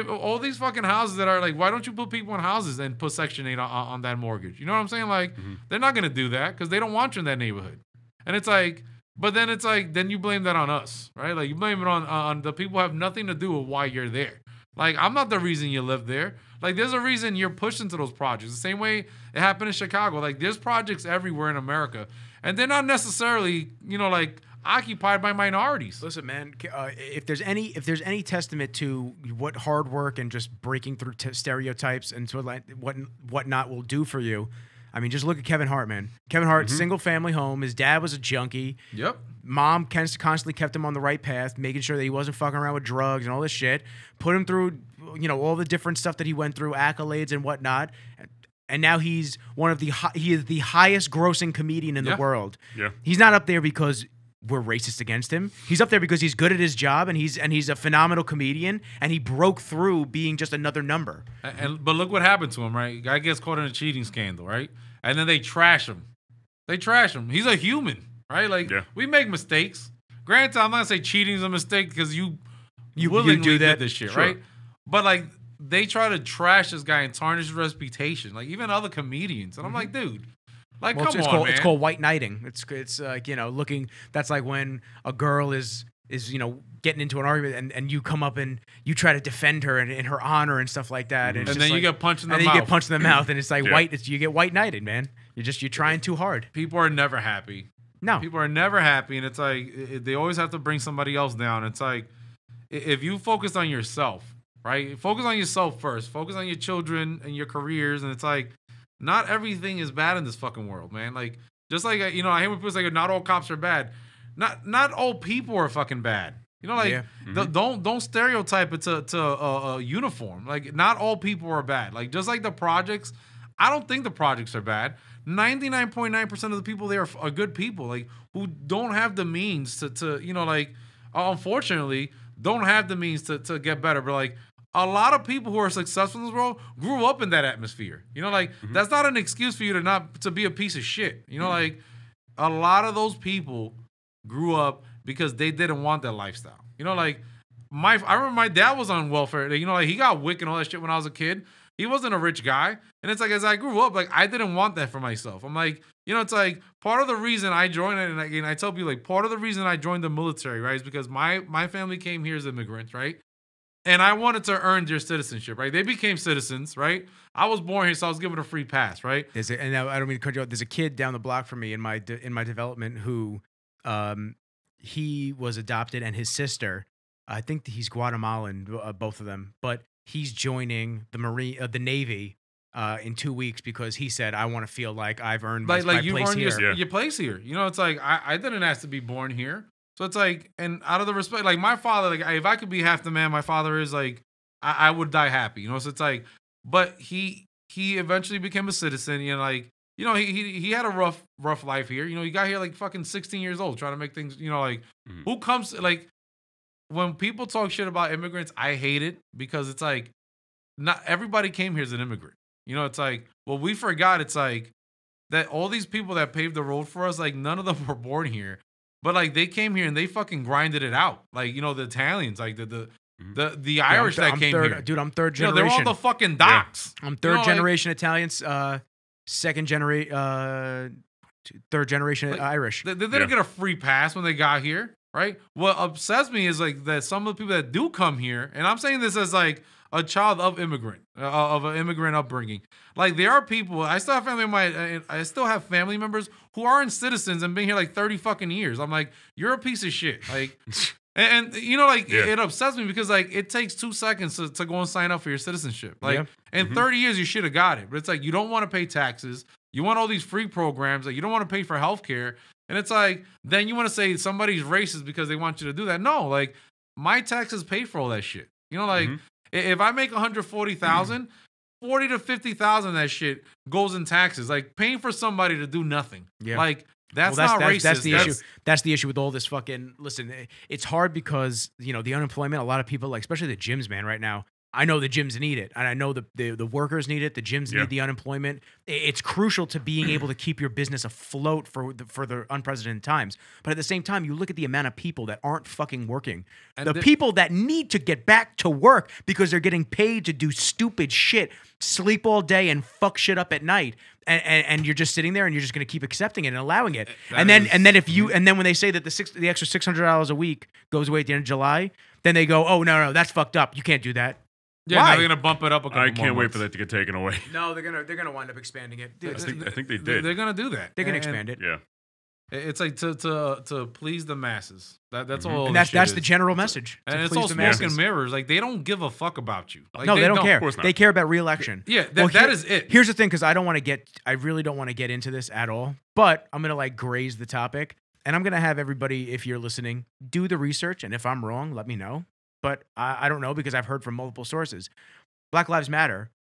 all these fucking houses that are like, why don't you put people in houses and put Section 8 on that mortgage? You know what I'm saying? Like they're not gonna do that because they don't want you in that neighborhood. And it's like, but then it's like, then you blame that on us, right? Like you blame it on the people who have nothing to do with why you're there. Like, I'm not the reason you live there. Like, there's a reason you're pushed into those projects. The same way it happened in Chicago. Like, there's projects everywhere in America. And they're not necessarily, like, occupied by minorities. Listen, man, if there's any testament to what hard work and just breaking through stereotypes and so whatnot will do for you, I mean, just look at Kevin Hart, man. Kevin Hart, single family home. His dad was a junkie. Yep. Mom constantly kept him on the right path, making sure that he wasn't fucking around with drugs and all this shit. Put him through, all the different stuff that he went through, accolades and whatnot. And now he's he is the highest grossing comedian in the world. Yeah. He's not up there because we're racist against him. He's up there because he's good at his job and he's a phenomenal comedian and he broke through being just another number. But look what happened to him, right? Guy gets caught in a cheating scandal, right? And then they trash him. He's a human, right? Like we make mistakes. Granted, I'm not gonna say cheating is a mistake because you willingly do that. did this shit, right? But like they try to trash this guy and tarnish his reputation, like even other comedians. And I'm like, dude, like come on, man. It's called white knighting. It's like looking. That's like when a girl is getting into an argument and you come up and you try to defend her and in her honor and stuff like that. And then you get punched in the mouth. And then you get punched in the mouth and it's like you get white knighted, man. You're trying too hard. People are never happy. No. People are never happy, and it's like they always have to bring somebody else down. It's like if you focus on yourself, right? Focus on yourself first. Focus on your children and your careers, and it's like not everything is bad in this fucking world, man. Like just like I hear when people say not all cops are bad. Not all people are fucking bad. Don't stereotype it to a uniform. Like not all people are bad. Like just like the projects, I don't think the projects are bad. 99.9% of the people there are good people, like who don't have the means to unfortunately don't have the means to get better. But like a lot of people who are successful in this world grew up in that atmosphere. That's not an excuse for you to be a piece of shit. Like a lot of those people grew up because they didn't want that lifestyle. I remember my dad was on welfare. He got WIC and all that shit when I was a kid. He wasn't a rich guy. And it's like, as I grew up, like, I didn't want that for myself. I'm like, it's like part of the reason I joined it. And I tell people, like, part of the reason I joined the military, right, is because my family came here as immigrants, right? and I wanted to earn their citizenship, right? They became citizens, right? I was born here, so I was given a free pass, right? And now, I don't mean to cut you off. There's a kid down the block from me in my development who, he was adopted, and his sister, I think he's Guatemalan, both of them, but he's joining the Navy in 2 weeks because he said, I want to feel like I've earned my Like you've place earned here. your place here. You know, it's like I didn't ask to be born here. So it's like, and out of the respect, like my father, like if I could be half the man my father is, like I would die happy. You know, so it's like, but he eventually became a citizen. You know, like, you know, he had a rough life here. You know, he got here like fucking 16 years old trying to make things, you know, like who comes, like when people talk shit about immigrants, I hate it because it's like not everybody came here as an immigrant. You know, it's like, well, we forgot it's like that all these people that paved the road for us, like none of them were born here. But like they came here and they fucking grinded it out. Like, you know, the Italians, like the Irish that came here. Dude, I'm third You know, generation. they're all the fucking docks. I'm third generation Italians, second generation, third generation Irish. They didn't get a free pass when they got here, right? What upsets me is like that some of the people that do come here, and I'm saying this as like a child of an immigrant upbringing. Like there are people. I still have family members who aren't citizens and been here like 30 fucking years. I'm like, you're a piece of shit. Like, and you know, like it upsets me because like it takes 2 seconds to go and sign up for your citizenship. Like in 30 years, you should have got it. But it's like you don't want to pay taxes. You want all these free programs. Like you don't want to pay for healthcare. And it's like then you want to say somebody's racist because they want you to do that. No, like my taxes pay for all that shit. You know, like. If I make $140,000, 40 to 50,000 of that shit goes in taxes. Like paying for somebody to do nothing. Yeah. Like that's not racist. That's the issue. That's the issue with all this fucking. Listen, it's hard because you know the unemployment. A lot of people, like especially the gyms, man. Right now, I know the gyms need it, and I know the workers need it. The gyms need the unemployment. It's crucial to being able to keep your business afloat for the unprecedented times. But at the same time, you look at the amount of people that aren't fucking working. And the people that need to get back to work because they're getting paid to do stupid shit, sleep all day and fuck shit up at night. And you're just sitting there and you're just going to keep accepting it and allowing it. And then when they say that the extra $600 a week goes away at the end of July, then they go, oh no, that's fucked up. You can't do that. Yeah, now they're gonna bump it up a couple more I can't wait months. for that to get taken away. No, they're gonna wind up expanding it. I think they did. They're gonna do that. They're gonna expand it. Yeah. It's like to please the masses. That's all. And that's the general message. And it's all smoke and mirrors. Like they don't give a fuck about you. Like, no, they don't care. Of course not. They care about re-election. Yeah, that is it. Here's the thing, because I really don't want to get into this at all. But I'm gonna like graze the topic, and I'm gonna have everybody, if you're listening, do the research. And if I'm wrong, let me know. But I don't know because I've heard from multiple sources. Black Lives Matter,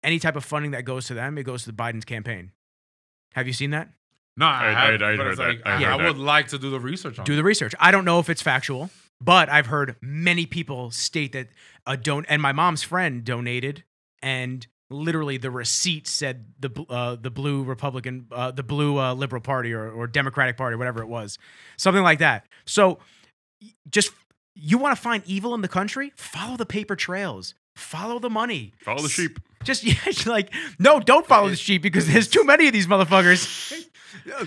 any type of funding that goes to them, it goes to Biden's campaign. Have you seen that? No, I heard that. I would like to do the research on it. Do the research. I don't know if it's factual, but I've heard many people state that and my mom's friend donated, and literally the receipt said the blue Republican, the blue Liberal Party or Democratic Party, whatever it was, something like that. So just you want to find evil in the country? Follow the paper trails. Follow the money. Follow the sheep. No, don't follow the sheep because there's too many of these motherfuckers.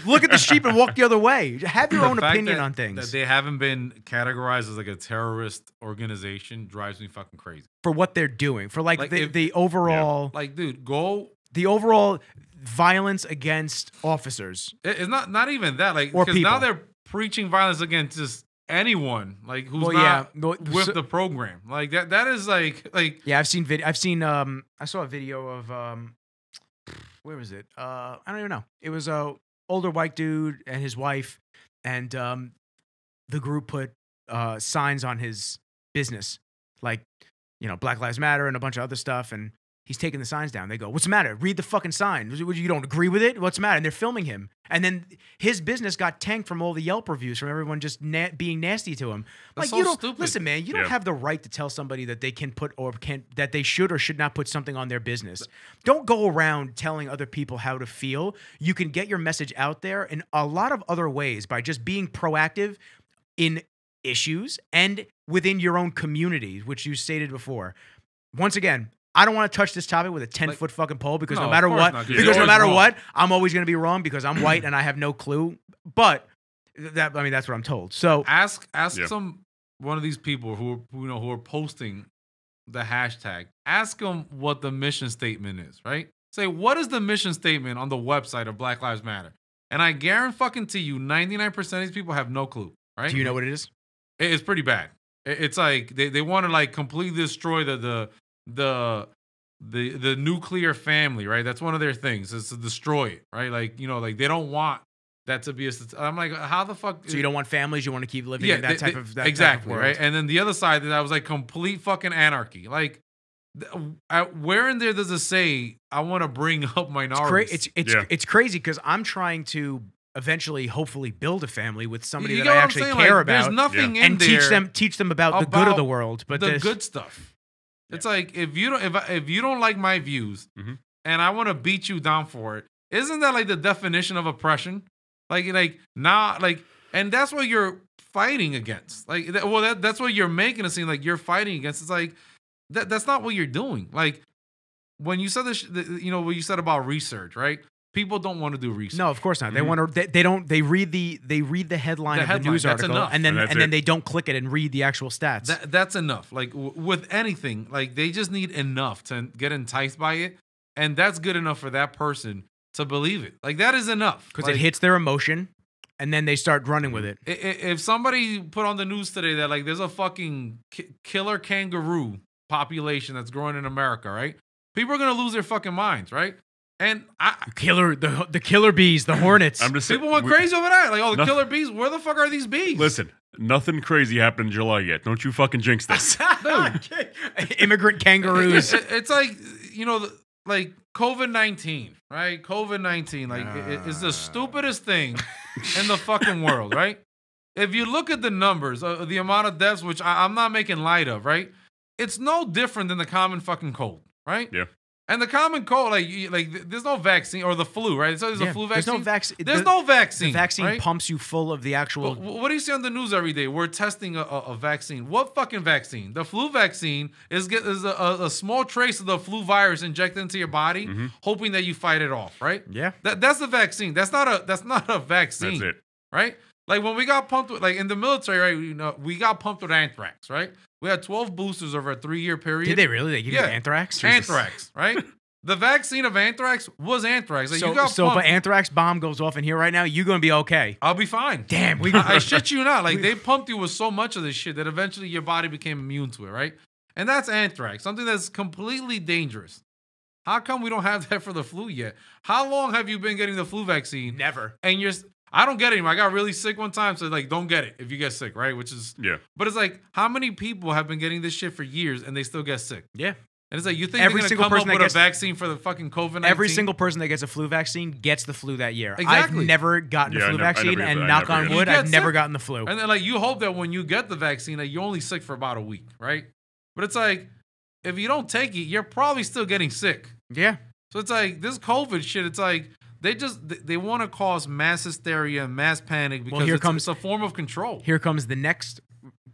Look at the sheep and walk the other way. Have your own opinion on things. That they haven't been categorized as like a terrorist organization drives me fucking crazy. For what they're doing. For the overall... Yeah. Like, dude, go... The overall violence against officers. It's not even that. Like, or because people. Now they're preaching violence against just anyone like who's with the program. Like that is like yeah, I've seen I saw a video of where was it? I don't even know. It was a older white dude and his wife, and the group put signs on his business, like, you know, Black Lives Matter and a bunch of other stuff, and he's taking the signs down. They go, "What's the matter? Read the fucking sign. You don't agree with it? What's the matter?" And they're filming him. And then his business got tanked from all the Yelp reviews from everyone just being nasty to him. That's like, you don't stupid. Listen, man. You don't have the right to tell somebody that they can put that they should or should not put something on their business. Don't go around telling other people how to feel. You can get your message out there in a lot of other ways by just being proactive in issues and within your own community, which you stated before. Once again, I don't want to touch this topic with a 10-foot fucking pole because no matter what, I'm always going to be wrong because I'm white and I have no clue. But that's what I'm told. So ask one of these people who are posting the hashtag. Ask them what the mission statement is, right? Say, what is the mission statement on the website of Black Lives Matter? And I guarantee you, 99% of these people have no clue, right? Do you know what it is? It's pretty bad. It's like they want to like completely destroy the nuclear family, right? That's one of their things. Is to destroy it, right? Like, you know, like they don't want that to be a. I'm like, how the fuck? So you don't want families? You want to keep living in that type of exactly, world. right? And then the other side that was like complete fucking anarchy. Like, where in there does it say I want to bring up minorities? It's crazy because I'm trying to eventually, hopefully, build a family with somebody You that get I what I'm actually saying? care Like, about, there's nothing in and there teach them about the good of the world. But the good stuff. It's like if you don't like my views and I want to beat you down for it, isn't that like the definition of oppression? And that's what you're fighting against. Like, that's what you're making it seem like you're fighting against. It's like that's not what you're doing. Like when you said this, what you said about research, right? People don't want to do research. No, of course not. They want to. They don't. They read the headline of the news that's article, enough. and then they don't click it and read the actual stats. That's enough. Like with anything, like they just need enough to get enticed by it, and that's good enough for that person to believe it. Like that is enough because it hits their emotion, and then they start running with it. If somebody put on the news today that like there's a fucking killer kangaroo population that's growing in America, right? People are gonna lose their fucking minds, right? And the killer bees, the hornets. People went crazy over that. Like, the killer bees. Where the fuck are these bees? Listen, nothing crazy happened in July yet. Don't you fucking jinx this. Immigrant kangaroos. It's like, like COVID-19, right? COVID-19, like, it's the stupidest thing in the fucking world, right? If you look at the numbers, the amount of deaths, which I'm not making light of, right? It's no different than the common fucking cold, right? Yeah. And the common cold, there's no vaccine, or the flu, right? So there's a flu vaccine. There's no vaccine. The vaccine right? pumps you full of the actual. What do you see on the news every day? We're testing a vaccine. What fucking vaccine? The flu vaccine is a small trace of the flu virus injected into your body, hoping that you fight it off, right? Yeah. That's the vaccine. That's not a vaccine. That's it. Right? Like when we got pumped with, like in the military, right? We got pumped with anthrax, right? We had 12 boosters over a 3-year period. Did they really? They give you anthrax? Anthrax, right? The vaccine of anthrax was anthrax. Like, so if an anthrax bomb goes off in here right now, you're going to be okay. I'll be fine. Damn. I shit you not. Like, they pumped you with so much of this shit that eventually your body became immune to it, right? And that's anthrax, something that's completely dangerous. How come we don't have that for the flu yet? How long have you been getting the flu vaccine? Never. And I don't get it anymore. I got really sick one time, so like, don't get it if you get sick, right? Which is But it's like, how many people have been getting this shit for years and they still get sick? Yeah. And it's like, you think they're going to come up with a vaccine for the fucking COVID-19? Every single person that gets a flu vaccine gets the flu that year. Exactly. I've never gotten a flu vaccine, and knock on wood, I've never gotten the flu. And then, like, you hope that when you get the vaccine, that you're only sick for about a week, right? But it's like, if you don't take it, you're probably still getting sick. Yeah. So it's like, this COVID shit, it's like, they want to cause mass hysteria and mass panic because it's a form of control. Here comes the next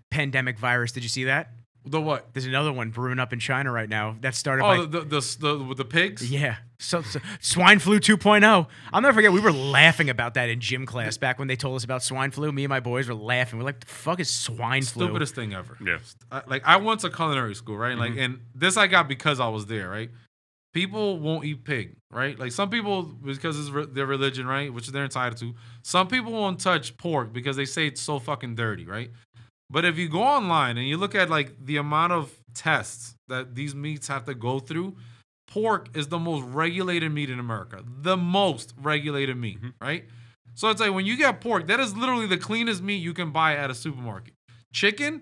pandemic virus. Did you see that? The what? There's another one brewing up in China right now. That started with the pigs? Yeah. So swine flu 2.0. I'll never forget, we were laughing about that in gym class back when they told us about swine flu. Me and my boys were laughing. We're like, the fuck is swine flu? Stupidest thing ever. Yeah. I went to culinary school, right? Like, and this I got because I was there, right? People won't eat pig, right? Like some people, because it's their religion, right? Which they're entitled to. Some people won't touch pork because they say it's so fucking dirty, right? But if you go online and you look at like the amount of tests that these meats have to go through, pork is the most regulated meat in America. The most regulated meat, right? So it's like when you get pork, that is literally the cleanest meat you can buy at a supermarket. Chicken's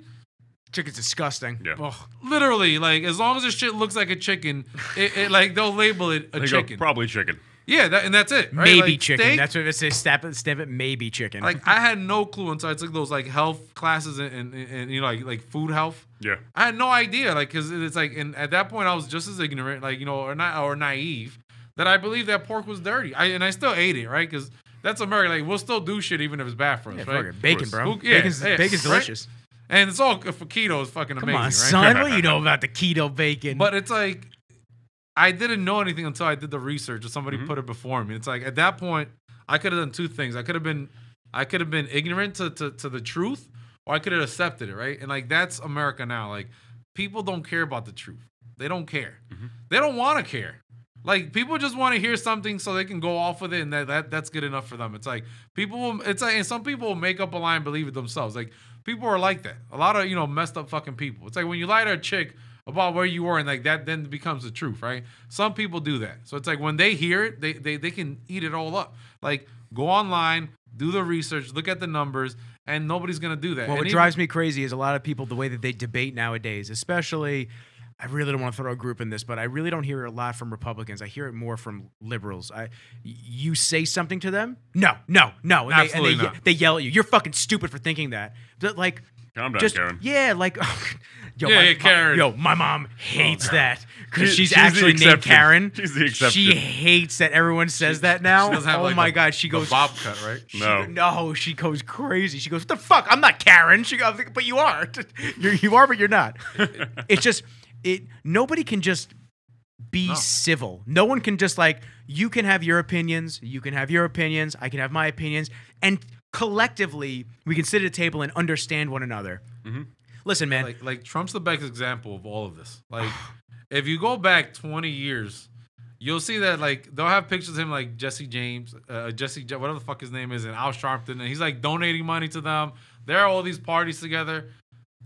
disgusting. Yeah. Oh, literally, like as long as this shit looks like a chicken, it like they'll label it a chicken. Probably chicken. Yeah, and that's it. Right? Maybe like, chicken. Steak, That's what it says. Stamp it. Maybe chicken. Like I had no clue until I took those like health classes and you know like food health. Yeah. I had no idea, like, because it's like, and at that point I was just as ignorant, like, you know, or naive, that I believed that pork was dirty. I still ate it, right? Because that's America. Like we'll still do shit even if it's bad for us, right? Bacon, bro. Bacon's delicious. Right? And it's all for keto. It's fucking amazing, Come on, right? son. What do you know about the keto bacon? But it's like, I didn't know anything until I did the research or somebody put it before me. It's like at that point, I could have done two things. I could have been ignorant to the truth, or I could have accepted it, right? And like that's America now. Like people don't care about the truth. They don't care. They don't want to care. Like, people just want to hear something so they can go off with it, and that's good enough for them. It's like and some people will make up a lie and believe it themselves. Like, people are like that. A lot of, messed up fucking people. It's like when you lie to a chick about where you were, and like that then becomes the truth, right? Some people do that. So it's like when they hear it, they can eat it all up. Like, go online, do the research, look at the numbers, and nobody's going to do that. Well, and what drives me crazy is a lot of people, the way that they debate nowadays, especially, I really don't want to throw a group in this, but I really don't hear it a lot from Republicans. I hear it more from liberals. You say something to them, no. And Absolutely not. They yell at you. You're fucking stupid for thinking that. But like, Calm down, Karen. Yeah, like, Karen. My mom hates that because she's the actually named exception. Karen. She's the exception. She hates that everyone says that now. She doesn't have, Oh like, my the- God, she the goes bob cut, right? No. she goes crazy. She goes, "What the fuck? I'm not Karen." She goes, "But you are. You are, but you're not." It's just nobody can just be civil. No one can just like, you can have your opinions, you can have your opinions, I can have my opinions, and collectively we can sit at a table and understand one another. Listen, man. Like Trump's the best example of all of this. Like, if you go back 20 years, you'll see that, like, they'll have pictures of him like Jesse James, whatever the fuck his name is, and Al Sharpton, and he's like donating money to them. There are all these parties together.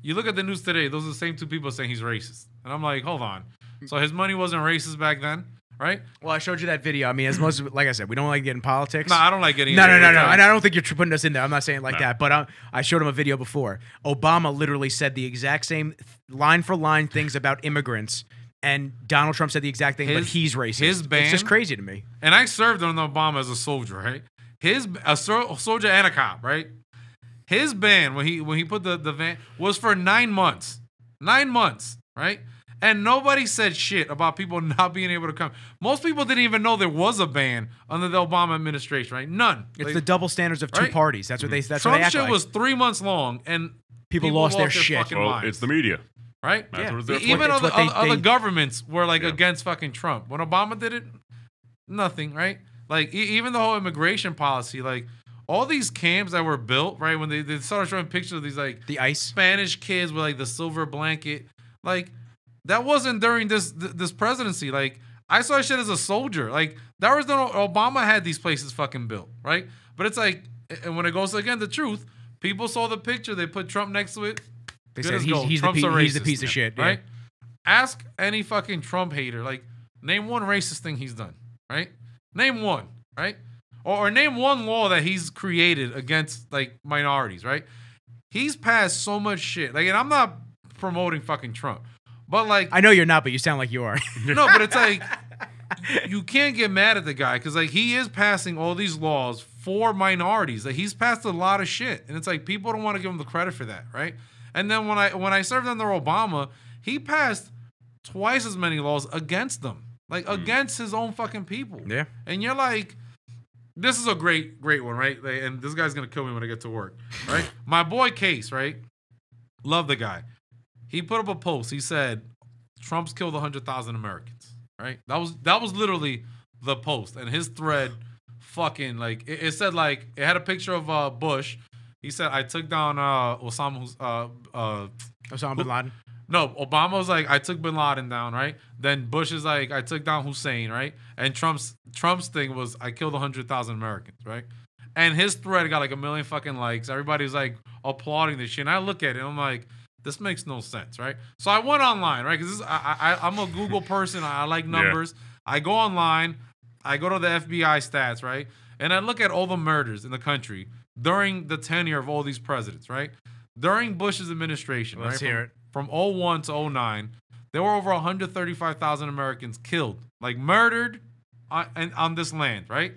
You look at the news today, those are the same two people saying he's racist. And I'm like, hold on. So his money wasn't racist back then, right? Well, I showed you that video. I mean, as most, like I said, we don't like getting politics. No, I don't like getting No. into it. And I don't think you're putting us in there. I'm not saying it like that. But I showed him a video before. Obama literally said the exact same line for line things about immigrants. And Donald Trump said the exact thing, but he's racist. His ban, it's just crazy to me. And I served under Obama as a soldier, right? A soldier and a cop, right? His ban, when he put the van, was for 9 months. 9 months, right? And nobody said shit about people not being able to come. Most people didn't even know there was a ban under the Obama administration, right? None. It's the double standards of two right? parties. That's what they. That's Trump what they act shit like. was 3 months long, and People lost their fucking shit. Well, minds, it's the media. right? That's Yeah. what it's there for. Even It's what other they- governments were like Yeah. against fucking Trump. When Obama did it, nothing, right? Like, even the whole immigration policy, like, all these camps that were built, right? When they started showing pictures of these, like, The ICE. Spanish kids with, like, the silver blanket, like, that wasn't during this presidency. Like, I saw shit as a soldier. Like, that was Obama had these places fucking built, right? But it's like, and when it goes against the truth, people saw the picture, they put Trump next to it. They Good said as gold. he's the Trump's a piece racist, of shit. Yeah. right? Ask any fucking Trump hater, like, name one racist thing he's done, right? Name one, right? Or name one law that he's created against, like, minorities, right? He's passed so much shit. Like, and I'm not promoting fucking Trump, but, like, I know you're not, but you sound like you are. no, but it's like, you can't get mad at the guy because, like, he is passing all these laws for minorities. Like, he's passed a lot of shit, and it's like, people don't want to give him the credit for that, right? And then when I served under Obama, he passed twice as many laws against them, like, against his own fucking people. Yeah. And you're like, this is a great one, right? Like, and this guy's gonna kill me when I get to work, right? My boy Case, right? Love the guy. He put up a post. He said, Trump's killed 100,000 Americans, right? That was literally the post. And his thread fucking, like, it said, like, it had a picture of Bush. He said, I took down Osama bin Laden. no, Obama was like, I took bin Laden down, right? Then Bush is like, I took down Hussein, right? And Trump's thing was, I killed 100,000 Americans, right? And his thread got like 1 million fucking likes. Everybody's like applauding this shit. And I look at it, and I'm like, this makes no sense, right? So I went online, right? Because I'm a Google person. I like numbers. I go online. I go to the FBI stats, right? And I look at all the murders in the country during the tenure of all these presidents, right? During Bush's administration, Let's right? hear it. From 01 to 09, there were over 135,000 Americans killed, like murdered on this land, right?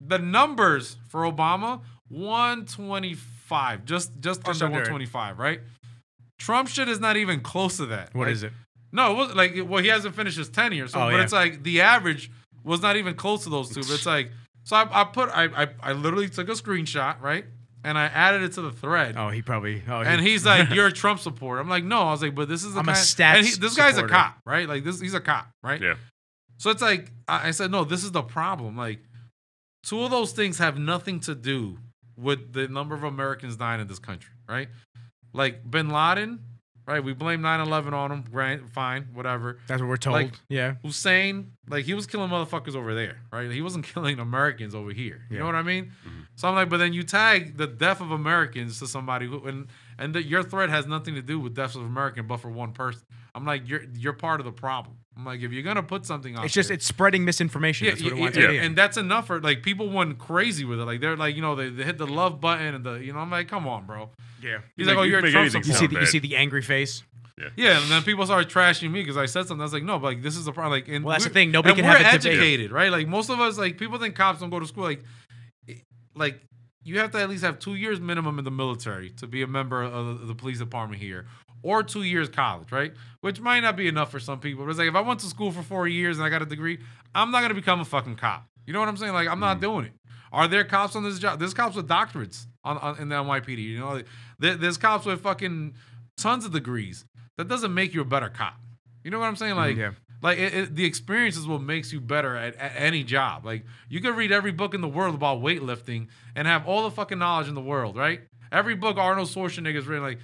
The numbers for Obama, 125, just under under it. 125, right? Trump shit is not even close to that. What Like, is it? No, it was like, well, he hasn't finished his tenure, so Oh, but yeah. it's like the average was not even close to those two. But it's like, so I literally took a screenshot, right? And I added it to the thread. Oh, he probably. Oh, And he's like, "You're a Trump supporter." I'm like, "No." I was like, "But this is I'm a stats And this guy's a supporter. cop, right? Like he's a cop, right? Yeah. So it's like I said, "No, this is the problem." Like, two of those things have nothing to do with the number of Americans dying in this country, right? Like bin Laden right? We blame 9/11 on him. Right? Fine, whatever. That's what we're told. Like, yeah. Hussein, like he was killing motherfuckers over there, right? He wasn't killing Americans over here. You Yeah. know what I mean? So I'm like, but then you tag the death of Americans to somebody who, and your threat has nothing to do with deaths of Americans, but for one person. I'm like, you're part of the problem. I'm like, if you're gonna put something out, It's spreading misinformation. That's what it wants to be. and that's enough for like people went crazy with it. Like they're like, they hit the love button and I'm like, come on, bro. Yeah. He's like, oh, you you're a make Trump anything supporter. sound You see the angry face. Yeah, and then people started trashing me because I said something. I was like, no, but like this is the problem. Like, and Well, that's the we're- thing. Nobody and can we're have a debate. educated, right? Like most of us, like people think cops don't go to school. Like you have to at least have 2 years minimum in the military to be a member of the police department here, or 2 years college, right? Which might not be enough for some people. But it's like if I went to school for 4 years and I got a degree, I'm not gonna become a fucking cop. You know what I'm saying? Like I'm not doing it. Are there cops on this job? There's cops with doctorates on in the NYPD. You know, there's cops with fucking tons of degrees. That doesn't make you a better cop. You know what I'm saying? Like, Yeah. like the experience is what makes you better at any job. Like, you can read every book in the world about weightlifting and have all the fucking knowledge in the world, right? Every book Arnold Schwarzenegger's written, like,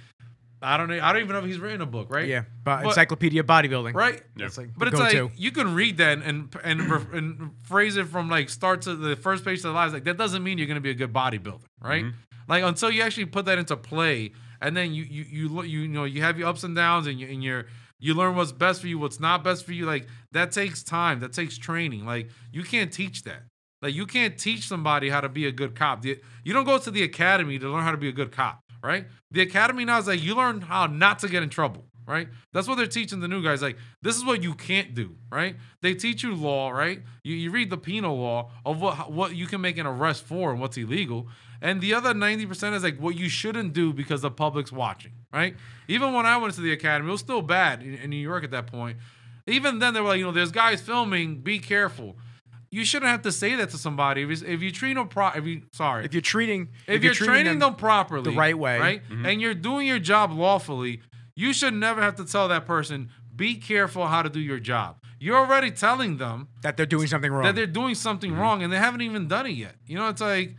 I don't even know if he's written a book, right? Yeah. But Encyclopedia Bodybuilding. Right. Yeah. It's like But the it's go-to. like you can read that and phrase it from like start to the first page to the last. Like that doesn't mean you're gonna be a good bodybuilder, right? Like until you actually put that into play, and then you have your ups and downs, and you learn what's best for you, what's not best for you. Like that takes time, that takes training. Like you can't teach that. Like you can't teach somebody how to be a good cop. You don't go to the academy to learn how to be a good cop, right? The academy now is like you learn how not to get in trouble, right? That's what they're teaching the new guys. Like this is what you can't do, right? They teach you law, right? You read the penal law of what you can make an arrest for and what's illegal. And the other 90% is like what you shouldn't do because the public's watching, right? Even when I went to the academy, it was still bad in New York at that point. Even then, they were like, there's guys filming, be careful. You shouldn't have to say that to somebody. If you treat them if you're treating training them properly, the right way, right, and you're doing your job lawfully, you should never have to tell that person, be careful how to do your job. You're already telling them that they're doing something wrong. that they're doing something wrong, and they haven't even done it yet. You know, it's like,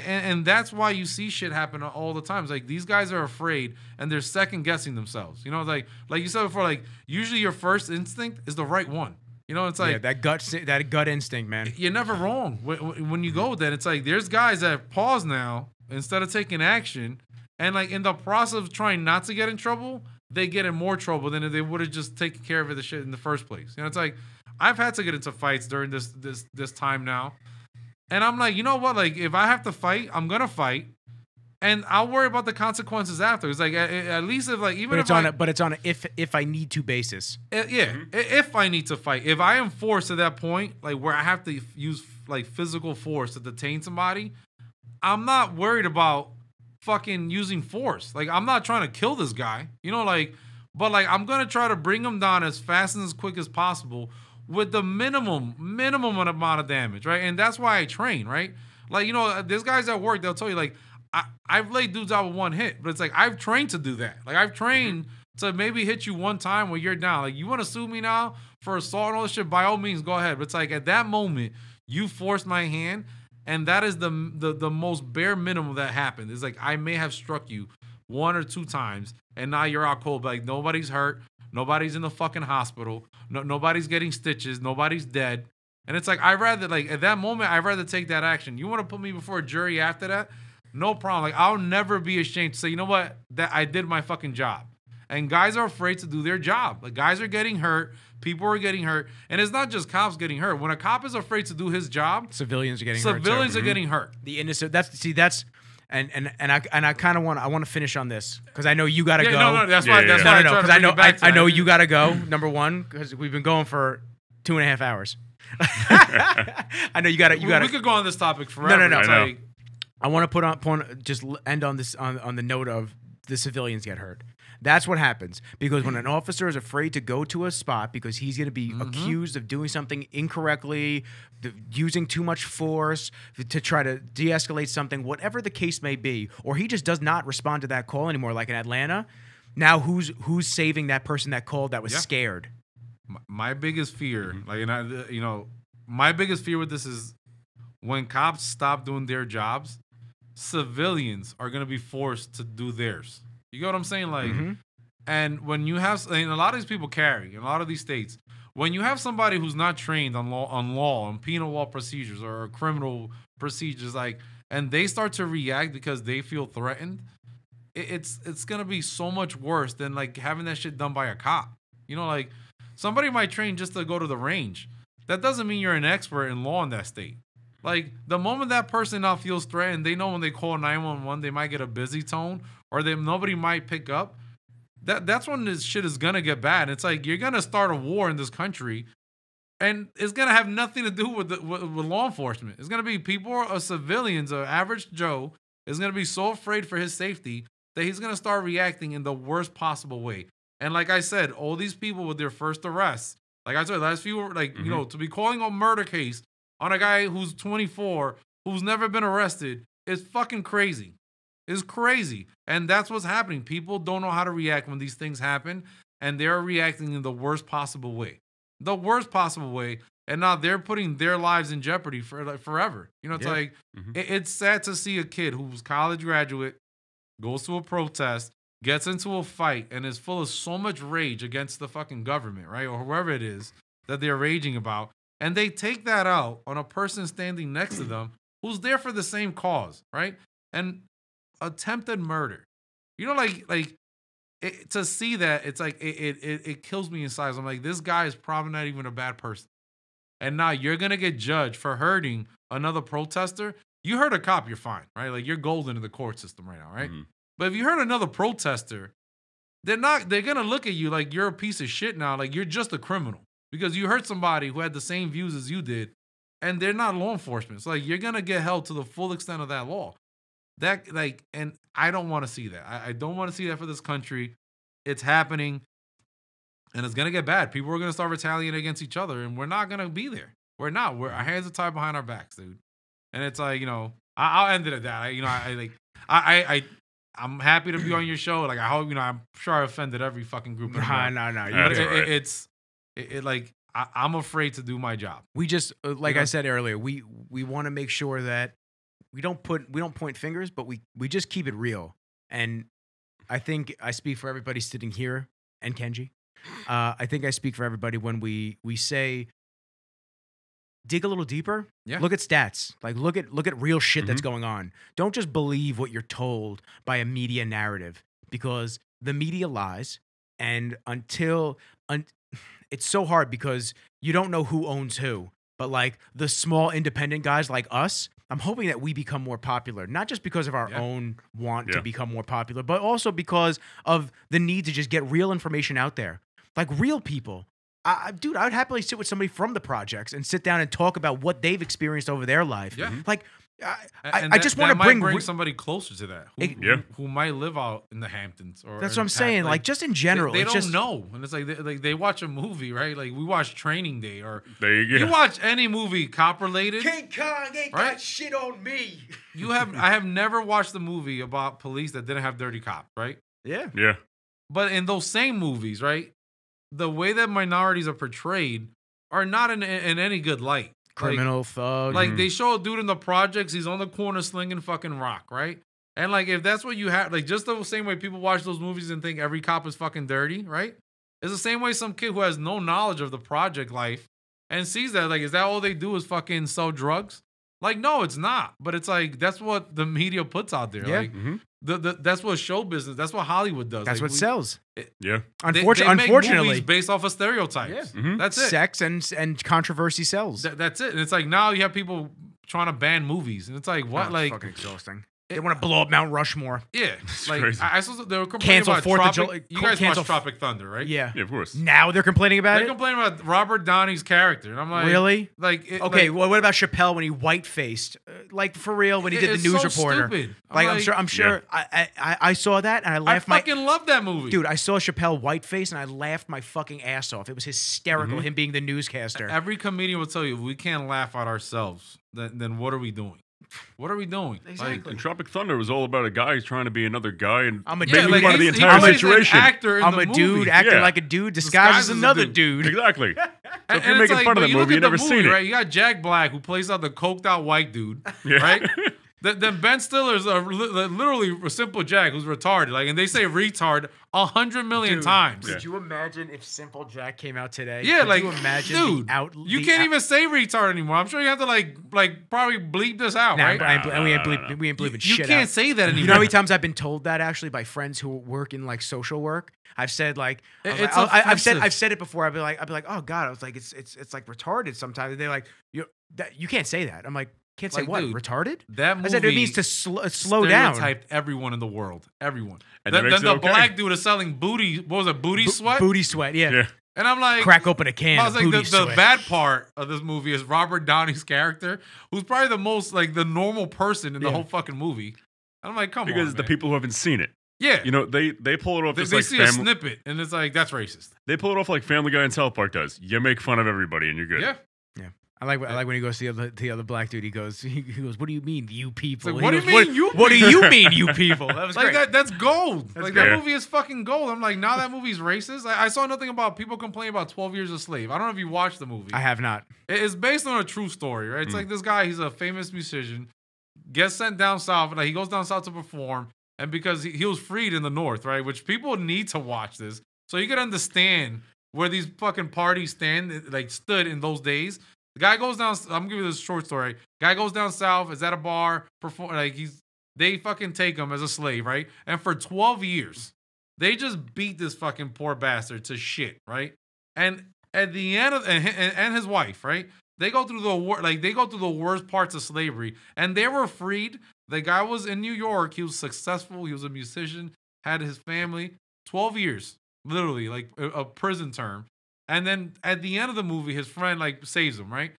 and that's why you see shit happen all the time. It's like these guys are afraid and they're second guessing themselves. You know, it's like you said before, like usually your first instinct is the right one. You know, it's like that gut instinct, man. you're never wrong when you go with that. It's like there's guys that pause now instead of taking action, and like in the process of trying not to get in trouble, they get in more trouble than if they would have just taken care of the shit in the first place. You know, it's like I've had to get into fights during this time now, and I'm like, you know what? Like if I have to fight, I'm gonna fight. And I'll worry about the consequences after. It's like at least if like even But if it's on a if I need to basis. If I need to fight, if I am forced to that point, like where I have to use like physical force to detain somebody, I'm not worried about fucking using force. Like I'm not trying to kill this guy, you know, like, but like I'm gonna try to bring him down as fast and as quick as possible with the minimum amount of damage, right? And that's why I train, right? Like, you know, there's guys at work, they'll tell you like, I've laid dudes out with one hit, but it's like I've trained to do that. Like I've trained to maybe hit you one time when you're down. Like you want to sue me now for assault and all this shit, by all means, go ahead. But it's like at that moment, you forced my hand, and that is the most bare minimum that happened. It's like I may have struck you 1 or 2 times, and now you're out cold. But like nobody's hurt, nobody's in the fucking hospital, nobody's getting stitches, nobody's dead. And it's like I'd rather like at that moment, I'd rather take that action. You want to put me before a jury after that? No problem. Like I'll never be ashamed to say, you know what, that I did my fucking job. And guys are afraid to do their job. Like guys are getting hurt, people are getting hurt, and it's not just cops getting hurt. When a cop is afraid to do his job, Civilians are getting civilians are getting hurt. The innocent. And I kind of want to finish on this because I know you got to go. No, that's why. Yeah, That's yeah. why No, I because try to bring it back to I know that. you got to go. Number one, because we've been going for 2.5 hours. I know you got to. We could go on this topic forever. No. It's I know. like, I want to just end on this on the note of the civilians get hurt. That's what happens because when an officer is afraid to go to a spot because he's going to be accused of doing something incorrectly, using too much force to try to de-escalate something, whatever the case may be, or he just does not respond to that call anymore, like in Atlanta. Now who's saving that person that called that was scared? my biggest fear, like, and I, you know, my biggest fear with this is when cops stop doing their jobs, civilians are gonna be forced to do theirs. You get what I'm saying? Like, And when you have, and a lot of these people carry in a lot of these states, when you have somebody who's not trained on law, on penal law procedures or criminal procedures, like, and they start to react because they feel threatened, it's gonna be so much worse than like having that shit done by a cop. You know, like somebody might train just to go to the range. That doesn't mean you're an expert in law in that state. Like the moment that person now feels threatened, they know when they call 911, they might get a busy tone or nobody might pick up. That's when this shit is gonna get bad. It's like you're gonna start a war in this country, and it's gonna have nothing to do with law enforcement. It's gonna be people or civilians, or average Joe is gonna be so afraid for his safety that he's gonna start reacting in the worst possible way. And like I said, all these people with their first arrests, like I said, last few, like you know, to be calling a murder case on a guy who's 24, who's never been arrested, is fucking crazy. It's crazy. And that's what's happening. People don't know how to react when these things happen, and they're reacting in the worst possible way. The worst possible way. And now they're putting their lives in jeopardy for like forever. You know, it's like, it's sad to see a kid who's college graduate, goes to a protest, gets into a fight, and is full of so much rage against the fucking government, right? Or whoever it is that they're raging about. And they take that out on a person standing next to them who's there for the same cause, right? And attempted murder. You know, to see that, it's like it kills me inside. So I'm like, this guy is probably not even a bad person. And now you're gonna get judged for hurting another protester. You hurt a cop, you're fine, right? Like you're golden in the court system right now, right? But if you hurt another protester, they're gonna look at you like you're a piece of shit now, like you're just a criminal. Because you hurt somebody who had the same views as you did, and they're not law enforcement. It's like you're gonna get held to the full extent of that law. That like, and I don't want to see that. I don't want to see that for this country. It's happening, and it's gonna get bad. People are gonna start retaliating against each other, and we're not gonna be there. We're not. Our hands are tied behind our backs, dude. And it's like, you know, I'll end it at that. I'm happy to be on your show. Like I hope, you know, I'm sure I offended every fucking group. No. Like I'm afraid to do my job. We just like I said earlier, we want to make sure that we don't point fingers, but we just keep it real. And I think I speak for everybody sitting here and Kenji. I think I speak for everybody when we say dig a little deeper. Yeah. Look at stats. Like look at real shit that's going on. Don't just believe what you're told by a media narrative, because the media lies. And it's so hard because you don't know who owns who. But like the small independent guys like us, I'm hoping that we become more popular, not just because of our own want to become more popular, but also because of the need to just get real information out there. Like real people. Dude, I would happily sit with somebody from the projects and sit down and talk about what they've experienced over their life. Yeah. Like, I just want to bring somebody closer to that who might live out in the Hamptons. Or that's what I'm saying. Like just in general. They don't know. And it's like they watch a movie, right? Like we watch Training Day, or you you watch any movie cop related. King Kong ain't got shit on me. I have never watched a movie about police that didn't have dirty cops, right? Yeah. Yeah. But in those same movies, right, the way that minorities are portrayed are not in any good light. Criminal thug. Like they show a dude in the projects, he's on the corner slinging fucking rock, right? And like if that's what you have, like just the same way people watch those movies and think every cop is fucking dirty, right? It's the same way some kid who has no knowledge of the project life and sees that, like, is that all they do is fucking sell drugs? Like, no, it's not. But it's like that's what the media puts out there. Yeah. Like that's what show business, that's what Hollywood does. That's like, what sells. Yeah. They make Unfortunately, movies based off of stereotypes. Yeah. That's it. Sex and controversy sells. That's it. And it's like now you have people trying to ban movies, and it's like what? Oh, like fucking exhausting. They want to blow up Mount Rushmore. Yeah, like crazy. I saw they were complaining Cancel about 4th of Tropic. July. You guys Cancel watch Tropic Thunder, right? Yeah. Yeah, of course. Now they're complaining about They're it? complaining about Robert Downey's character, and I'm like, really? Like, okay. Well, what about Chappelle when he white faced? Like for real, when he did the news so reporter. Stupid. Like I'm sure. I saw that and I I laughed. fucking love that movie, dude. I saw Chappelle white face and I laughed my fucking ass off. It was hysterical. Him being the newscaster. Every comedian will tell you if we can't laugh at ourselves, then what are we doing? What are we doing? Exactly. Like, and Tropic Thunder was all about a guy trying to be another guy and I'm a making dude. fun of the he entire plays situation. An actor in I'm the a movie. dude acting Yeah. like a dude disguised as another dude. Exactly. So And if you're it's making like, fun of but the you look movie, you at the never seen it. right? You got Jack Black who plays out the coked out white dude, Yeah. right? Then Ben Stiller's literally a simple Jack who's retarded. Like, and they say retard 100 million times. Could you imagine if Simple Jack came out today? Yeah, could like, you imagine dude, you can't even say retard anymore. I'm sure you have to like probably bleep this out, right? we ain't bleeping You shit can't out. say that anymore. You know how many times I've been told that actually by friends who work in like social work? I've said like I've said it before. I'd be like, oh God, I was like, it's like retarded sometimes. And they're like, you can't say that. I'm like, can't say Like, what? dude, Retarded? That movie I said it means to slow down. Stereotyped everyone in the world. Everyone. And Then that makes the it okay. black dude is selling booty. What was it? Booty sweat. Booty sweat. Yeah. Yeah. And I'm like, Crack open a can. I was of like, booty the sweat. bad part of this movie is Robert Downey's character, who's probably the most like the normal person in the whole fucking movie. And I'm like, come on, Because the man. people who haven't seen it, Yeah. you know, they pull it off They, just they like see a Family. snippet and it's like, that's racist. They pull it off like Family Guy and South Park does. You make fun of everybody and you're good. Yeah. I like when he goes to the other black dude. He goes, what do you mean, you people? It's He like, goes, what do you mean, you What do you mean, you people? That was Like great. that's gold. Like great. that movie is fucking gold. I'm like, now that movie's racist. I saw nothing about people complaining about 12 Years a Slave. I don't know if you watched the movie. I have not. It's based on a true story, right? It's like this guy, he's a famous musician, gets sent down south. Like he goes down south to perform, and because he was freed in the north, right? Which people need to watch this so you can understand where these fucking parties stood in those days. The guy goes down. I'm gonna give you this short story. Guy goes down south, is at a bar, they fucking take him as a slave, right? And for 12 years, they just beat this fucking poor bastard to shit, right? And at the end of and his wife, right? They go through the worst parts of slavery, and they were freed. The guy was in New York. He was successful. He was a musician. Had his family. 12 years, literally, like a prison term. And then at the end of the movie, his friend like saves him, right?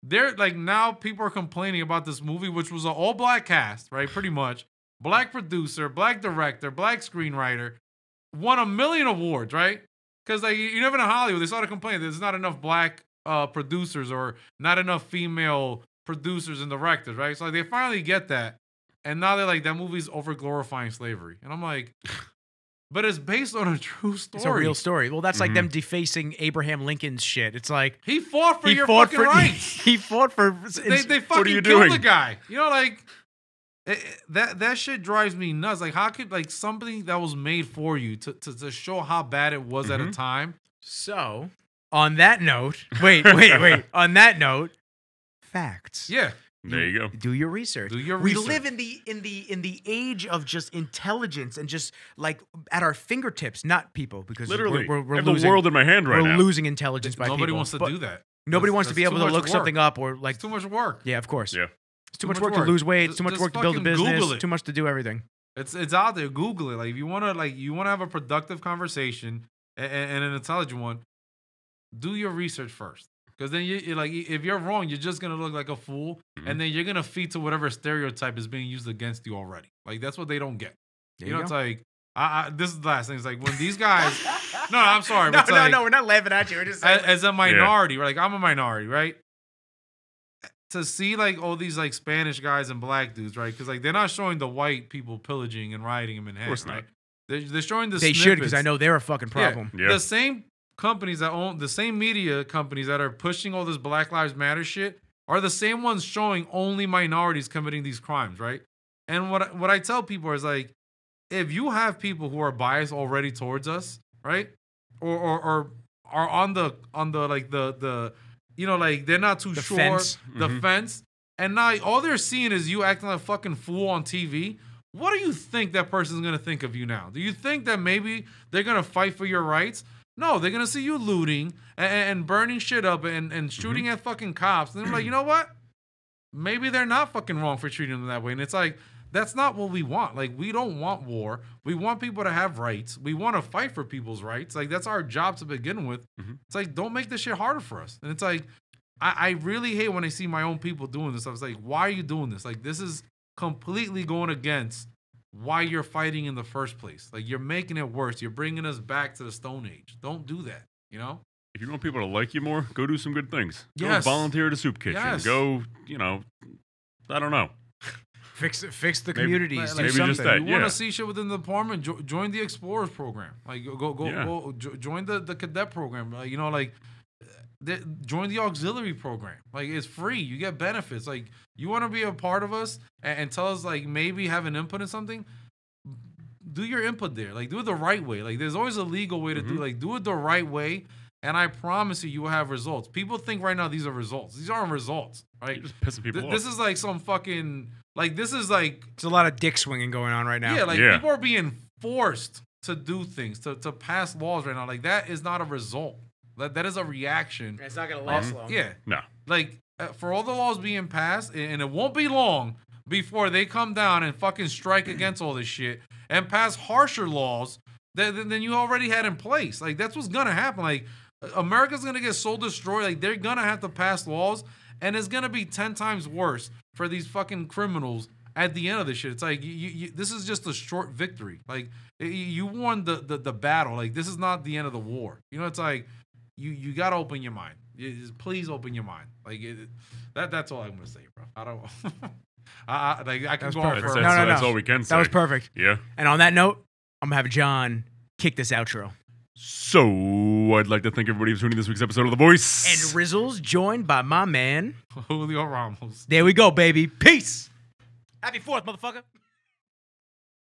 They're like, now people are complaining about this movie, which was an all black cast, right? Pretty much. Black producer, black director, black screenwriter, won 1 million awards, right? Because like you never in Hollywood, they started complaining there's not enough black producers or not enough female producers and directors, right? So like, they finally get that. And now they're like, that movie's over glorifying slavery. And I'm like, but it's based on a true story. It's a real story. Well, that's like them defacing Abraham Lincoln's shit. It's like He fought for your fucking rights. He fought for. They What are fucking you killed doing? the guy. You know, like that shit drives me nuts. Like, how could like something that was made for you to show how bad it was at a time? So, on that note, wait. On that note, facts. Yeah, There you go. Do your research. Do your We research. live in the age of just intelligence and just like at our fingertips, not people, because Literally, we're I have losing the world in my hand right we're now. losing intelligence by nobody people. wants to But do that. Nobody That's- wants to be that's able too to much look work. something up or like It's too much work. yeah, of course. Yeah. It's too much work to lose weight. It's too much Just work to build a fucking business. Google it. Too much to do everything. It's out there. Google it. Like if you want to have a productive conversation and an intelligent one, do your research first. Because then you like if you're wrong, you're just gonna look like a fool, and then you're gonna feed to whatever stereotype is being used against you already. Like that's what they don't get. There You know, you it's go. like this is the last thing. It's like when these guys. No, I'm sorry. but it's like, we're not laughing at you. We're just saying, as a minority, right? Like I'm a minority, right? To see like all these like Spanish guys and black dudes, right? Because like they're not showing the white people pillaging and rioting in Manhattan, course not. right? They're showing the they should because snippets. I know they're a fucking problem. Yeah. The same companies that own the same media companies that are pushing all this Black Lives Matter shit are the same ones showing only minorities committing these crimes, right? And what I tell people is like, if you have people who are biased already towards us, right, or are on the like the you know like they're not too The sure fence. the fence, and now all they're seeing is you acting like a fucking fool on TV. What do you think that person's gonna think of you now? Do you think that maybe they're gonna fight for your rights? No, they're gonna see you looting and burning shit up and shooting at fucking cops. And they're like, you know what? Maybe they're not fucking wrong for treating them that way. And it's like, that's not what we want. Like, we don't want war. We want people to have rights. We want to fight for people's rights. Like, that's our job to begin with. It's like, don't make this shit harder for us. And it's like, I really hate when I see my own people doing this. I was like, why are you doing this? Like, this is completely going against why you're fighting in the first place. Like, you're making it worse. You're bringing us back to the Stone Age. Don't do that, you know? If you want people to like you more, go do some good things. Yes. Go volunteer at a soup kitchen. Yes. Go, you know, I don't know. Fix the Maybe- communities. do maybe just something. that. You want yeah. to see shit within the department? Join the Explorers program. Like, Yeah. join the cadet program. You know, like, join the auxiliary program. Like, it's free. You get benefits. Like, you want to be a part of us and tell us, like, maybe have an input in something, do your input there. Like, do it the right way. Like, there's always a legal way to do it. Like, do it the right way, and I promise you will have results. People think right now these are results. These aren't results, right? You're just pissing people off. This is like some fucking, like, this is like... There's a lot of dick swinging going on right now. Yeah, like, people are being forced to do things, to pass laws right now. Like, that is not a result. That is a reaction. It's not going to last long. Yeah. No. Like, for all the laws being passed, and it won't be long before they come down and fucking strike against all this shit and pass harsher laws than you already had in place. Like, that's what's going to happen. Like, America's going to get so destroyed. Like, they're going to have to pass laws, and it's going to be 10 times worse for these fucking criminals at the end of this shit. It's like, this is just a short victory. Like, you won the battle. Like, this is not the end of the war. You know, it's like, you got to open your mind. Please open your mind. Like, that's all I'm going to say, bro. I don't... I can go on for... That's all we can say. That was perfect. Yeah. And on that note, I'm going to have John kick this outro. So, I'd like to thank everybody for tuning in this week's episode of The Voice. And Rizzles joined by my man, Julio Ramos. There we go, baby. Peace. Happy 4th, motherfucker.